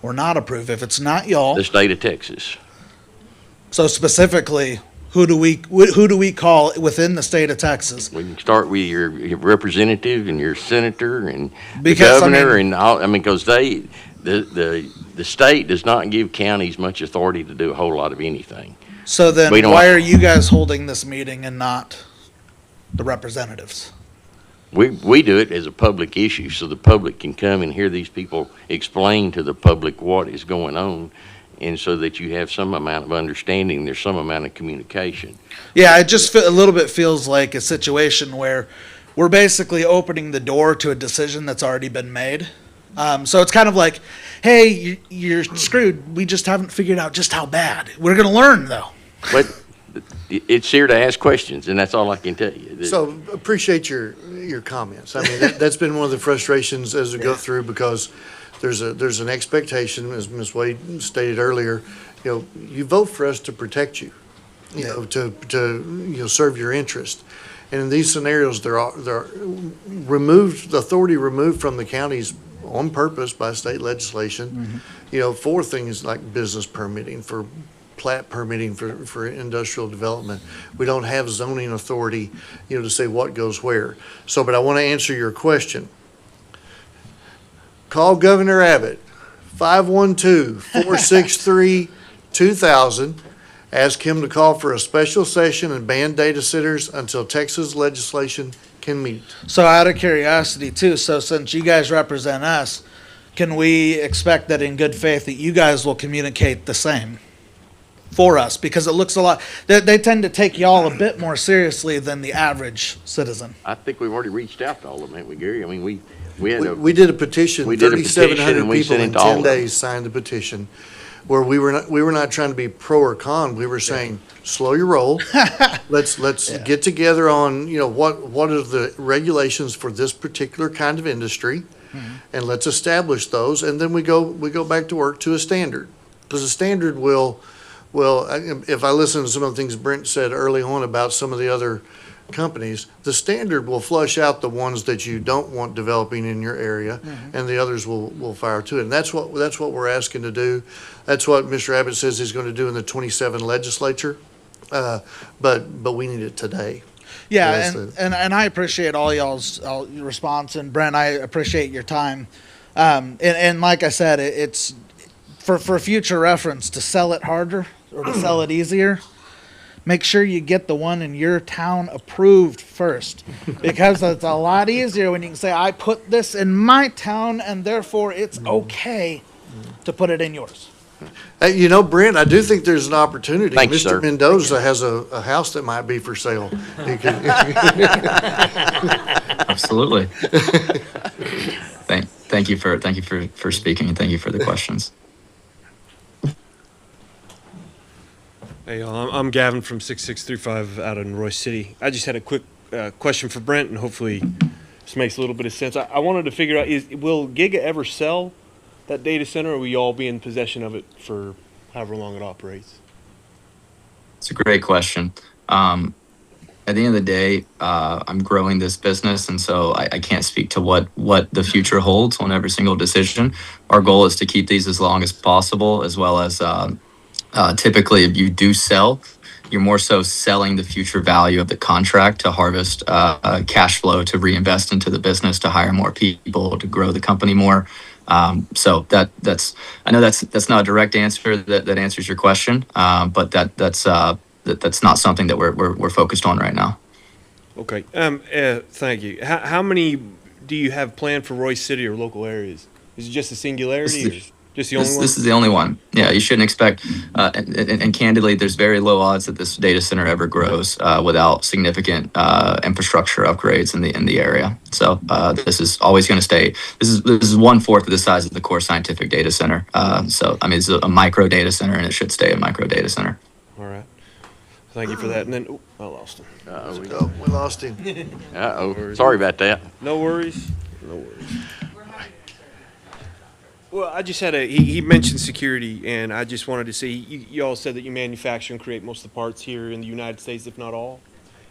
or not approve? If it's not y'all, The state of Texas. so specifically, who do we call within the state of Texas? We can start with your representative and your senator and the Because, I governor mean- and all, because the state does not give counties much authority to do a whole lot of anything. So then, We don't- why are you guys holding this meeting and not the representatives? We do it as a public issue, so the public can come and hear these people explain to the public what is going on, and so that you have some amount of understanding, there's some amount of communication. Yeah, it just a little bit feels like a situation where we're basically opening the door to a decision that's already been made. So it's kind of like, hey, you're screwed. We just haven't figured out just how bad. We're going to learn, though. But it's here to ask questions, and that's all I can tell you. So appreciate your comments. I mean, that's been one of the frustrations as we go through, because there's an expectation, as Ms. Wade stated earlier, you vote for us to protect you, to serve your interest. And in these scenarios, they're removed, the authority removed from the counties on purpose by state legislation, for things like business permitting, for plat permitting, for industrial development. We don't have zoning authority, to say what goes where. So, but I want to answer your question. Call Governor Abbott, 512-463-2000. Ask him to call for a special session and ban data centers until Texas legislation can meet. So out of curiosity, too, so since you guys represent us, can we expect that in good faith that you guys will communicate the same for us? Because it looks a lot, they tend to take y'all a bit more seriously than the average citizen. I think we've already reached out to all of them, haven't we, Gary? I mean, we had We did a petition, we did a petition 3,700 and we people sent in it to all 10 of them. days signed a petition, where we were not trying to be pro or con, we were saying, slow your roll. Let's get together on, what are the regulations for this particular kind of industry, and let's establish those, and then we go back to work to a standard. Because a standard will, if I listen to some of the things Brent said early on about some of the other companies, the standard will flush out the ones that you don't want developing in your area, and the others will fire to it. And that's what we're asking to do. That's what Mr. Abbott says he's going to do in the 27 legislature. But we need it today. Yeah, That's and I appreciate all y'all's response, and Brent, I appreciate your time. And like I said, it's for future reference, to sell it harder or to sell it easier. Make sure you get the one in your town approved first, because it's a lot easier when you can say, I put this in my town and therefore it's okay to put it in yours. Hey, Brent, I do think there's an opportunity. Thank you, Mr. sir. Mendoza has a house that might be for sale. You can- Absolutely. Thank you for speaking, and thank you for the questions. Hey, y'all, I'm Gavin from 6635 out in Royce City. I just had a quick question for Brent, and hopefully this makes a little bit of sense. I wanted to figure out, will Giga ever sell that data center, or will you all be in possession of it for however long it operates? It's a great question. At the end of the day, I'm growing this business, and so I can't speak to what the future holds on every single decision. Our goal is to keep these as long as possible, as well as typically, if you do sell, you're more so selling the future value of the contract to harvest cash flow to reinvest into the business, to hire more people, to grow the company more. So that's I know that's not a direct answer that answers your question, but that's not something that we're focused on right now. Okay. Thank you. How many do you have planned for Royce City or local areas? Is it just a singularity? Just the only one? This is the only one. Yeah, you shouldn't expect, and candidly, there's very low odds that this data center ever grows without significant infrastructure upgrades in the area. So this is always going to stay. This is 1/4 of the size of the core scientific data center. So I mean, it's a micro data center, and it should stay a micro data center. All right. Thank you for that. And then, oh, I lost him. We lost him. Uh-oh, sorry about that. No worries. No worries. Well, I just had he mentioned security, and I just wanted to see, you all said that you manufacture and create most of the parts here in the United States, if not all,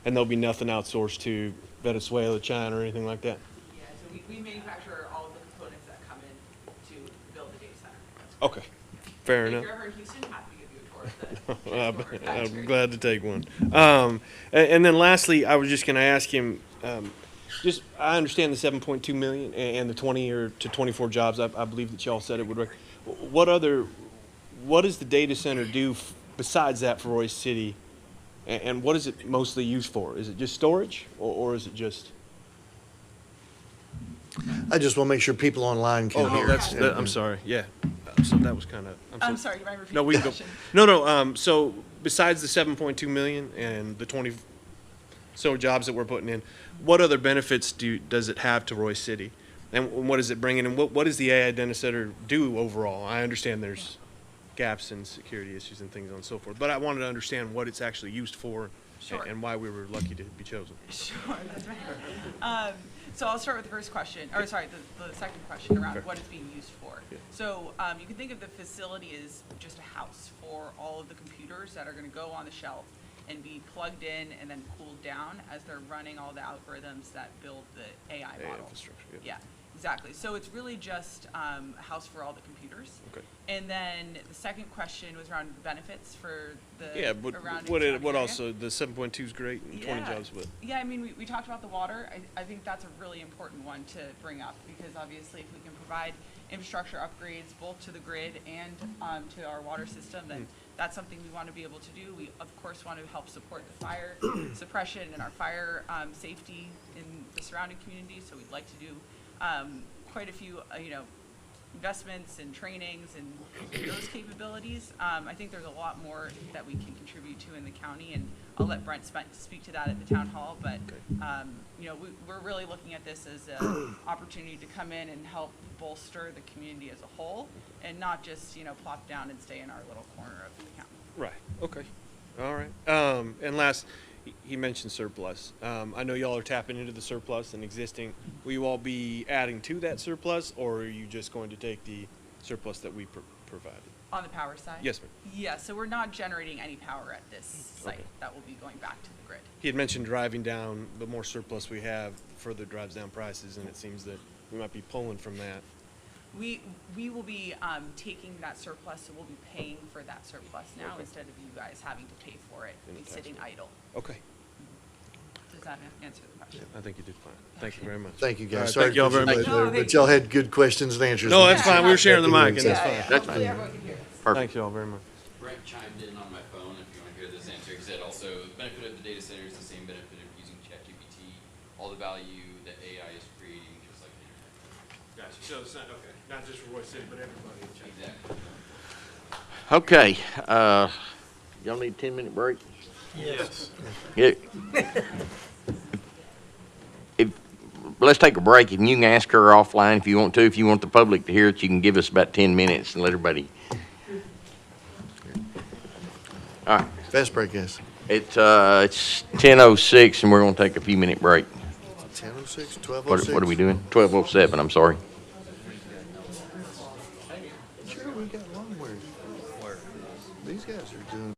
and there'll be nothing outsourced to Venezuela, China, or anything like that? Yeah, so we manufacture all of the components that come in to build the data center. Okay, fair enough. If you're ever in Houston, happy to give you a tour of the I'm glad to take one. And then lastly, I was just going to ask him, I understand the 7.2 million and the 20 or to 24 jobs. I believe that y'all said it would. What does the data center do besides that for Royce City, and what is it mostly used for? Is it just storage, or is it just? I just want to make sure people online can hear. I'm sorry. Yeah. So that was kind of. I'm sorry. You mind repeating No, we the can go. question? No. So besides the 7.2 million and the 20 so jobs that we're putting in, what other benefits does it have to Royce City, and what is it bringing? And what does the AI Data Center do overall? I understand there's gaps and security issues and things on and so forth, but I wanted to understand what it's actually used for, and why we were lucky to be chosen. Sure, that's right. So I'll start with the first question, or sorry, the second question around what it's being used for. Yeah. So you can think of the facility as just a house for all of the computers that are going to go on the shelf and be plugged in and then cooled down as they're running all the algorithms that build the AI model. Infrastructure. Yeah, exactly. So it's really just a house for all the computers. Okay. And then the second question was around benefits for the Yeah, but surrounding what area. also the 7.2 is great and 20 jobs, but Yeah, I mean, we talked about the water. I think that's a really important one to bring up because obviously if we can provide infrastructure upgrades both to the grid and to our water system, then that's something we want to be able to do. We, of course, want to help support the fire suppression and our fire safety in the surrounding community. So we'd like to do quite a few, investments and trainings and those capabilities. I think there's a lot more that we can contribute to in the county, and I'll let Brent speak to that at the town hall. But we're really looking at this as an opportunity to come in and help bolster the community as a whole, and not just plop down and stay in our little corner of the county. right. Okay. All right. And last, he mentioned surplus. I know y'all are tapping into the surplus and existing. Will you all be adding to that surplus, or are you just going to take the surplus that we provided? On the power side? Yes, ma'am. Yeah, so we're not generating any power at this site. Okay. That will be going back to the grid. He had mentioned driving down, the more surplus we have, further drives down prices, and it seems that we might be pulling from that. We will be taking that surplus, so we'll be paying for that surplus now instead of you guys having to pay for it and sitting idle. Okay. Does that answer the question? I think you did fine. Thank you very much. Thank you, All guys. right, Sorry thank y'all to very put you much. late there, but y'all had good questions and answers. No, that's fine. We were sharing the mic, and that's Yeah, fine. That's fine. Perfect. Thank you all very much. Brent chimed in on my phone if you want to hear this answer. He said also the benefit of the data center is the same benefit of using ChatGPT. All the value that AI is creating, just like the internet. Gotcha. So it's not, okay, not just for Royce City, but everybody. Exactly. Okay, y'all need a 10-minute break? Yes. Yeah. Let's take a break, and you can ask her offline if you want to. If you want the public to hear it, you can give us about 10 minutes and let everybody. All right. Fast break, yes. It's 10:06, and we're going to take a few minute break. 10:06, 12:06. What are we doing? 12:07, I'm sorry. Sure, we got long words. These guys are doing.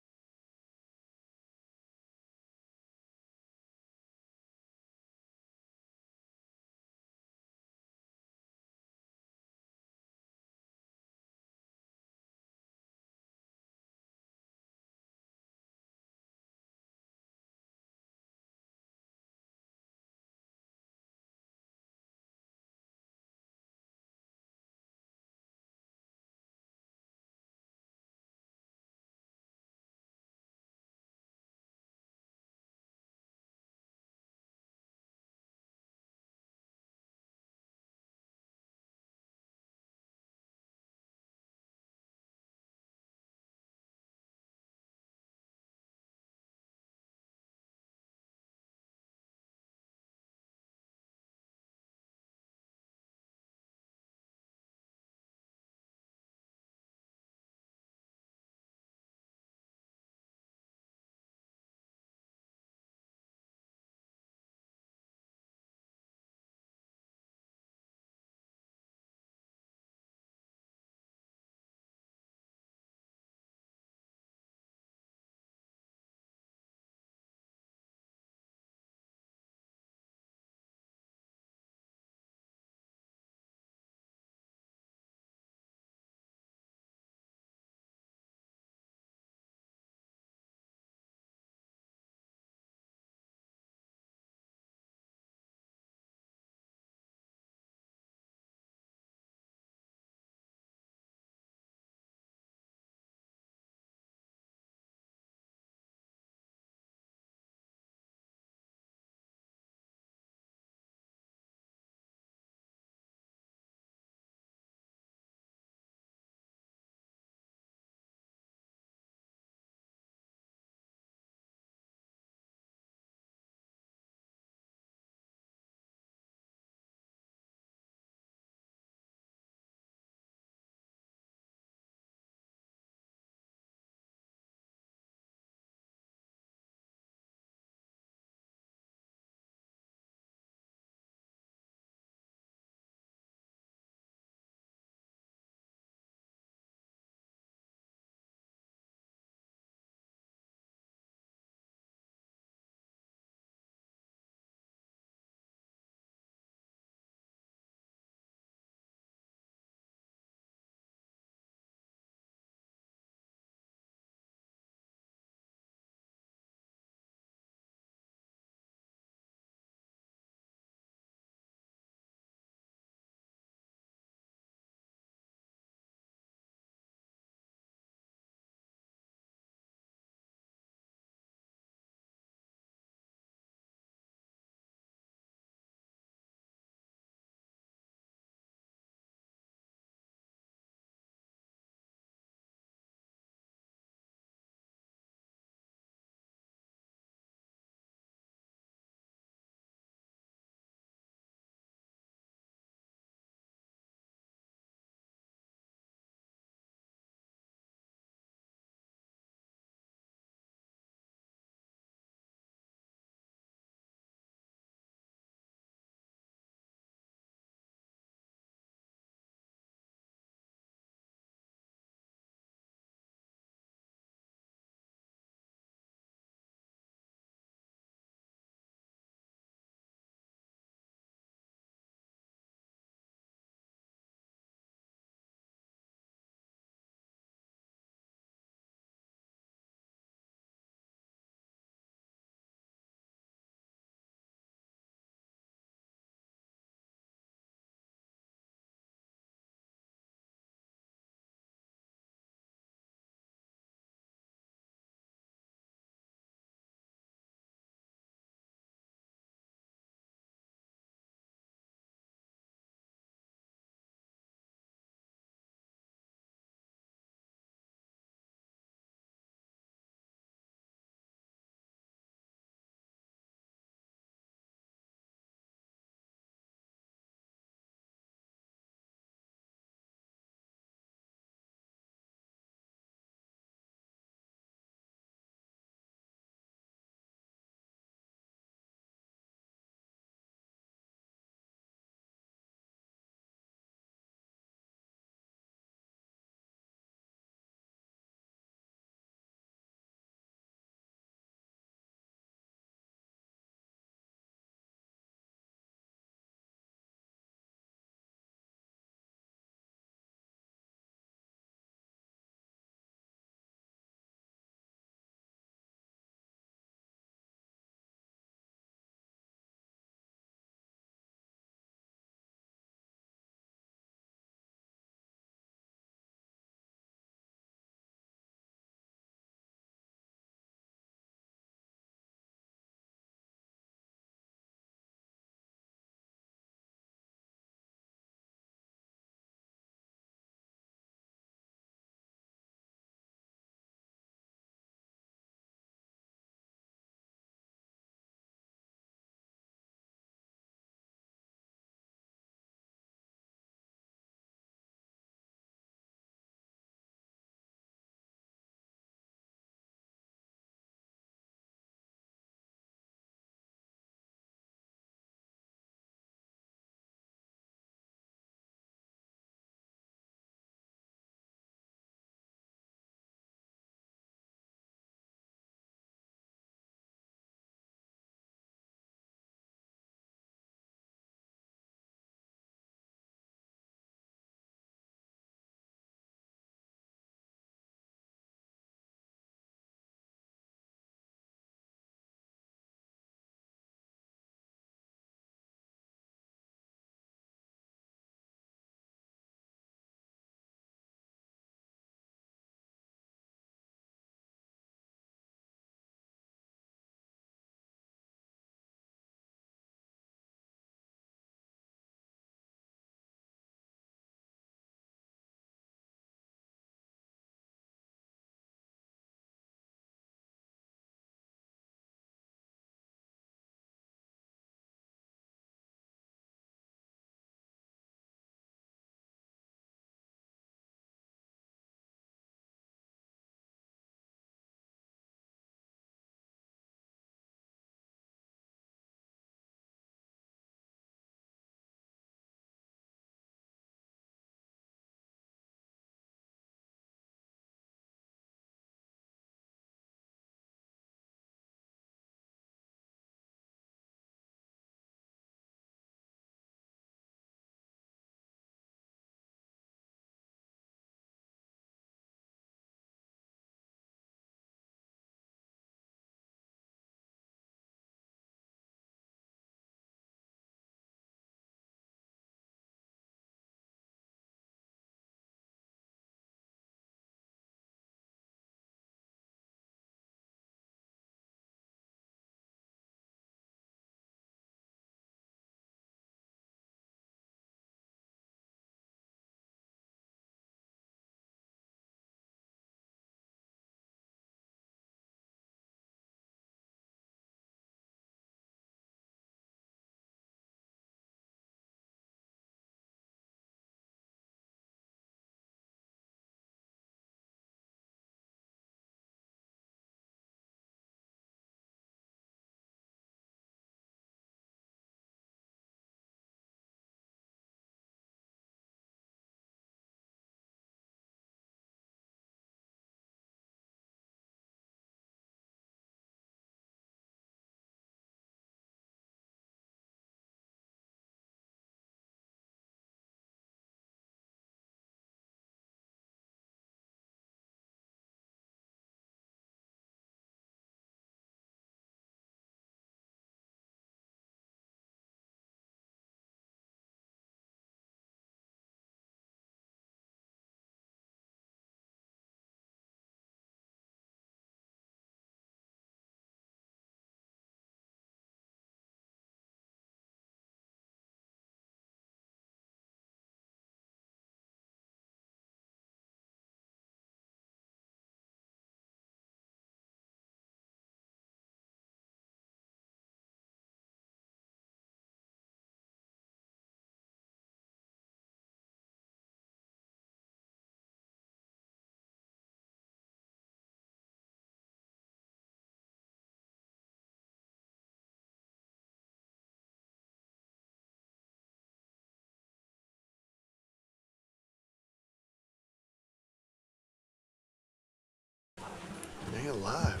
alive.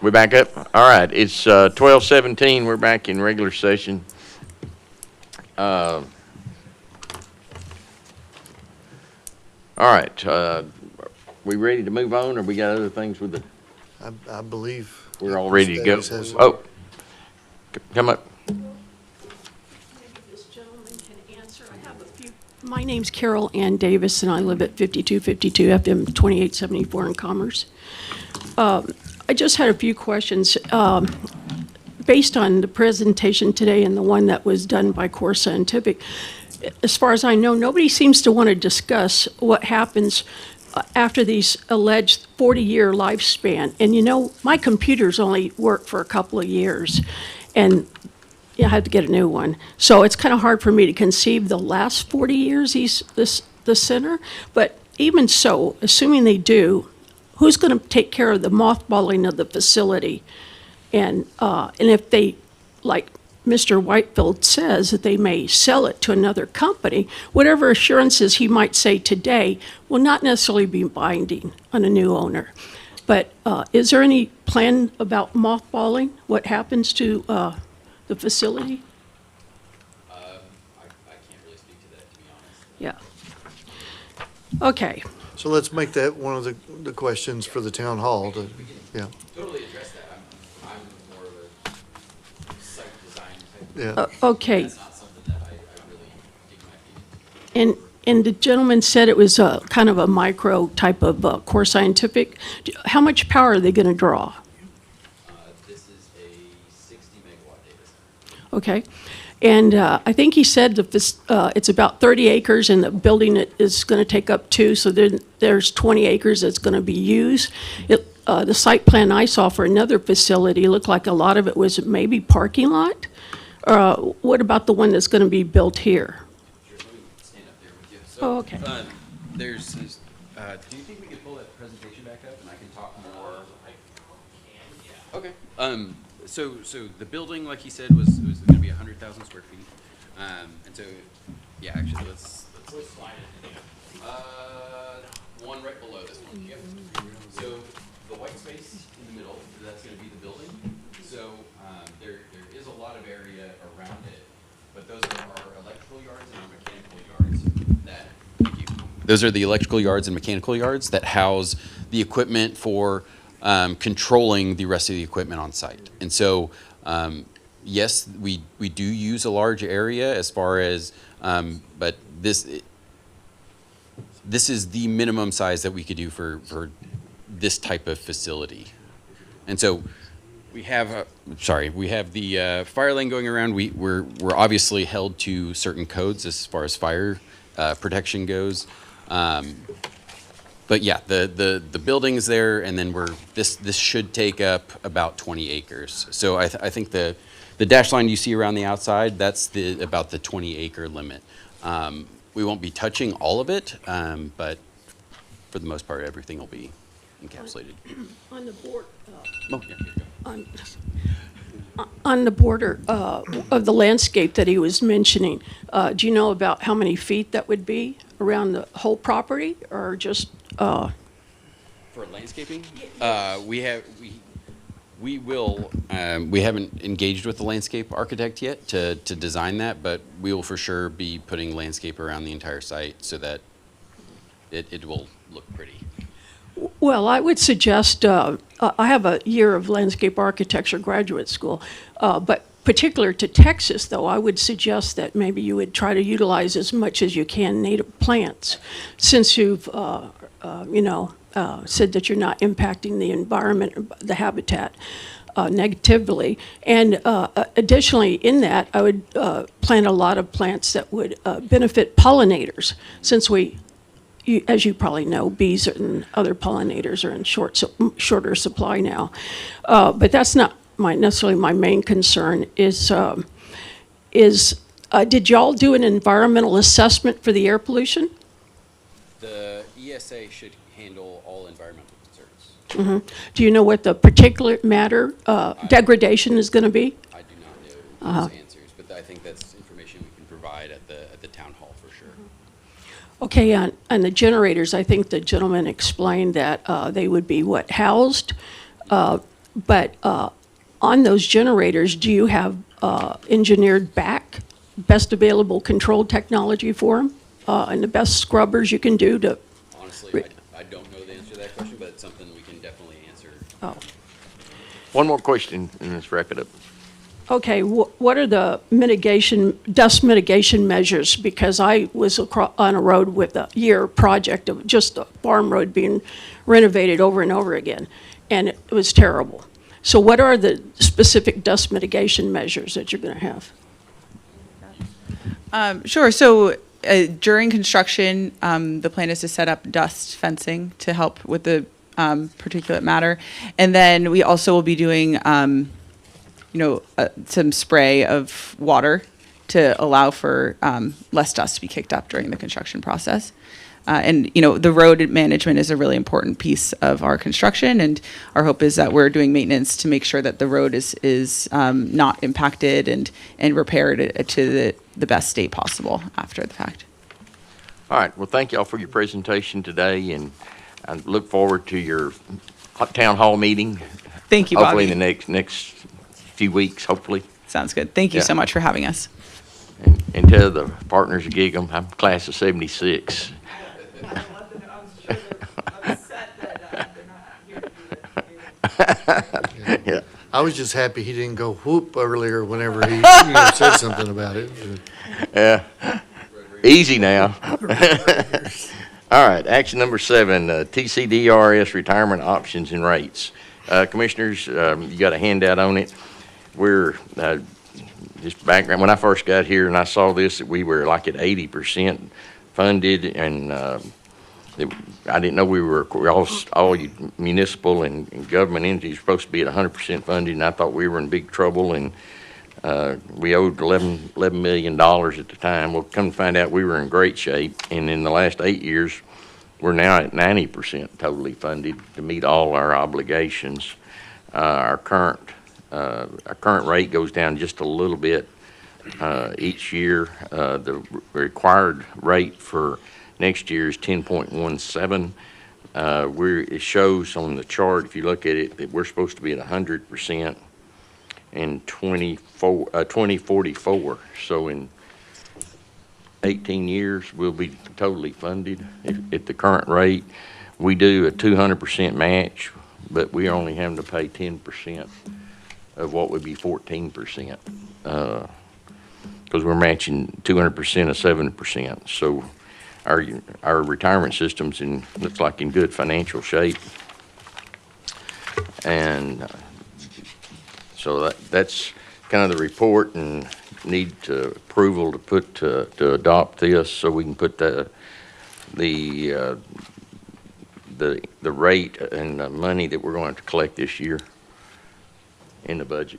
We back up? All right, it's 12:17, we're back in regular session. All right, we ready to move on, or we got other things with the, I believe. we're all ready to go? Status has- Oh, come up. This gentleman can answer. I have a few. My name's Carol Ann Davis, and I live at 5252 FM 2874 in Commerce. I just had a few questions. Based on the presentation today and the one that was done by Core Scientific, as far as I know, nobody seems to want to discuss what happens after these alleged 40-year lifespan. And you know, my computers only work for a couple of years, and I had to get a new one. So it's kind of hard for me to conceive the last 40 years the center. But even so, assuming they do, who's going to take care of the mothballing of the facility? And if they, like Mr. Whitefield says, that they may sell it to another company, whatever assurances he might say today will not necessarily be binding on a new owner. But is there any plan about mothballing? What happens to the facility? I can't really speak to that, to be honest. Yeah. Okay. So let's make that one of the questions for the town hall to, yeah. Totally address that. I'm more of a site design Yeah. type. Okay. That's not something that I really dig my feet into. And the gentleman said it was kind of a micro type of Core Scientific. How much power are they going to draw? This is a 60 megawatt data center. Okay. And I think he said it's about 30 acres, and the building is going to take up 2, so there's 20 acres that's going to be used. The site plan I saw for another facility looked like a lot of it was maybe parking lot. What about the one that's going to be built here? Sure, let me stand up there with you. So, Oh, okay. do you think we could pull that presentation back up and I can talk more? Okay. So the building, like he said, was going to be 100,000 square feet. And so, yeah, actually, let's slide it. One right below this one. Yep. So the white space in the middle, that's going to be the building. So there is a lot of area around it, but those are our electrical yards and our mechanical yards. Thank you. Those are the electrical yards and mechanical yards that house the equipment for controlling the rest of the equipment on site. And so, yes, we do use a large area as far as, but this is the minimum size that we could do for this type of facility. And so we have, we have the fire lane going around. We're obviously held to certain codes as far as fire protection goes. But yeah, the building's there, and then this should take up about 20 acres. So I think the dash line you see around the outside, that's about the 20 acre limit. We won't be touching all of it, but for the most part, everything will be encapsulated. On the board. Oh, yeah, here you go. On the border of the landscape that he was mentioning, do you know about how many feet that would be around the whole property, or just? For landscaping, we haven't engaged with the landscape architect yet to design that, but we will for sure be putting landscape around the entire site so that it will look pretty. Well, I would suggest, I have a year of landscape architecture graduate school, but particular to Texas, though, I would suggest that maybe you would try to utilize as much as you can native plants, since you've, said that you're not impacting the environment, the habitat, negatively. And additionally, in that, I would plant a lot of plants that would benefit pollinators, since as you probably know, bees and other pollinators are in shorter supply now. But that's not necessarily my main concern. Did y'all do an environmental assessment for the air pollution? The ESA should handle all environmental concerns. Mm-hmm. Do you know what the particulate matter degradation is going to be? I do not know those answers, but I think that's information we can provide at the town hall for sure. Okay, and the generators, I think the gentleman explained that they would be housed, but on those generators, do you have engineered best available control technology for them, and the best scrubbers you can do to? Honestly, I don't know the answer to that question, but it's something we can definitely answer. Oh. One more question, and let's wrap it up. Okay, what are the dust mitigation measures? Because I was on a road with a year project of just a farm road being renovated over and over again, and it was terrible. So what are the specific dust mitigation measures that you're going to have? Sure. So during construction, the plan is to set up dust fencing to help with the particulate matter. And then we also will be doing, some spray of water to allow for less dust to be kicked up during the construction process. The road management is a really important piece of our construction, and our hope is that we're doing maintenance to make sure that the road is not impacted and repaired to the best state possible after the fact. All right. Well, thank y'all for your presentation today, and I look forward to your town hall meeting. Thank you, Bobby. Hopefully in the next few weeks, hopefully. Sounds good. Thank you so much for having us. And tell the partners of Gig'em, I'm class of 76. Yeah. I was just happy he didn't go whoop earlier whenever he said something about it. Yeah. Easy now. All right, action number 7, TCDRS retirement options and rates. Commissioners, you got a handout on it. We're, just background, when I first got here and I saw this, that we were like at 80% funded, and I didn't know we were all municipal and government entities were supposed to be at 100% funded, and I thought we were in big trouble, and we owed $11 million at the time. Well, come to find out we were in great shape, and in the last 8 years, we're now at 90% totally funded to meet all our obligations. Our current rate goes down just a little bit each year. The required rate for next year is 10.17. It shows on the chart, if you look at it, that we're supposed to be at 100% in 2044. So in 18 years, we'll be totally funded at the current rate. We do a 200% match, but we only have to pay 10% of what would be 14%, because we're matching 200% of 7%. So our retirement system's looks like in good financial shape, and so that's kind of the report, and need approval to put to adopt this so we can put the rate and the money that we're going to collect this year in the budget.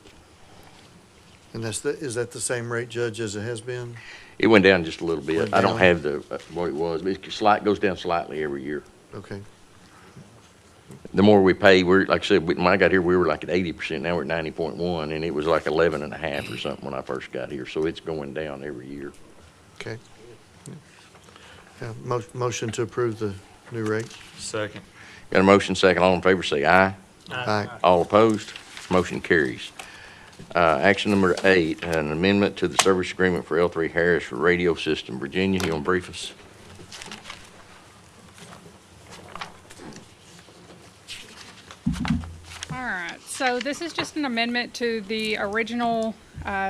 And is that the same rate, Judge, as it has been? It went down just a little bit. Went I don't down? have what it was, but it goes down slightly every year. Okay. The more we pay, like I said, when I got here, we were like at 80%. Now we're at 90.1, and it was like 11.5 or something when I first got here. So it's going down every year. Okay. Motion to approve the new rate? Second. Got a motion second. All in favor say aye. Aye. All opposed? Motion carries. Action number 8, an amendment to the service agreement for L3 Harris for radio system. Virginia, you want to brief us? All right, so this is just an amendment to the original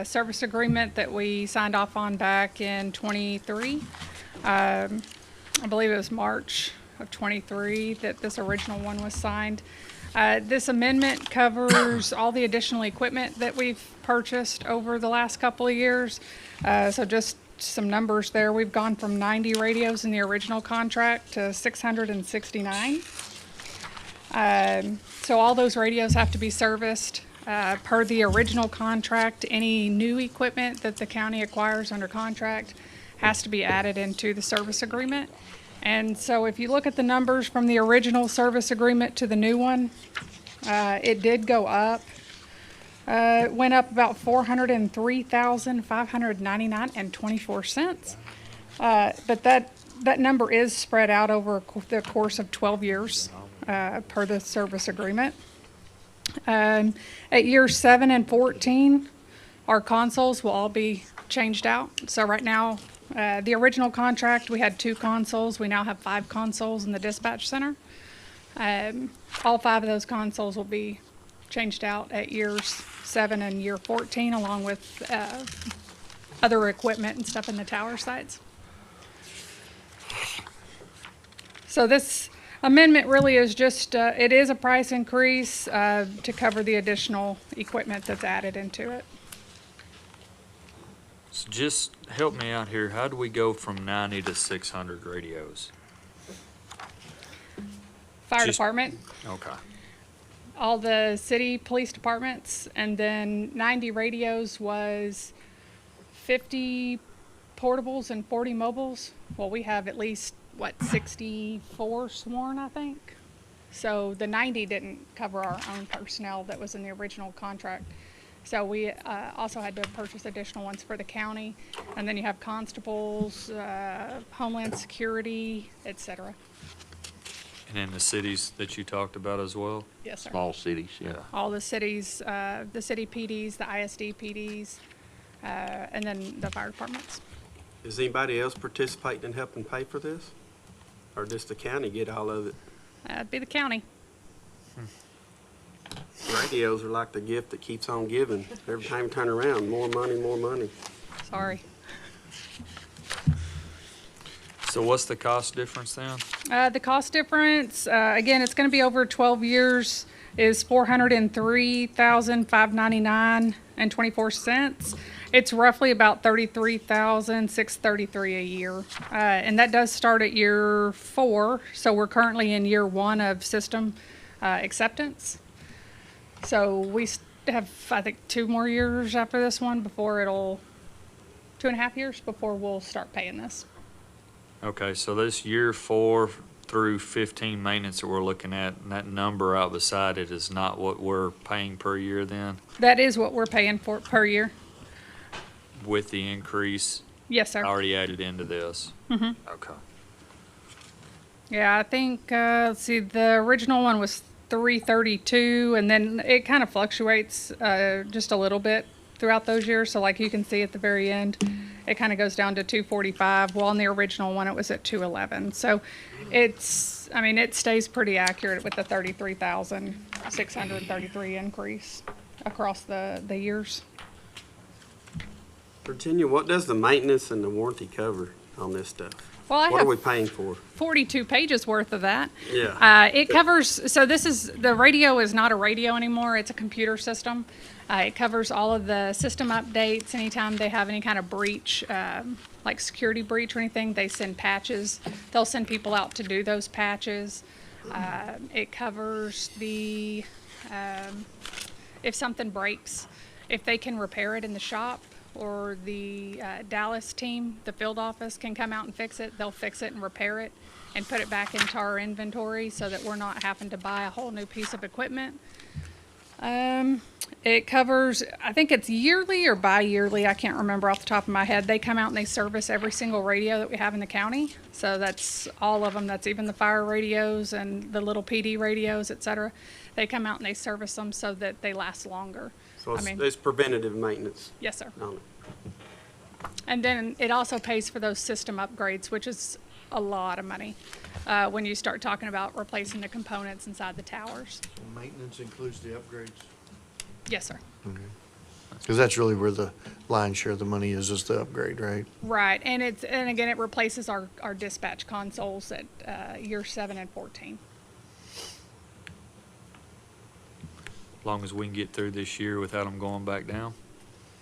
service agreement that we signed off on back in 23. I believe it was March of 23 that this original one was signed. This amendment covers all the additional equipment that we've purchased over the last couple of years. So just some numbers there. We've gone from 90 radios in the original contract to 669. So all those radios have to be serviced per the original contract. Any new equipment that the county acquires under contract has to be added into the service agreement. And so if you look at the numbers from the original service agreement to the new one, it did go up. It went up about $403,599.24. But that number is spread out over the course of 12 years per the service agreement. At years 7 and 14, our consoles will all be changed out. So right now, the original contract, we had 2 consoles. We now have 5 consoles in the dispatch center. All 5 of those consoles will be changed out at years 7 and year 14, along with other equipment and stuff in the tower sites. So this amendment really is just, it is a price increase to cover the additional equipment that's added into it. So just help me out here. How do we go from 90 to 600 radios? Fire Just- department, Okay. all the city police departments, and then 90 radios was 50 portables and 40 mobiles. Well, we have at least, 64 sworn, I think. So the 90 didn't cover our own personnel that was in the original contract. So we also had to purchase additional ones for the county. And then you have constables, Homeland Security, et cetera. And in the cities that you talked about as well? Yes, sir. Small cities, yeah. All the cities, the city PDs, the ISD PDs, and then the fire departments. Is anybody else participating in helping pay for this? Or does the county get all of it? It'd be the county. Radios are like the gift that keeps on giving. Every time you turn around, more money, more money. Sorry. So what's the cost difference then? The cost difference, again, it's going to be over 12 years, is $403,599.24. It's roughly about $33,633 a year, and that does start at year 4. So we're currently in year 1 of system acceptance. So we have, I think, 2 more years after this one before 2.5 years before we'll start paying this. Okay, so this year 4 through 15 maintenance that we're looking at, and that number out beside it is not what we're paying per year then, That is what we're paying for per year. with the increase Yes, sir. already added into this? Mhm. Okay. Yeah, I think, let's see, the original one was 332, and then it kind of fluctuates just a little bit throughout those years. So like you can see at the very end, it kind of goes down to 245. Well, on the original one, it was at 211. So it's, I mean, it stays pretty accurate with the 33,633 increase across the years. Virginia, what does the maintenance and the warranty cover on this stuff? Well, I What have are we paying for? 42 pages worth of that. Yeah. It covers, so this is, the radio is not a radio anymore, it's a computer system. It covers all of the system updates, anytime they have any kind of breach, like security breach or anything, they send patches. They'll send people out to do those patches. It covers the, if something breaks, if they can repair it in the shop, or the Dallas team, the field office, can come out and fix it, they'll fix it and repair it and put it back into our inventory so that we're not having to buy a whole new piece of equipment. It covers, I think it's yearly or bi-yearly, I can't remember off the top of my head. They come out and they service every single radio that we have in the county. So that's all of them, that's even the fire radios and the little PD radios, et cetera. They come out and they service them so that they last longer. So I mean, it's preventative maintenance. yes, sir. on it. And then it also pays for those system upgrades, which is a lot of money when you start talking about replacing the components inside the towers. Maintenance includes the upgrades. Yes, sir. Because that's really where the lion's share of the money is the upgrade, right? Right, and again, it replaces our dispatch consoles at year 7 and 14. As long as we can get through this year without them going back down?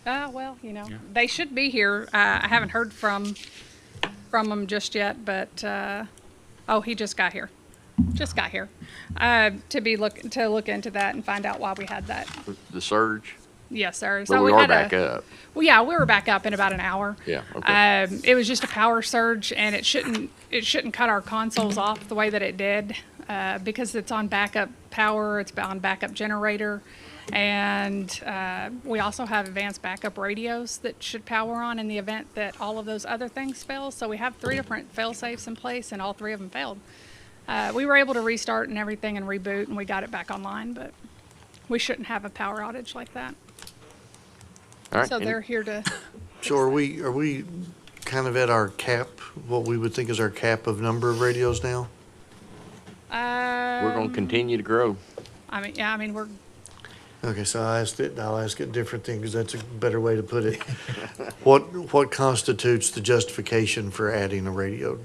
Well, you know, they should be here. I haven't heard from them just yet, but, he just got here. Just got here. To look into that and find out why we had that. The surge? Yes, sir. But we are back up. Well, yeah, we were back up in about an hour. Yeah, okay. It was just a power surge, and it shouldn't cut our consoles off the way that it did, because it's on backup power, it's on backup generator, And we also have advanced backup radios that should power on in the event that all of those other things fail. So we have 3 different fail safes in place, and all 3 of them failed. We were able to restart and everything and reboot, and we got it back online, but we shouldn't have a power outage like that. All right, So and- they're here to, So are we kind of at our cap, what we would think is our cap of number of radios now? We're going to continue to grow. I mean, we're, Okay, so I'll ask it differently because that's a better way to put it. What constitutes the justification for adding a radio?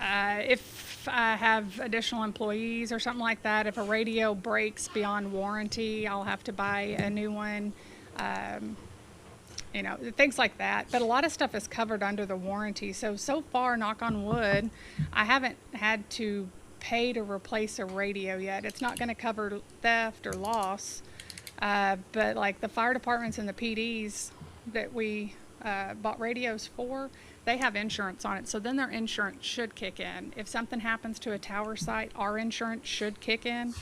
if I have additional employees or something like that, if a radio breaks beyond warranty, I'll have to buy a new one. You know, things like that. But a lot of stuff is covered under the warranty. So far, knock on wood, I haven't had to pay to replace a radio yet. It's not going to cover theft or loss. But like the fire departments and the PDs that we bought radios for, they have insurance on it. So then their insurance should kick in. If something happens to a tower site, our insurance should kick in,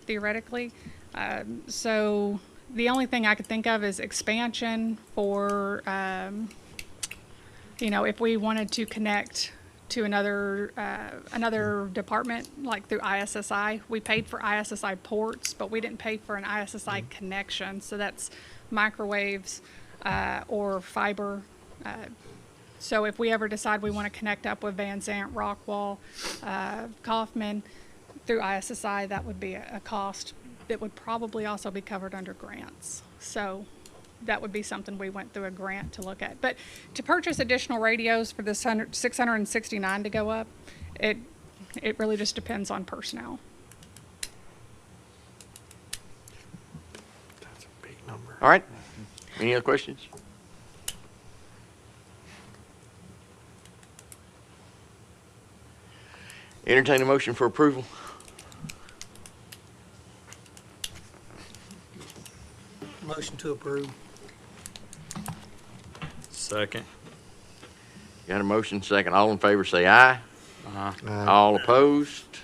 theoretically. So the only thing I could think of is expansion for, you know, if we wanted to connect to another department, like through ISSI. We paid for ISSI ports, but we didn't pay for an ISSI connection. So that's microwaves or fiber. So if we ever decide we want to connect up with Van Zant, Rockwall, Kaufman through ISSI, that would be a cost that would probably also be covered under grants. So that would be something we went through a grant to look at. But to purchase additional radios for this 669 to go up, it really just depends on personnel. That's a big number. All right. Any other questions? Entertain a motion for approval. Motion to approve. Second. Got a motion, second. All in favor say aye. All opposed?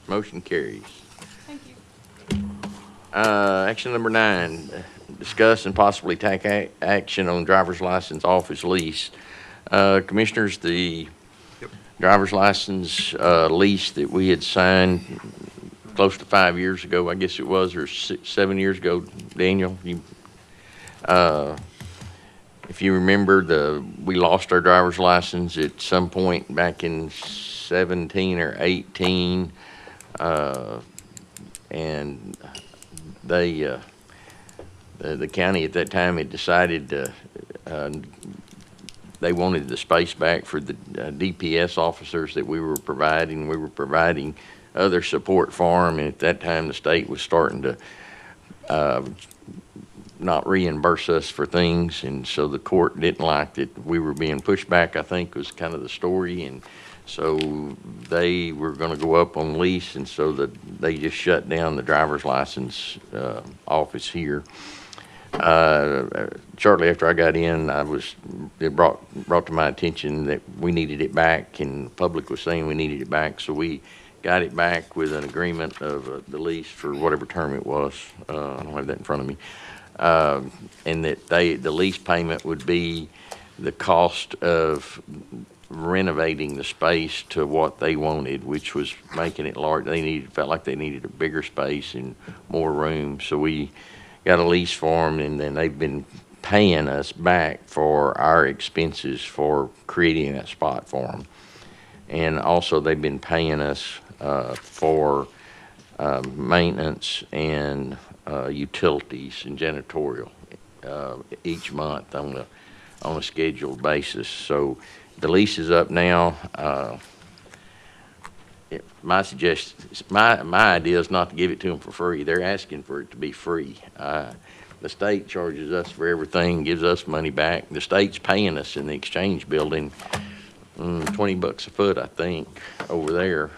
Motion carries. Thank you. Action number 9, discuss and possibly take action on driver's license office lease. Commissioners, the driver's license lease that we had signed close to 5 years ago, I guess it was, or 7 years ago, Daniel, if you remember, we lost our driver's license at some point back in 17 or 18, and the county at that time had decided they wanted the space back for the DPS officers that we were providing. We were providing other support for them, and at that time the state was starting to not reimburse us for things, and so the court didn't like that we were being pushed back, I think was kind of the story, and so they were going to go up on lease, and so they just shut down the driver's license office here. Shortly after I got in, it brought to my attention that we needed it back, and the public was saying we needed it back, so we got it back with an agreement of the lease for whatever term it was. I don't have that in front of me. And that the lease payment would be the cost of renovating the space to what they wanted, which was making it large. Felt like they needed a bigger space and more room. So we got a lease for them, and then they've been paying us back for our expenses for creating that spot for them. And also they've been paying us for maintenance and utilities and janitorial each month on a scheduled basis. So the lease is up now. My idea is not to give it to them for free. They're asking for it to be free. The state charges us for everything, gives us money back. The state's paying us in the exchange building $20 a foot, I think, over there.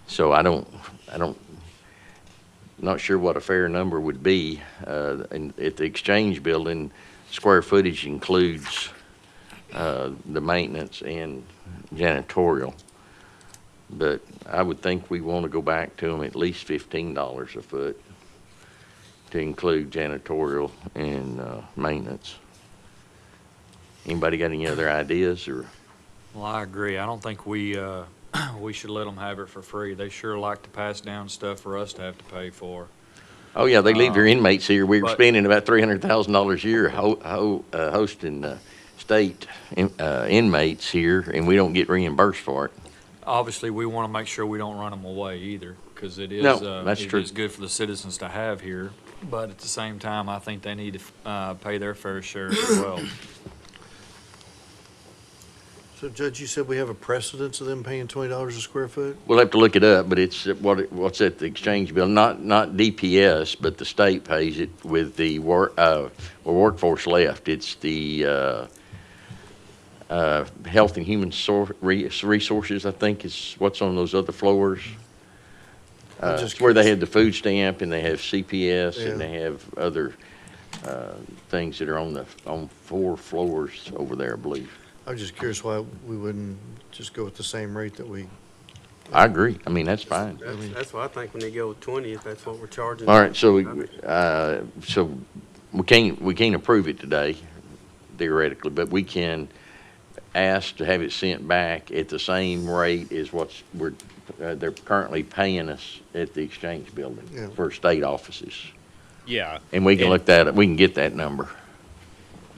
So not sure what a fair number would be. And at the exchange building, square footage includes the maintenance and janitorial. but I would think we want to go back to them at least $15 a foot to include janitorial and maintenance. Anybody got any other ideas, or? Well, I agree. I don't think we, we should let them have it for free. They sure like to pass down stuff for us to have to pay for. Oh, yeah, they leave their inmates here. We were but- spending about $300,000 a year hosting state inmates here, and we don't get reimbursed for it. Obviously, we want to make sure we don't run them away either, because it is, No, that's it true. is good for the citizens to have here. But at the same time, I think they need to pay their fair share as well. So Judge, you said we have a precedence of them paying $20 a square foot? We'll have to look it up, but it's what's at the exchange bill, not DPS, but the state pays it with the workforce left. It's the Health and Human Resources, I think, is what's on those other floors. I'm just It's where they curious. have the food stamp, and they have CPS, and Yeah. they have other things that are on 4 floors over there, I believe. I was just curious why we wouldn't just go with the same rate that we. I agree. I mean, that's fine. That's why I think when they go with 20, if that's what we're charging. All right, so we can't approve it today, theoretically, but we can ask to have it sent back at the same rate as they're currently paying us at the exchange building Yeah. for state offices. Yeah. And we can we can get that number.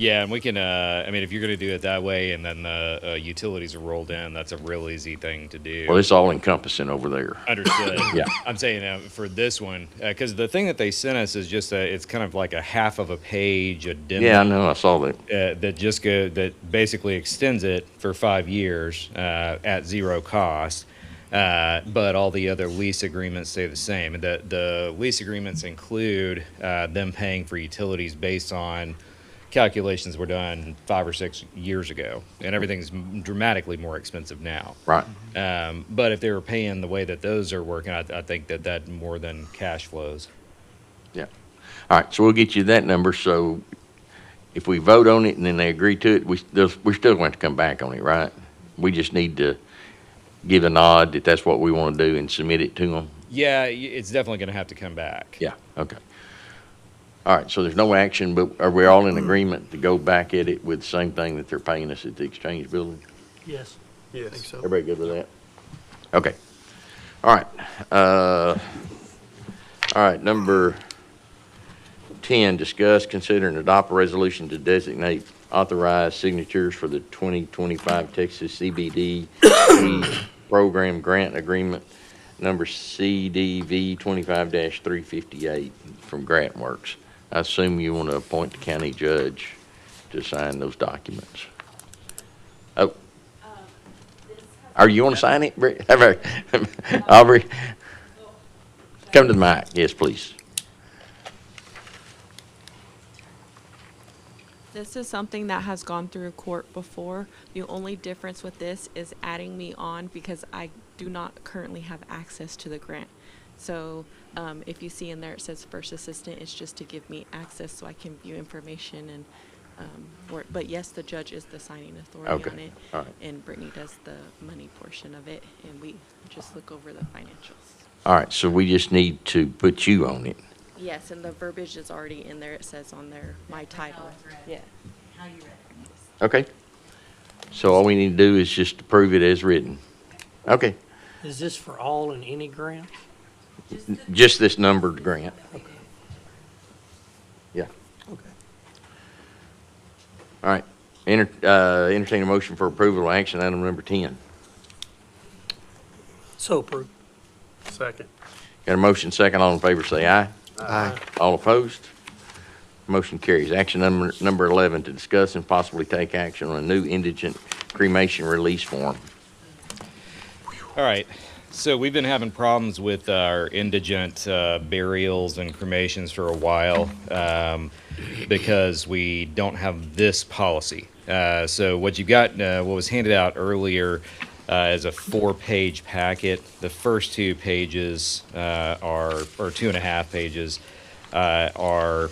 Yeah, and we can, I mean, if you're going to do it that way and then the utilities are rolled in, that's a real easy thing to do. Well, it's all encompassing over there. Understood. Yeah. I'm saying for this one, because the thing that they sent us is just it's kind of like a half of a page addendum. Yeah, I know, I saw that. That basically extends it for 5 years at zero cost. But all the other lease agreements stay the same. And the lease agreements include them paying for utilities based on calculations were done 5 or 6 years ago, and everything's dramatically more expensive now. Right. But if they were paying the way that those are working, I think that more than cash flows. Yeah. All right, so we'll get you that number. So if we vote on it and then they agree to it, we're still going to come back on it, right? We just need to give a nod that that's what we want to do and submit it to them? Yeah, it's definitely going to have to come back. Yeah, okay. All right, so there's no action, but are we all in agreement to go back at it with the same thing that they're paying us at the exchange building? Yes. Yes. Everybody good with that? Okay. All right. All right, number 10, discuss, consider, and adopt a resolution to designate authorized signatures for the 2025 Texas CBD Program Grant Agreement, number CDV 25-358 from GrantWorks. I assume you want to appoint the county judge to sign those documents. Oh. Are you want to sign it? Aubrey? Come to the mic. Yes, please. This is something that has gone through court before. The only difference with this is adding me on because I do not currently have access to the grant. So if you see in there it says first assistant, it's just to give me access so I can view information and but yes, the judge is the signing authority on it. All right. And Brittany does the money portion of it, and we just look over the financials. All right, so we just need to put you on it. Yes, and the verbiage is already in there. It says on there, my title. Yeah. Okay. So all we need to do is just approve it as written. Okay. Is this for all and any grant? Just this numbered grant. Yeah. Okay. All right. Entertain a motion for approval of action item number 10. So approved. Second. Got a motion second. All in favor say aye. Aye. All opposed? Motion carries. Action number 11, to discuss and possibly take action on a new indigent cremation release form. All right. So we've been having problems with our indigent burials and cremations for a while because we don't have this policy. So what you got, what was handed out earlier is a 4-page packet. The first 2 pages or 2.5 pages, are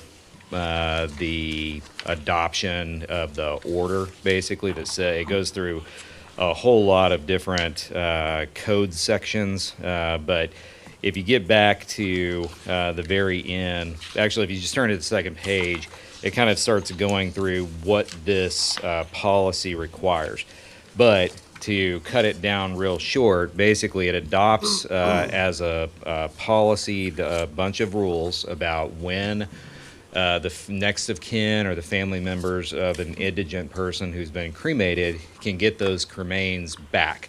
the adoption of the order, basically, that say it goes through a whole lot of different code sections, but if you get back to the very end, actually, if you just turn to the second page, it kind of starts going through what this policy requires. But to cut it down real short, basically it adopts as a policy a bunch of rules about when the next of kin or the family members of an indigent person who's been cremated can get those cremains back.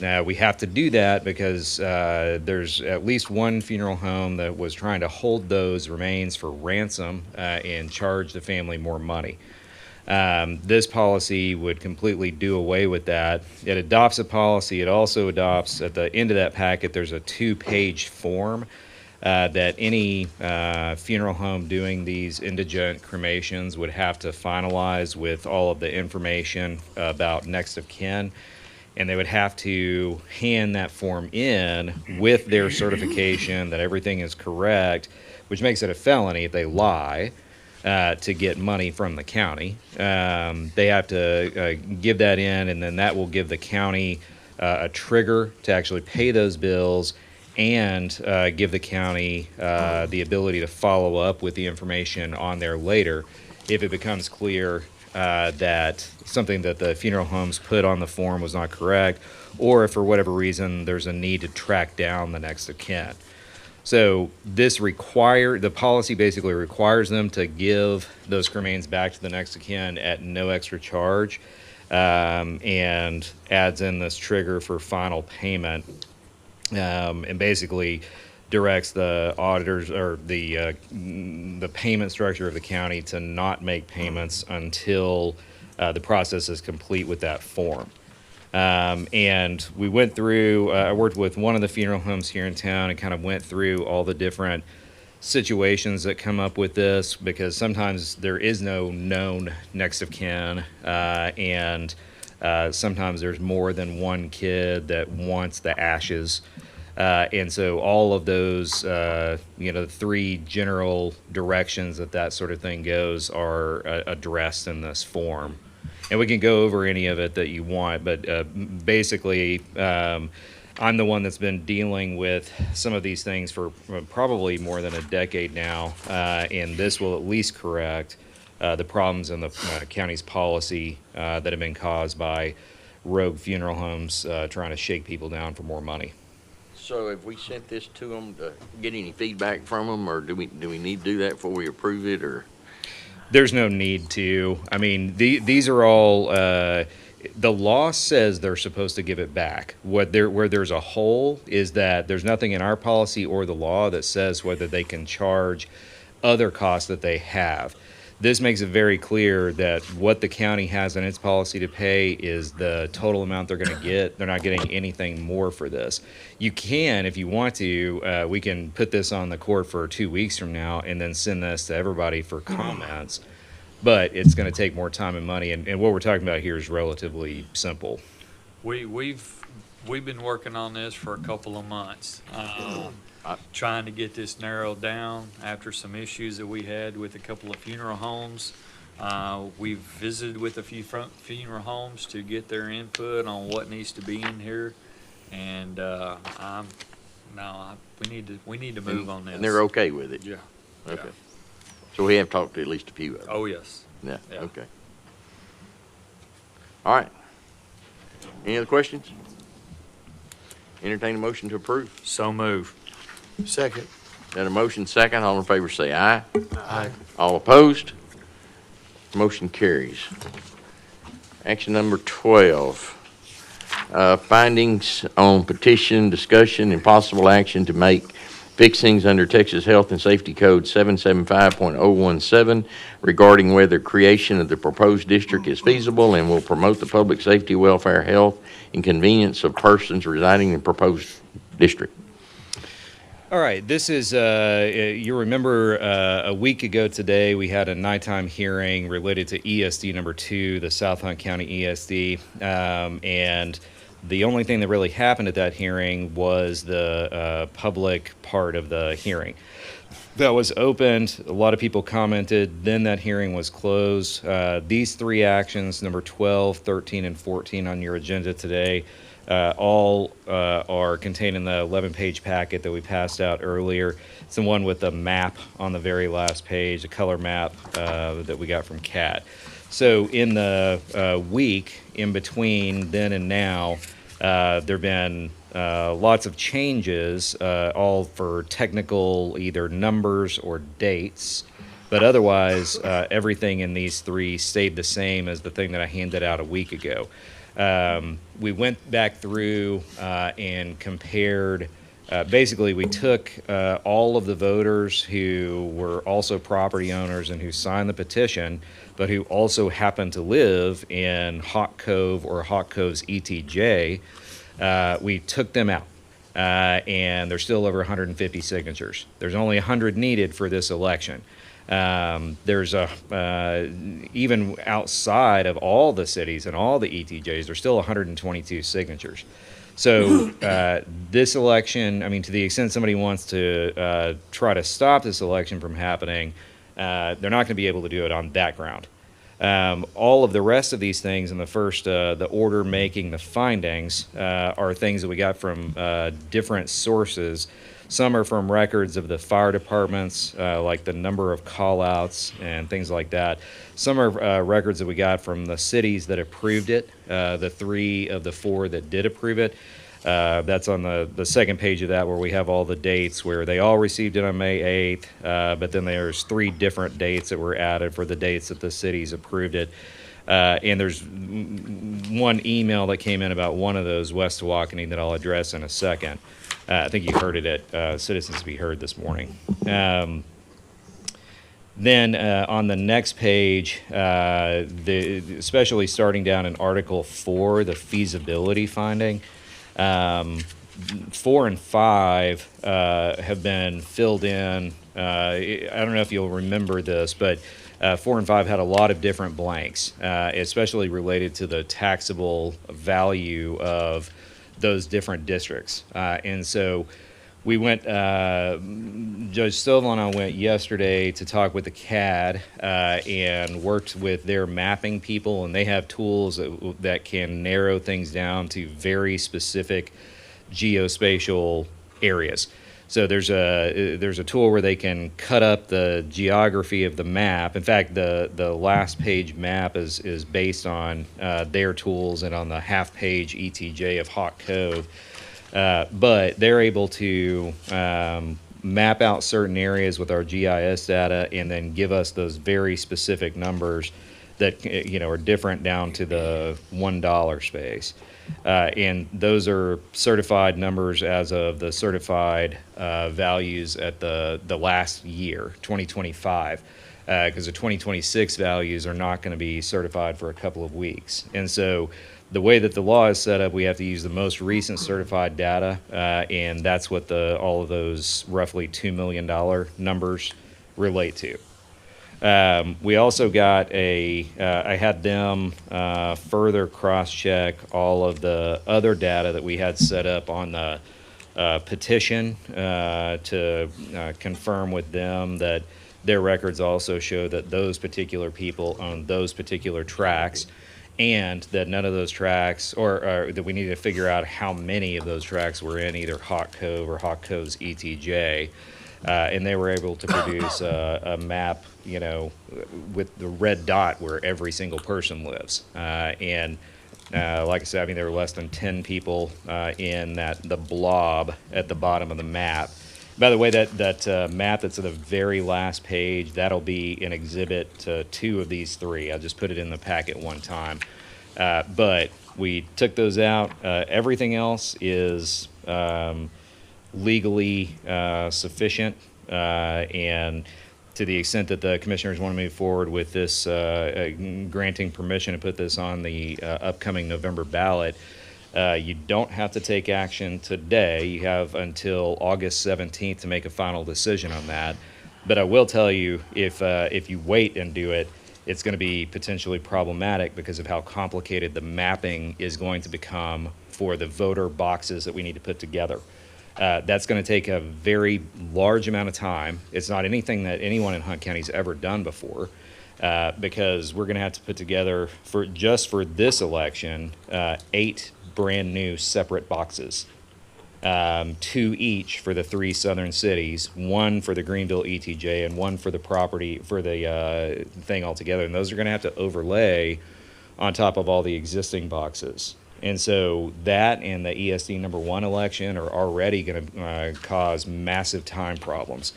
Now, we have to do that because there's at least one funeral home that was trying to hold those remains for ransom and charge the family more money. This policy would completely do away with that. It adopts a policy. It also adopts, at the end of that packet, there's a 2-page form that any funeral home doing these indigent cremations would have to finalize with all of the information about next of kin. And they would have to hand that form in with their certification that everything is correct, which makes it a felony if they lie to get money from the county. They have to give that in, and then that will give the county a trigger to actually pay those bills and give the county the ability to follow up with the information on there later if it becomes clear that something that the funeral homes put on the form was not correct, or if for whatever reason there's a need to track down the next of kin. So the policy basically requires them to give those cremains back to the next of kin at no extra charge, and adds in this trigger for final payment, and basically directs the auditors or the payment structure of the county to not make payments until the process is complete with that form. And we went through, I worked with one of the funeral homes here in town and kind of went through all the different situations that come up with this, because sometimes there is no known next of kin, and sometimes there's more than one kid that wants the ashes. And so all of those, the 3 general directions that sort of thing goes are addressed in this form. And we can go over any of it that you want, but basically, I'm the one that's been dealing with some of these things for probably more than a decade now, and this will at least correct the problems in the county's policy that have been caused by rogue funeral homes trying to shake people down for more money. So have we sent this to them to get any feedback from them, or do we need to do that before we approve it, or? There's no need to. I mean, these are all, the law says they're supposed to give it back. Where there's a hole is that there's nothing in our policy or the law that says whether they can charge other costs that they have. This makes it very clear that what the county has in its policy to pay is the total amount they're going to get. They're not getting anything more for this. You can, if you want to, we can put this on the court for 2 weeks from now and then send this to everybody for comments. But it's going to take more time and money. And what we're talking about here is relatively simple. We've been working on this for a couple of months, trying to get this narrowed down after some issues that we had with a couple of funeral homes. We've visited with a few funeral homes to get their input on what needs to be in here, and we need to move on this. And they're okay with it? Yeah. Okay. Yeah. So we have talked to at least a few of them? Oh, yes. Yeah, Yeah. okay. All right. Any other questions? Entertain a motion to approve. So move. Second. Got a motion second. All in favor say aye. Aye. All opposed? Motion carries. Action number 12. Findings on petition, discussion, and possible action to make fixings under Texas Health and Safety Code 775.017 regarding whether creation of the proposed district is feasible and will promote the public safety, welfare, health, and convenience of persons residing in the proposed district. All right, this is, you remember a week ago today, we had a nighttime hearing related to ESD number 2, the South Hunt County ESD, and The only thing that really happened at that hearing was the public part of the hearing. That was opened, a lot of people commented, then that hearing was closed. These three actions, number 12, 13, and 14 on your agenda today, all are contained in the 11-page packet that we passed out earlier. It's the one with the map on the very last page, a color map that we got from CAT. So in the week in between then and now, there have been lots of changes, all for technical either numbers or dates. But otherwise, everything in these three stayed the same as the thing that I handed out a week ago. We went back through and compared. Basically, we took all of the voters who were also property owners and who signed the petition, but who also happened to live in Hawk Cove or Hawk Cove's ETJ. We took them out, and there's still over 150 signatures. There's only 100 needed for this election. There's even outside of all the cities and all the ETJs, there's still 122 signatures. So this election, I mean, to the extent somebody wants to try to stop this election from happening, they're not going to be able to do it on that ground. All of the rest of these things in the first, the order making the findings, are things that we got from different sources. Some are from records of the fire departments, like the number of call-outs and things like that. Some are records that we got from the cities that approved it, the 3 of the 4 that did approve it. That's on the second page of that, where we have all the dates where they all received it on May 8th, but then there's 3 different dates that were added for the dates that the cities approved it. And there's one email that came in about one of those, West Waukene, that I'll address in a second. I think you heard it at Citizens Be Heard this morning. Then on the next page, especially starting down in Article 4, the feasibility finding, 4 and 5 have been filled in. I don't know if you'll remember this, but 4 and 5 had a lot of different blanks, especially related to the taxable value of those different districts. And so we went, Judge Stovall and I went yesterday to talk with the CAD and worked with their mapping people, and they have tools that can narrow things down to very specific geospatial areas. So there's a tool where they can cut up the geography of the map. In fact, the last page map is based on their tools and on the half-page ETJ of Hawk Cove. But they're able to map out certain areas with our GIS data and then give us those very specific numbers that are different down to the $1 space. And those are certified numbers as of the certified values at the last year, 2025, because the 2026 values are not going to be certified for a couple of weeks. And so the way that the law is set up, we have to use the most recent certified data, and that's what all of those roughly $2 million numbers relate to. We also got I had them further cross-check all of the other data that we had set up on the petition to confirm with them that their records also show that those particular people own those particular tracts, and that none of those tracts, or that we need to figure out how many of those tracts were in either Hawk Cove or Hawk Cove's ETJ. And they were able to produce a map, with the red dot where every single person lives. And like I said, I mean, there were less than 10 people in the blob at the bottom of the map. By the way, that map that's at the very last page, that'll be in Exhibit 2 of these 3. I just put it in the packet one time. But we took those out. Everything else is legally sufficient, and to the extent that the commissioners want to move forward with this, granting permission to put this on the upcoming November ballot, you don't have to take action today. You have until August 17th to make a final decision on that. But I will tell you, if you wait and do it, it's going to be potentially problematic because of how complicated the mapping is going to become for the voter boxes that we need to put together. That's going to take a very large amount of time. It's not anything that anyone in Hunt County's ever done before, because we're going to have to put together, for this election, 8 brand new separate boxes. 2 each for the 3 southern cities, 1 for the Greenville ETJ, and 1 for the property, for the thing altogether. And those are going to have to overlay on top of all the existing boxes. And so that and the ESD number 1 election are already going to cause massive time problems.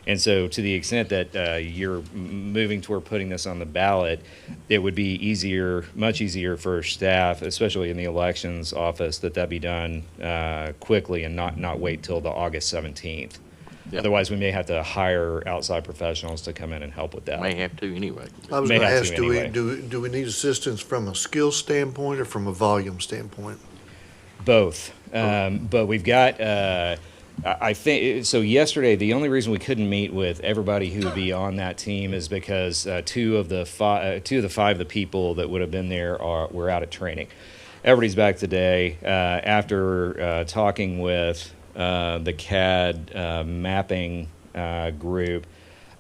And so to the extent that you're moving toward putting this on the ballot, it would be easier, much easier for staff, especially in the elections office, that be done quickly and not wait till the August 17th. Yeah. Otherwise, we may have to hire outside professionals to come in and help with that. May have to anyway. I was May going to have ask, to anyway. do we need assistance from a skill standpoint or from a volume standpoint? Both. But we've got, I think, so yesterday, the only reason we couldn't meet with everybody who would be on that team is because 2 of the 5 of the people that would have been there were out at training. Everybody's back today. After talking with the CAD mapping group,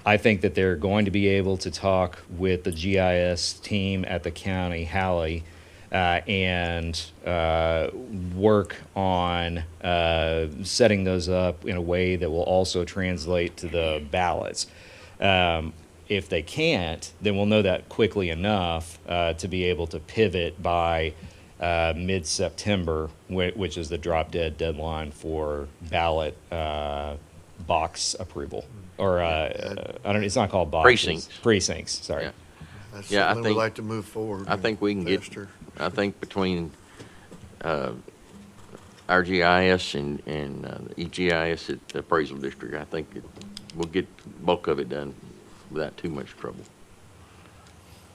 I think that they're going to be able to talk with the GIS team at the county, Halley, and work on setting those up in a way that will also translate to the ballots. If they can't, then we'll know that quickly enough to be able to pivot by mid-September, which is the drop-dead deadline for ballot box approval. Or, it's not called boxes. Precincts, sorry. Yeah. That's Yeah, I something we'd think- like to move forward. I think we can get, faster. I think between our GIS and EGIS at the appraisal district, I think we'll get bulk of it done without too much trouble.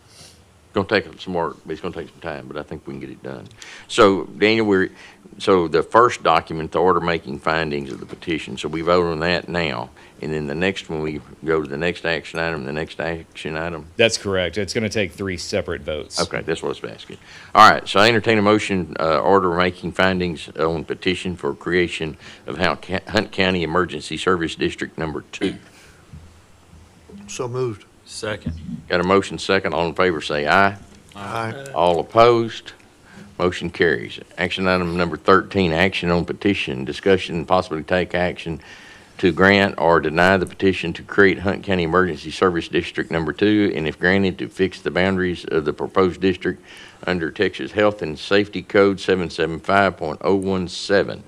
It's gonna take some work, but it's gonna take some time, but I think we can get it done. So, Daniel, so the first document, the order making findings of the petition, so we vote on that now. And then the next one, we go to the next action item, That's correct. It's going to take 3 separate votes. Okay, that's what I was asking. All right, so I entertain a motion, order making findings on petition for creation of Hunt County Emergency Service District Number 2. So moved. Second. Got a motion second. All in favor say aye. Aye. All opposed? Motion carries. Action item number 13, action on petition, discussion and possibly take action to grant or deny the petition to create Hunt County Emergency Service District Number 2, and if granted, to fix the boundaries of the proposed district under Texas Health and Safety Code 775.017.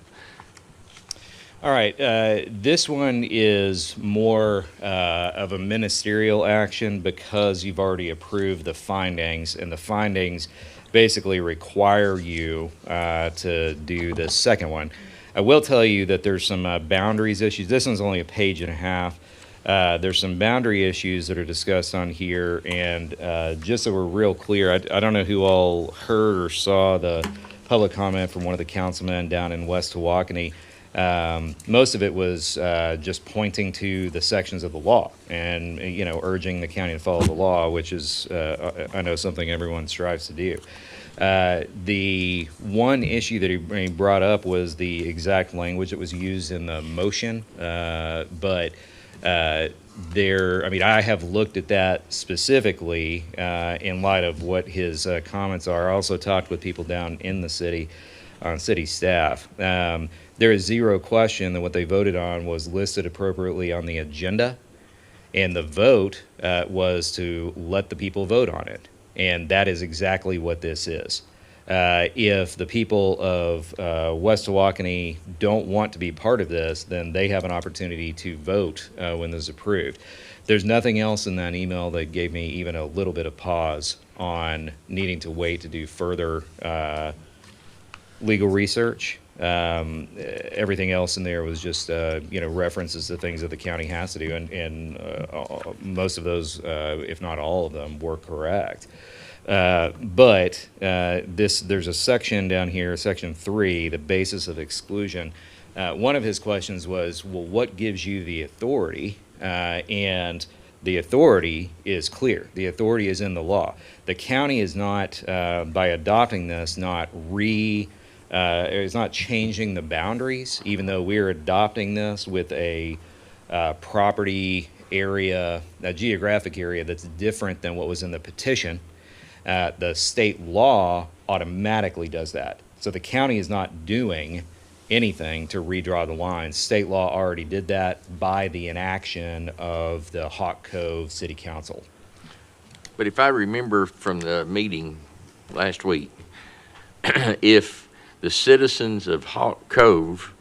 All right, this one is more of a ministerial action because you've already approved the findings, and the findings basically require you to do the second one. I will tell you that there's some boundaries issues. This one's only a page and a half. There's some boundary issues that are discussed on here, and just so we're real clear, I don't know who all heard or saw the public comment from one of the councilmen down in West Tawakoni. Most of it was just pointing to the sections of the law and, urging the county to follow the law, which is, I know, something everyone strives to do. The one issue that he brought up was the exact language that was used in the motion, but I have looked at that specifically in light of what his comments are. I also talked with people down in the city, on city staff. There is zero question that what they voted on was listed appropriately on the agenda, and the vote was to let the people vote on it. And that is exactly what this is. If the people of West Tawakoni don't want to be part of this, then they have an opportunity to vote when this is approved. There's nothing else in that email that gave me even a little bit of pause on needing to wait to do further legal research. Everything else in there was just, references to things that the county has to do, and most of those, if not all of them, were correct. But there's a section down here, section 3, the basis of exclusion. One of his questions was, well, what gives you the authority? And the authority is clear. The authority is in the law. The county is not, by adopting this, not It's not changing the boundaries, even though we're adopting this with a property area, a geographic area that's different than what was in the petition. The state law automatically does that. So the county is not doing anything to redraw the lines. State law already did that by the inaction of the Hawk Cove City Council. But if I remember from the meeting last week, if the citizens of Hawk Cove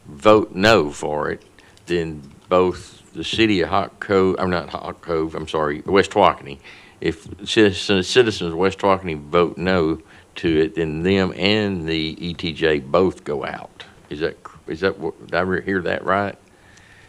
vote no for it, then both the city of Hawk Cove, I'm not Hawk Cove, I'm sorry, West Waukene, if citizens of West Waukene vote no to it, then them and the ETJ both go out. Is that what, did I hear that right?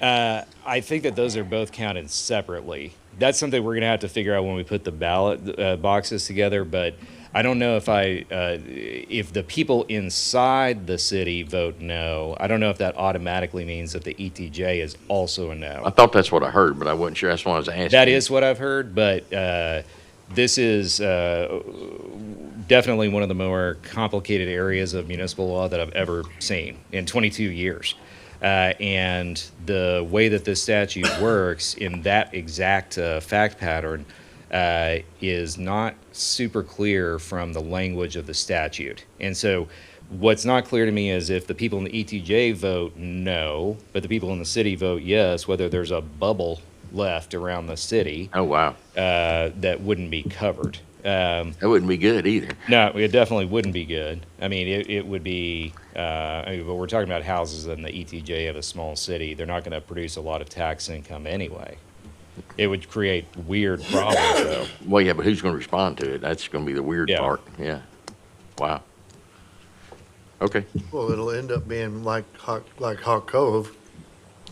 I think that those are both counted separately. That's something we're going to have to figure out when we put the ballot boxes together, but I don't know if the people inside the city vote no, I don't know if that automatically means that the ETJ is also a no. I thought that's what I heard, but I wasn't sure. That's why I was asking. That is what I've heard, but this is definitely one of the more complicated areas of municipal law that I've ever seen in 22 years. And the way that this statute works in that exact fact pattern is not super clear from the language of the statute. And so what's not clear to me is if the people in the ETJ vote no, but the people in the city vote yes, whether there's a bubble left around the city. Oh, wow. That wouldn't be covered. That wouldn't be good either. No, it definitely wouldn't be good. I mean, it would be, but we're talking about houses in the ETJ of a small city. They're not going to produce a lot of tax income anyway. It would create weird problems, though. Well, yeah, but who's going to respond to it? That's going to be the weird Yeah. part. Yeah. Wow. Okay. Well, it'll end up being like Hawk Cove,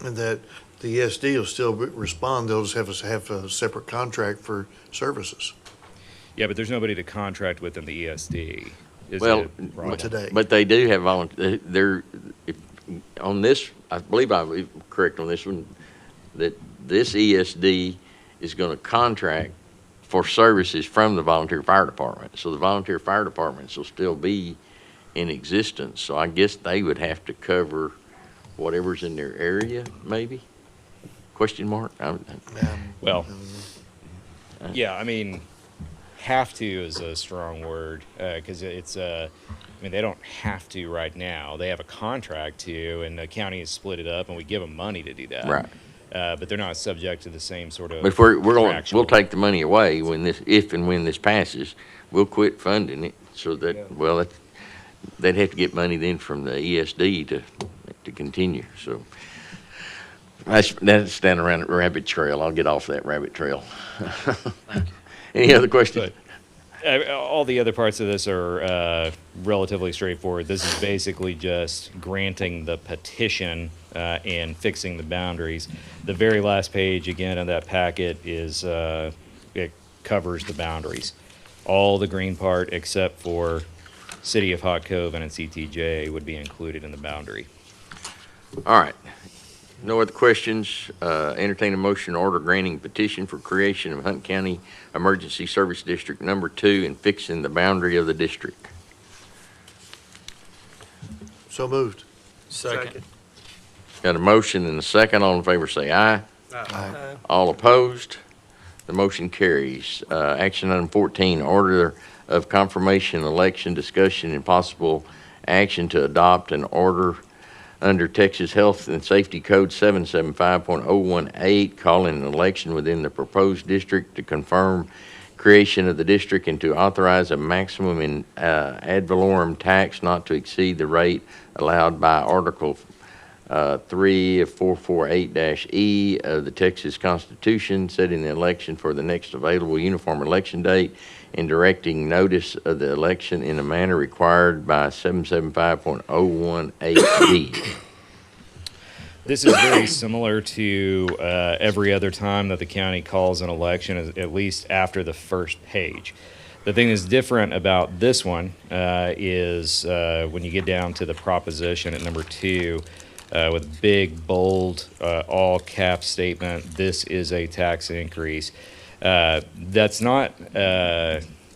and that the ESD will still respond. They'll just have a separate contract for services. Yeah, but there's nobody to contract with in the ESD. Is Well, it right? Today. But they do have they're on this, I believe I'm correct on this one, that this ESD is going to contract for services from the volunteer fire department. So the volunteer fire departments will still be in existence. So I guess they would have to cover whatever's in their area, maybe? Question mark? Well, yeah, I mean, have to is a strong word because it's I mean, they don't have to right now. They have a contract to, and the county has split it up, and we give them money to do that. Right. But they're not subject to the same sort of. But if we're going, contractual- we'll take the money away when this, if and when this passes, we'll quit funding it so that, well, they'd have to get money then from the ESD to continue, so. That's down around the rabbit trail. I'll get off that rabbit trail. Any other questions? All the other parts of this are relatively straightforward. This is basically just granting the petition and fixing the boundaries. The very last page, again, of that packet is, it covers the boundaries. All the green part except for City of Hawk Cove and its ETJ would be included in the boundary. All right. No other questions. Entertain a motion to order granting petition for creation of Hunt County Emergency Service District Number 2 and fixing the boundary of the district. So moved. Second. Got a motion and a second. All in favor say aye. Aye. All opposed? The motion carries. Action item 14, order of confirmation election discussion and possible action to adopt an order under Texas Health and Safety Code 775.018, calling an election within the proposed district to confirm creation of the district and to authorize a maximum in ad valorem tax not to exceed the rate allowed by Article 3 of 448-E of the Texas Constitution, setting the election for the next available uniform election date and directing notice of the election in a manner required by 775.018D. This is very similar to every other time that the county calls an election, at least after the first page. The thing that's different about this one is when you get down to the proposition at number 2, with big, bold, all cap statement, this is a tax increase. That's not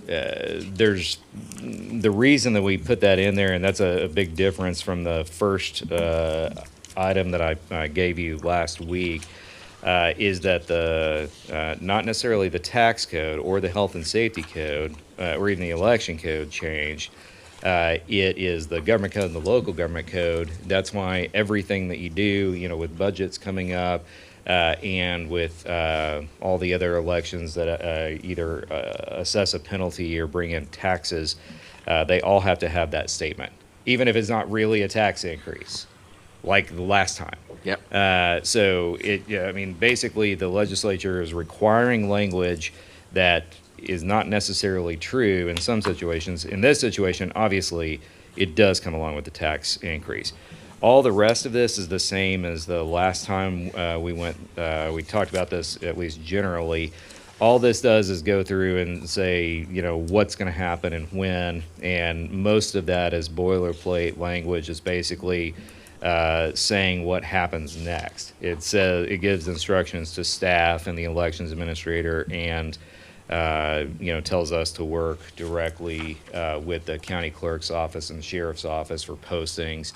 there's the reason that we put that in there, and that's a big difference from the first item that I gave you last week, is that the not necessarily the tax code or the health and safety code or even the election code changed. It is the government code and the local government code. That's why everything that you do, you know, with budgets coming up, and with all the other elections that either assess a penalty or bring in taxes, they all have to have that statement, even if it's not really a tax increase, like the last time. Yep. So I mean, basically, the legislature is requiring language that is not necessarily true in some situations. In this situation, obviously, it does come along with the tax increase. All the rest of this is the same as the last time we talked about this, at least generally. All this does is go through and say, you know, what's going to happen and when, and most of that is boilerplate language. It's basically saying what happens next. It says, it gives instructions to staff and the elections administrator, and you know, tells us to work directly with the county clerk's office and sheriff's office for postings.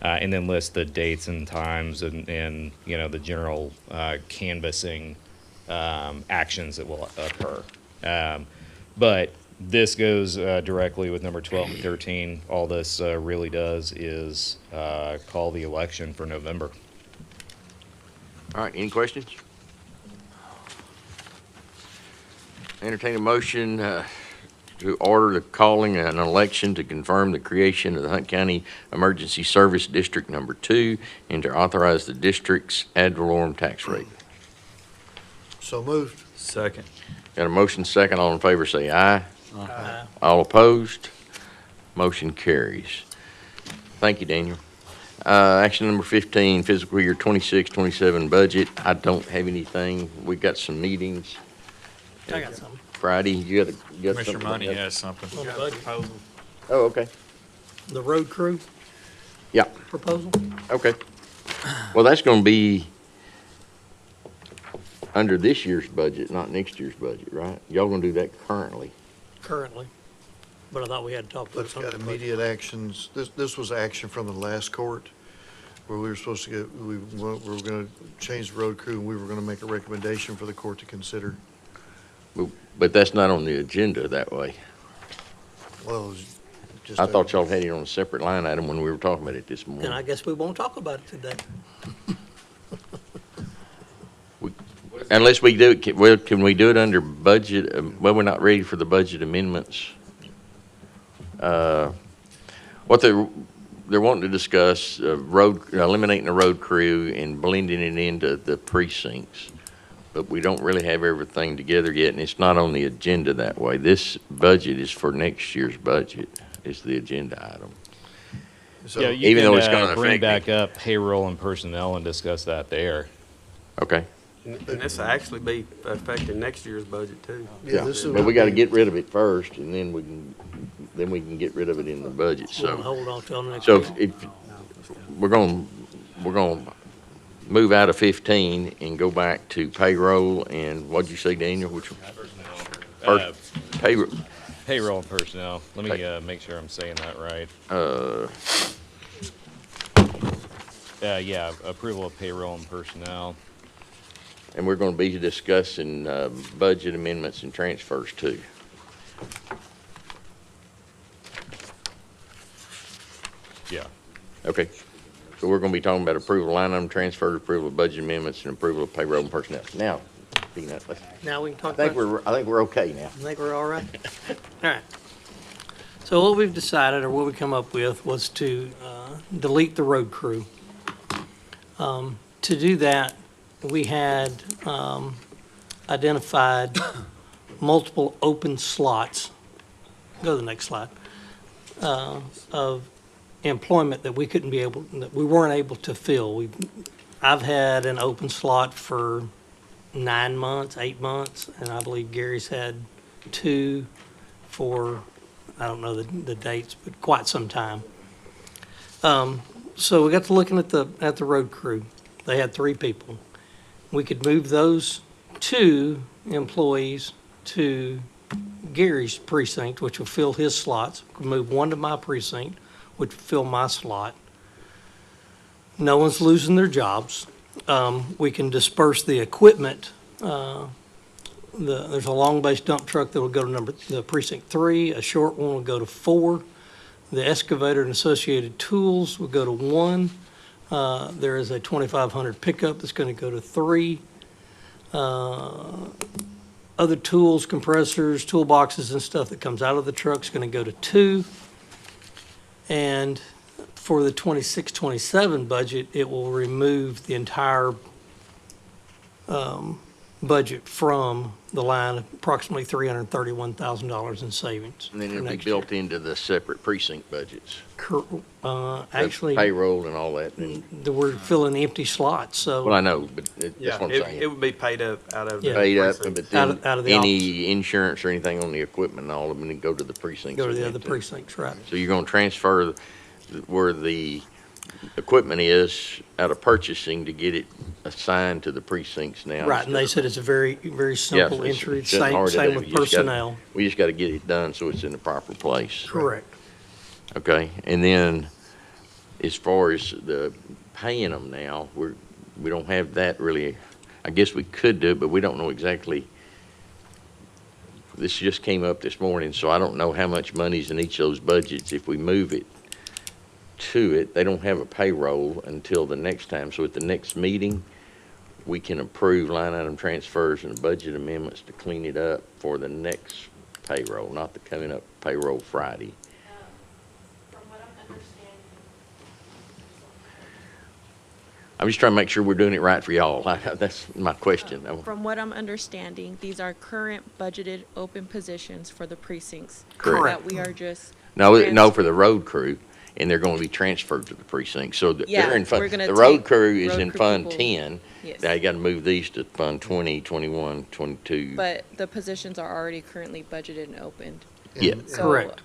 And then list the dates and times and you know, the general canvassing actions that will occur. But this goes directly with number 12 and 13. All this really does is call the election for November. All right, any questions? Entertain a motion to order the calling an election to confirm the creation of the Hunt County Emergency Service District Number 2 and to authorize the district's ad valorem tax rate. So moved. Second. Got a motion second. All in favor say aye. Aye. All opposed? Motion carries. Thank you, Daniel. Action number 15, fiscal year 26-27 budget. I don't have anything. We got some meetings. I got something. Friday, you got Commissioner something? Money has something. On the budget. Oh, okay. The road crew Yeah, proposal? okay. Well, that's gonna be under this year's budget, not next year's budget, right? Y'all gonna do that currently? Currently. But I thought we had to talk But about it's got something. immediate actions. This was action from the last court where we were supposed to get, we were gonna change the road crew and we were gonna make a recommendation for the court to consider. But that's not on the agenda that way. Well, it was just. I thought y'all had it on a separate line item when we were talking about it this morning. Then I guess we won't talk about it today. Unless we do, can we do it under budget? Well, we're not ready for the budget amendments. What they're wanting to discuss, eliminating the road crew and blending it into the precincts. But we don't really have everything together yet, and it's not on the agenda that way. This budget is for next year's budget, is the agenda item. So, Yeah, you even can though it's gonna bring affect back up payroll and personnel and discuss that there. Okay. And this will actually be affecting next year's budget too. Yeah, this is. But we gotta get rid of it first, and then we can get rid of it in the budget, We'll so. hold on till next So week. if, we're gonna move out of 15 and go back to payroll and what'd you say, Daniel? Which one? Payroll, Payroll and personnel. Let me make sure I'm saying that right. Yeah, approval of payroll and personnel. and we're gonna be discussing, budget amendments and transfers too. Yeah. Okay. So we're gonna be talking about approval of line item transfer, approval of budget amendments, and approval of payroll and personnel. Now, Peanut, Now we can talk I think about. I think we're okay now. I think we're all right? All right. So what we've decided, or what we come up with, was to delete the road crew. To do that, we had identified multiple open slots. Go to the next slide. Of employment that we couldn't be able, that we weren't able to fill. I've had an open slot for 9 months, 8 months, and I believe Gary's had 2 for, I don't know the dates, but quite some time. So we got to looking at the road crew. They had 3 people. We could move those 2 employees to Gary's precinct, which will fill his slots. Could move one to my precinct, which will fill my slot. No one's losing their jobs. We can disperse the equipment. There's a long base dump truck that will go to the precinct 3. A short one will go to 4. The excavator and associated tools will go to 1. There is a 2500 pickup that's going to go to 3. Other tools, compressors, toolboxes and stuff that comes out of the truck is going to go to 2. And for the 26-27 budget, it will remove the entire budget from the line, approximately $331,000 in savings. And then for it'll be next year. built into the separate precinct budgets. Actually, Payroll and all that. And, we're filling empty slots, so. well, I know, but that's what I'm saying. It would be paid up out of. Yeah. Paid up, precinct. but then Out of the any insurance or anything on the equipment and all of them, and go to the precincts. Go to and the that other too. precincts, right. So you're gonna transfer where the equipment is out of purchasing to get it assigned to the precincts now. Right, and they said it's a very, very Yeah, simple it's- entry, it's nothing hard to same do. with You just gotta- personnel. We just gotta get it done so it's in the proper place. Correct. Okay, and then as far as the paying them now, we don't have that really. I guess we could do it, but we don't know exactly. This just came up this morning, so I don't know how much money's in each of those budgets. If we move it to it, they don't have a payroll until the next time. So at the next meeting, we can approve line item transfers and budget amendments to clean it up for the next payroll, not the coming up payroll Friday. I'm just trying to make sure we're doing it right for y'all. That's my question. From what I'm understanding, these are current budgeted open positions for the precincts. Correct. That we are just. No, for the road crew, and they're going to be transferred to the precinct. So Yeah, they're in we're Fund, gonna the road take crew is road in crew Fund people. 10. Yes. Now you got to move these to Fund 20, 21, 22. But the positions are already currently budgeted and opened. Yeah. So, Correct.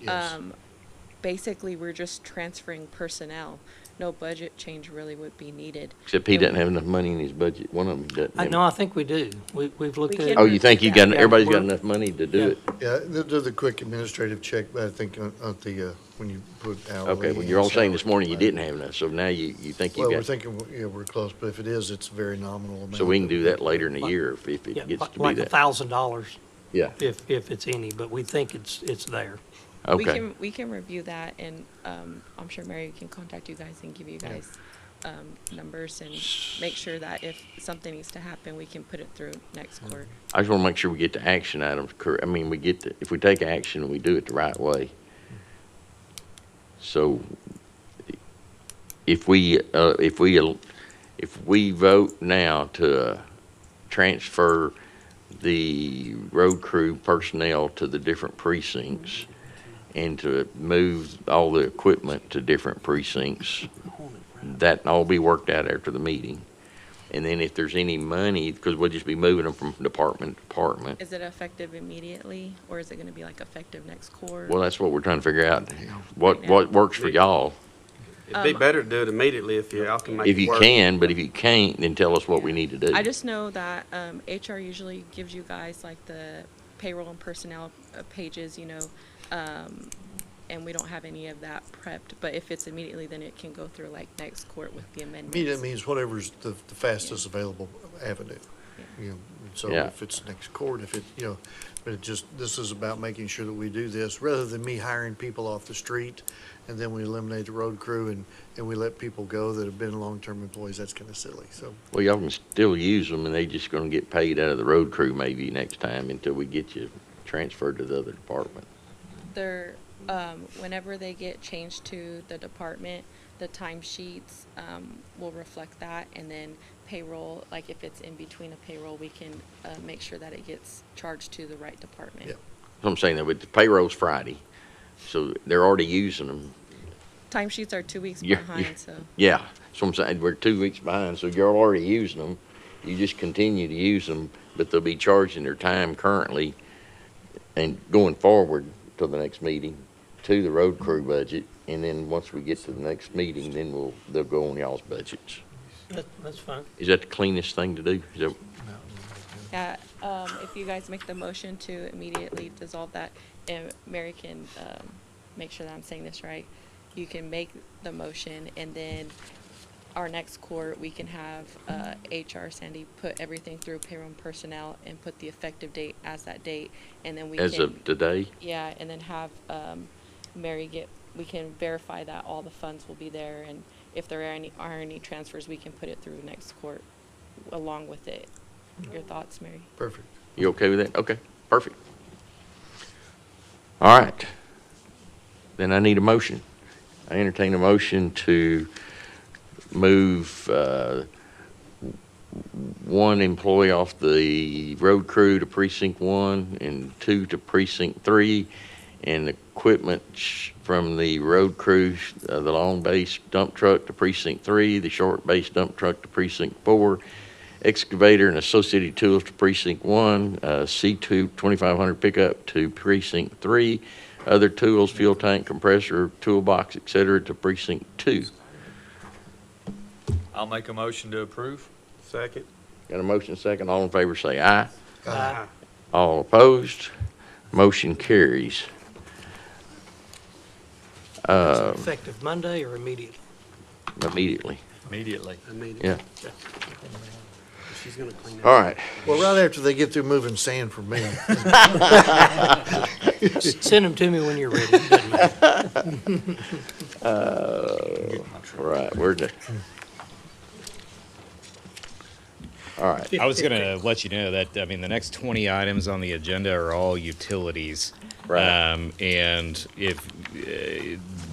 basically, we're just transferring personnel. No budget change really would be needed. Except he And doesn't have enough money in his budget. One of them doesn't. have- No, I think we do. We've looked We at it. can Oh, you think you got, Yeah, everybody's got we're- enough money to do it? Yeah, they'll do the quick administrative check, but I think on the, when you put hourly. Okay, well, and you're all saying this salary morning you combined. didn't have enough, so now you think you Well, we're got, thinking, yeah, we're close, but if it is, it's very nominal amount. so we can do that later in the year if it Yeah, gets to be like that. $1,000, Yeah, if it's any, but we think it's there. okay. We can review that, and I'm sure Mary can contact you guys and give you guys numbers and make sure that if something needs to happen, we can put it through next court. I just want to make sure we get the action items correct. I mean, if we take action, we do it the right way. So if we vote now to transfer the road crew personnel to the different precincts and to move all the equipment to different precincts, that all be worked out after the meeting. And then if there's any money, because we'll just be moving them from department to department. Is it effective immediately, or is it gonna be like effective next court? Well, that's what we're trying to figure out. What works for y'all? It'd be better to do it immediately if y'all can make it If you work. can, but if you can't, then tell us what we need to do. I just know that HR usually gives you guys like the payroll and personnel pages, and we don't have any of that prepped. But if it's immediately, then it can go through like next court with the amendments. Immediate means whatever's the fastest available avenue. You know, so Yeah. if it's next court, if it, but it just, this is about making sure that we do this, rather than me hiring people off the street, and then we eliminate the road crew and we let people go that have been long-term employees. That's kind of silly, so. Well, y'all can still use them, and they just gonna get paid out of the road crew maybe next time until we get you transferred to the other department. They're, whenever they get changed to the department, the timesheets will reflect that, and then payroll, like if it's in between a payroll, we can make sure that it gets charged to the right department. Yeah. So I'm saying that, but the payroll's Friday, so they're already using them. Timesheets are 2 weeks Yeah, behind, so. Yeah, so I'm saying we're 2 weeks behind, so you're already using them. You just continue to use them, but they'll be charging their time currently and going forward till the next meeting to the road crew budget. And then once we get to the next meeting, then they'll go on y'all's budgets. That's fine. Is that the cleanest thing to do? Is that, Yeah, if you guys make the motion to immediately dissolve that, and Mary can, make sure that I'm saying this right. You can make the motion, and then our next court, we can have, HR Sandy put everything through payroll and personnel and put the effective date as that date, and then we can. As of today? Yeah, and then have, Mary we can verify that all the funds will be there, and if there are any transfers, we can put it through next court along with it. Your thoughts, Mary? Perfect. You okay with that? Okay, perfect. All right. Then I need a motion. I entertain a motion to move one employee off the road crew to precinct 1 and 2 to precinct 3, and equipment from the road crew, the long base dump truck to precinct 3, the short base dump truck to precinct 4, excavator and associated tools to precinct 1, C2 2500 pickup to precinct 3, other tools, fuel tank, compressor, toolbox, etc. to precinct 2. I'll make a motion to approve. Second. Got a motion second. All in favor say aye. Aye. All opposed? Motion carries. Effective Monday or immediately? Immediately. Immediately. Yeah. She's gonna clean All right. Well, right after they get through moving sand for me. Send them to me when you're ready. Doesn't matter. Right, we're done. All right. I was going to let you know that, I mean, the next 20 items on the agenda are all utilities. Right. And if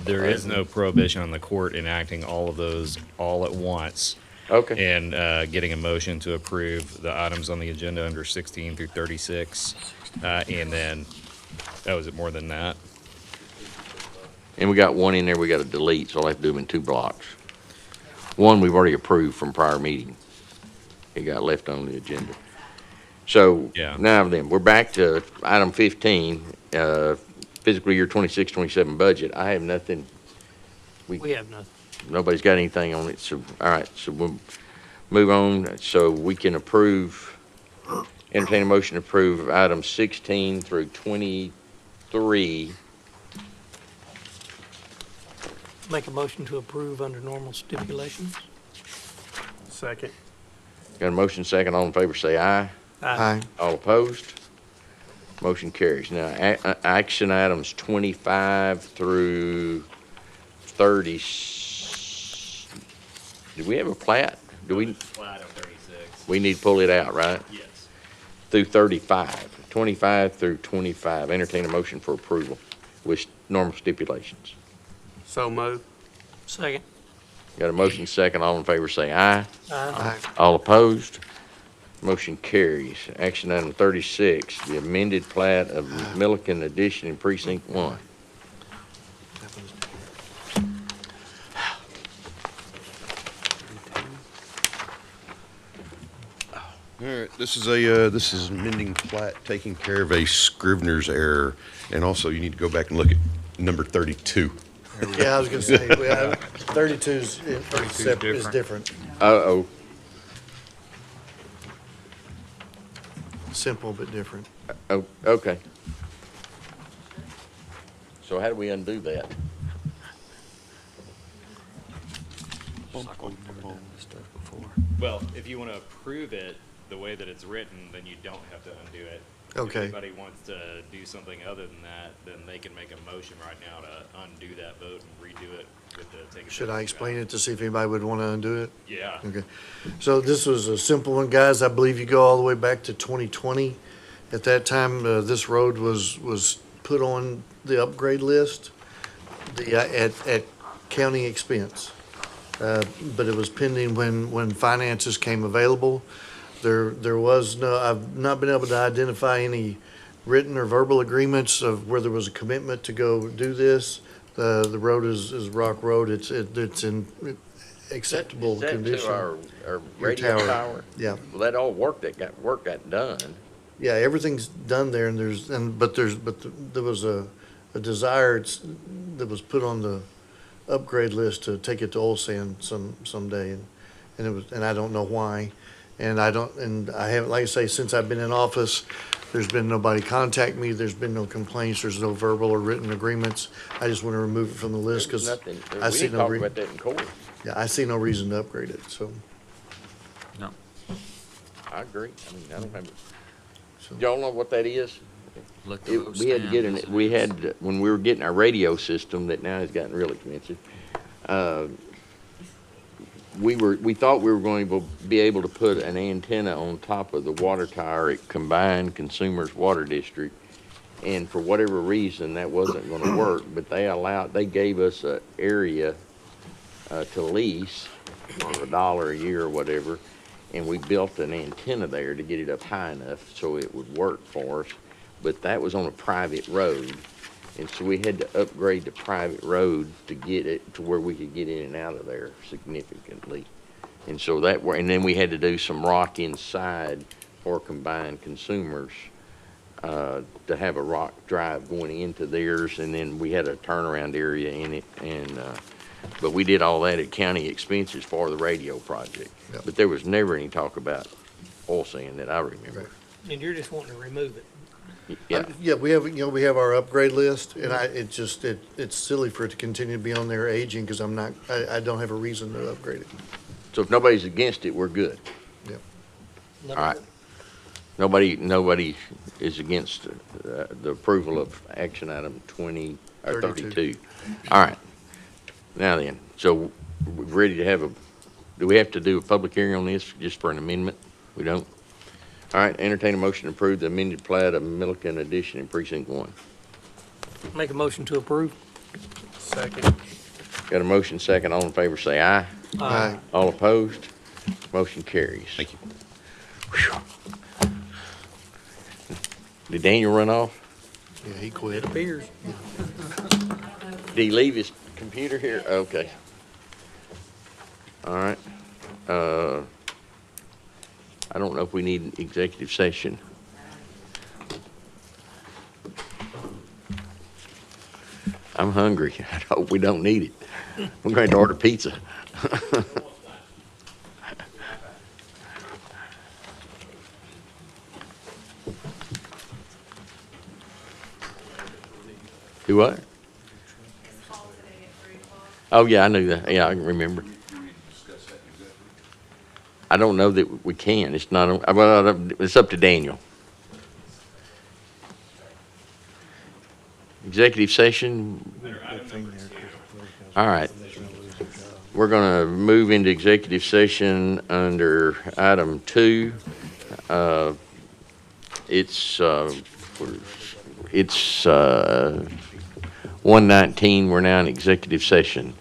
there is no prohibition on the court enacting all of those all at once. Okay. And getting a motion to approve the items on the agenda under 16 through 36. And then, oh, is it more than that? And we got one in there we got to delete, so I'll have to do them in 2 blocks. One we've already approved from prior meeting. It got left on the agenda. So Yeah. now then, we're back to item 15, fiscal year 26-27 budget. I have nothing. We have nothing. Nobody's got anything on it, so, all right, so we'll move on, so we can entertain a motion to approve items 16 through 23. Make a motion to approve under normal stipulations. Second. Got a motion second, all in favor say aye. Aye. All opposed? Motion carries. Now, action items 25 through 30. Do we have a plat? Do we? Plat of 36. We need to pull it out, right? Yes. Through 35. 25 through 25. Entertain a motion for approval with normal stipulations. So move. Second. Got a motion second, all in favor say aye. Aye. All opposed? Motion carries. Action item 36, the amended plat of Milliken Addition in Precinct 1. All right, this is amending plat, taking care of a Scrivener's error, and also you need to go back and look at number 32. Yeah, I was gonna say, 32 is different. Uh-oh. Simple but different. Oh, okay. So how do we undo that? Well, if you want to approve it the way that it's written, then you don't have to undo it. Okay. If anybody wants to do something other than that, then they can make a motion right now to undo that vote and redo it with the take. Should I explain it to see if anybody would want to undo it? Yeah. Okay. So this was a simple one, guys. I believe you go all the way back to 2020. At that time, this road was put on the upgrade list at county expense. But it was pending when finances came available. There was no, I've not been able to identify any written or verbal agreements of where there was a commitment to go do this. The road is Rock Road. It's in acceptable condition. Is that to our Your radio tower. tower? Yeah. Well, that all work got done. Yeah, everything's done there, but there was a desire that was put on the upgrade list to take it to oil sand someday, and I don't know why. And I haven't, like I say, since I've been in office, there's been nobody contact me, there's been no complaints, there's no verbal or written agreements. I just want to remove it from the list There's because nothing, I we see didn't no talk about that in court. yeah, I see no reason to upgrade it, so. No. I agree. I mean, I don't have, y'all know what that is? Let the We had to get an, we had, when we were getting our radio system that now has gotten really expensive, we thought we were going to be able to put an antenna on top of the water tower at Combined Consumers Water District. And for whatever reason, that wasn't gonna work, but they gave us a area, to lease for $1 a year or whatever. And we built an antenna there to get it up high enough so it would work for us. But that was on a private road. And so we had to upgrade the private road to get it to where we could get in and out of there significantly. And so and then we had to do some rock inside for Combined Consumers, to have a rock drive going into theirs. And then we had a turnaround area in it. And, but we did all that at county expenses for the radio project. Yep. But there was never any talk about oil sand that I remember. And you're just wanting to remove it. Yeah. Yeah, we have our upgrade list, and it's silly for it to continue to be on there aging, because I don't have a reason to upgrade it. So if nobody's against it, we're good. Yep. All right. Nobody is against the approval of action item 20, or 32. All right. Now then, so we're ready to do we have to do a public hearing on this just for an amendment? We don't? All right, entertain a motion to approve the amended plat of Milliken Addition in Precinct 1. Make a motion to approve. Second. Got a motion second. All in favor say aye. Aye. All opposed? Motion carries. Thank you. Whew. Did Daniel run off? Yeah, he quit. It appears. Did he leave his computer here? Okay. All right. I don't know if we need an executive session. I'm hungry. I hope we don't need it. We're going to order pizza. Do what? Oh, yeah, I knew that. Yeah, I can remember. I don't know that we can. It's not, well, it's up to Daniel. Executive session. All right. We're going to move into executive session under item 2. It's 1:19. We're now in executive session.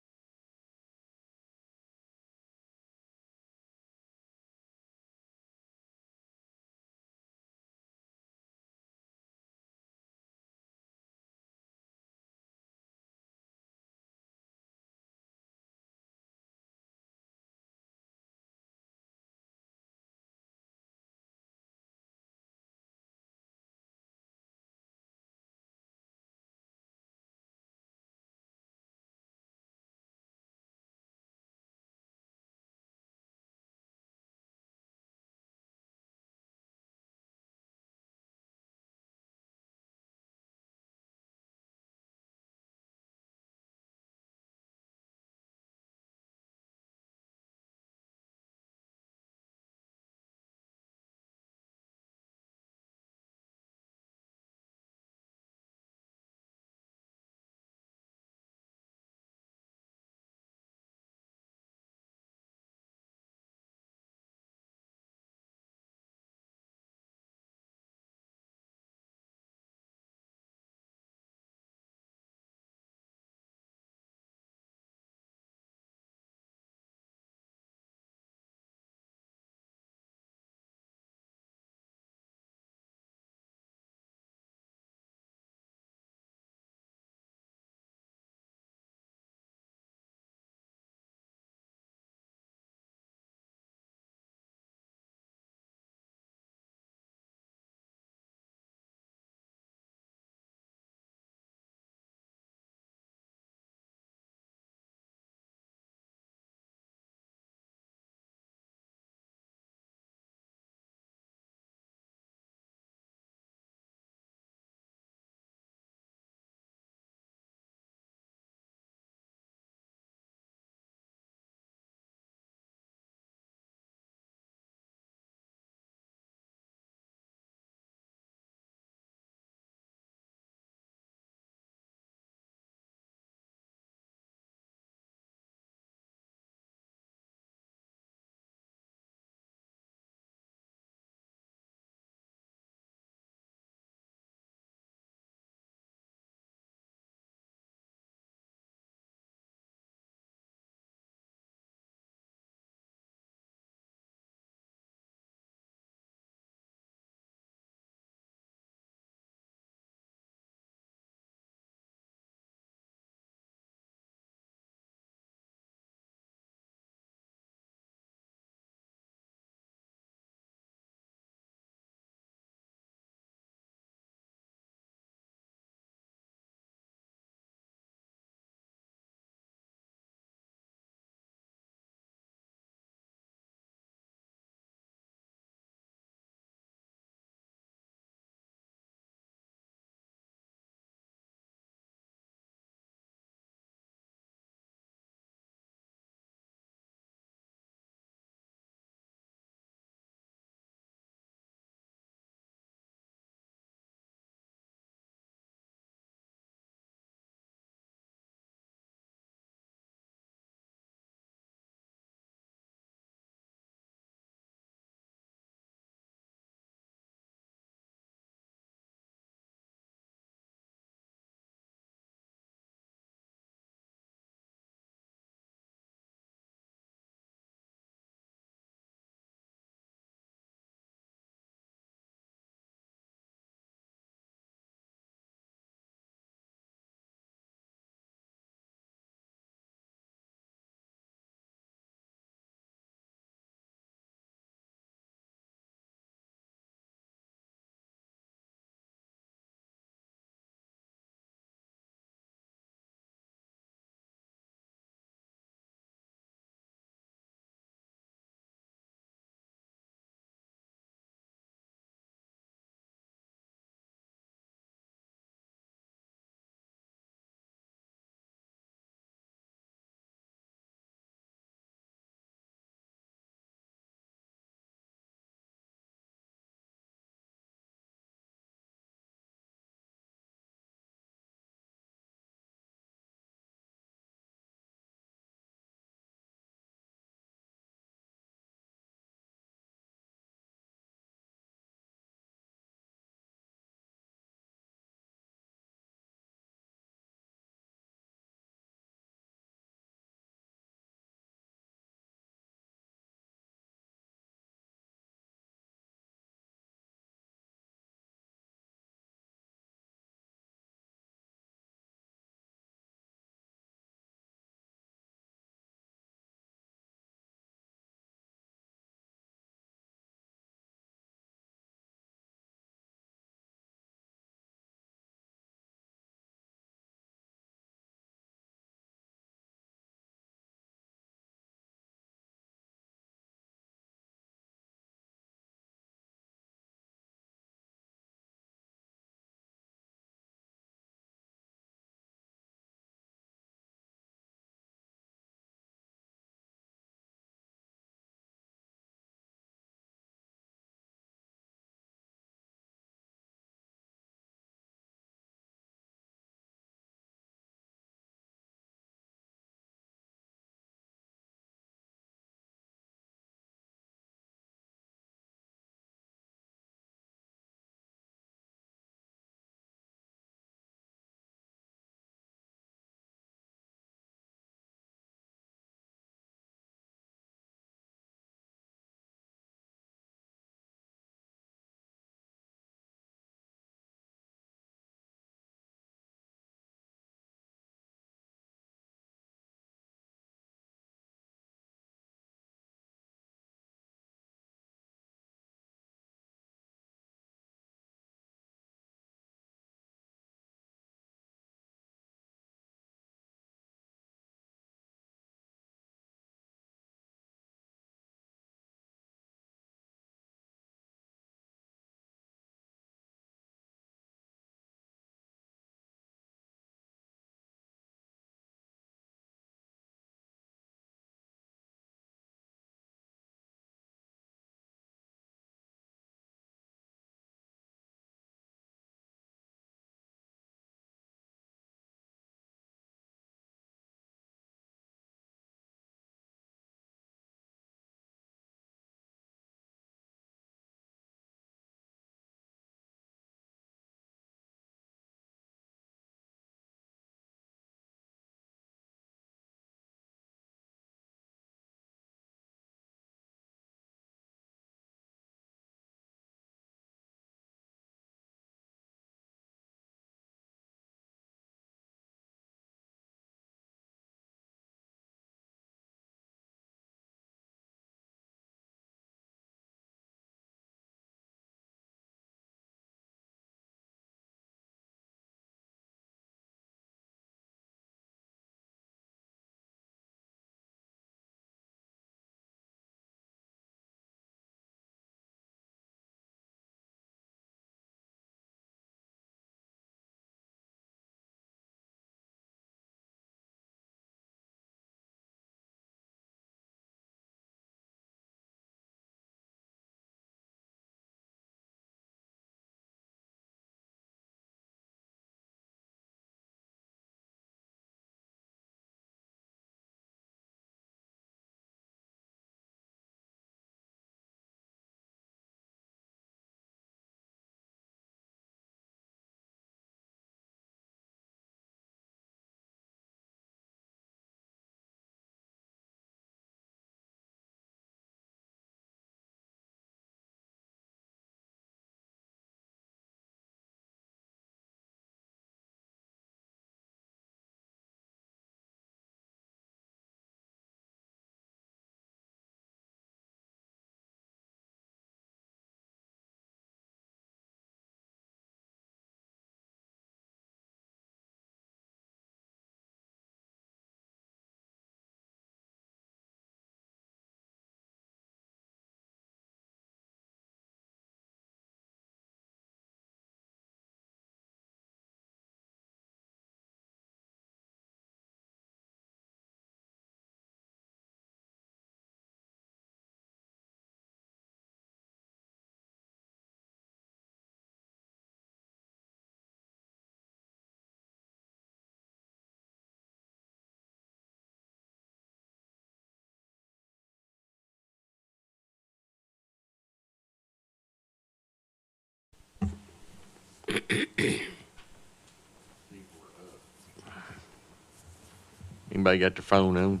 Anybody got their phone on?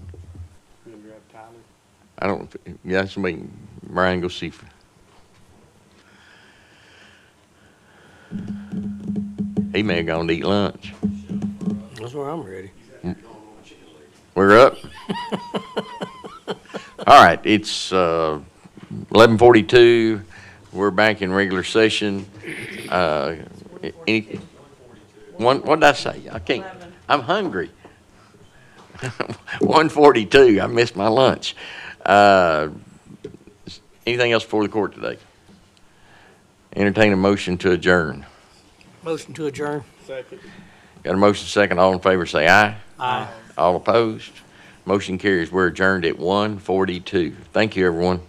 I don't, yeah, somebody, Brian, go see. He may have gone to eat lunch. That's where I'm ready. We're up. All right, it's 11:42. We're back in regular session. What did I say? I can't. I'm hungry. 1:42. I missed my lunch. Anything else before the court today? Entertain a motion to adjourn. Motion to adjourn. Second. Got a motion second. All in favor say aye. Aye. All opposed? Motion carries. We're adjourned at 1:42. Thank you, everyone.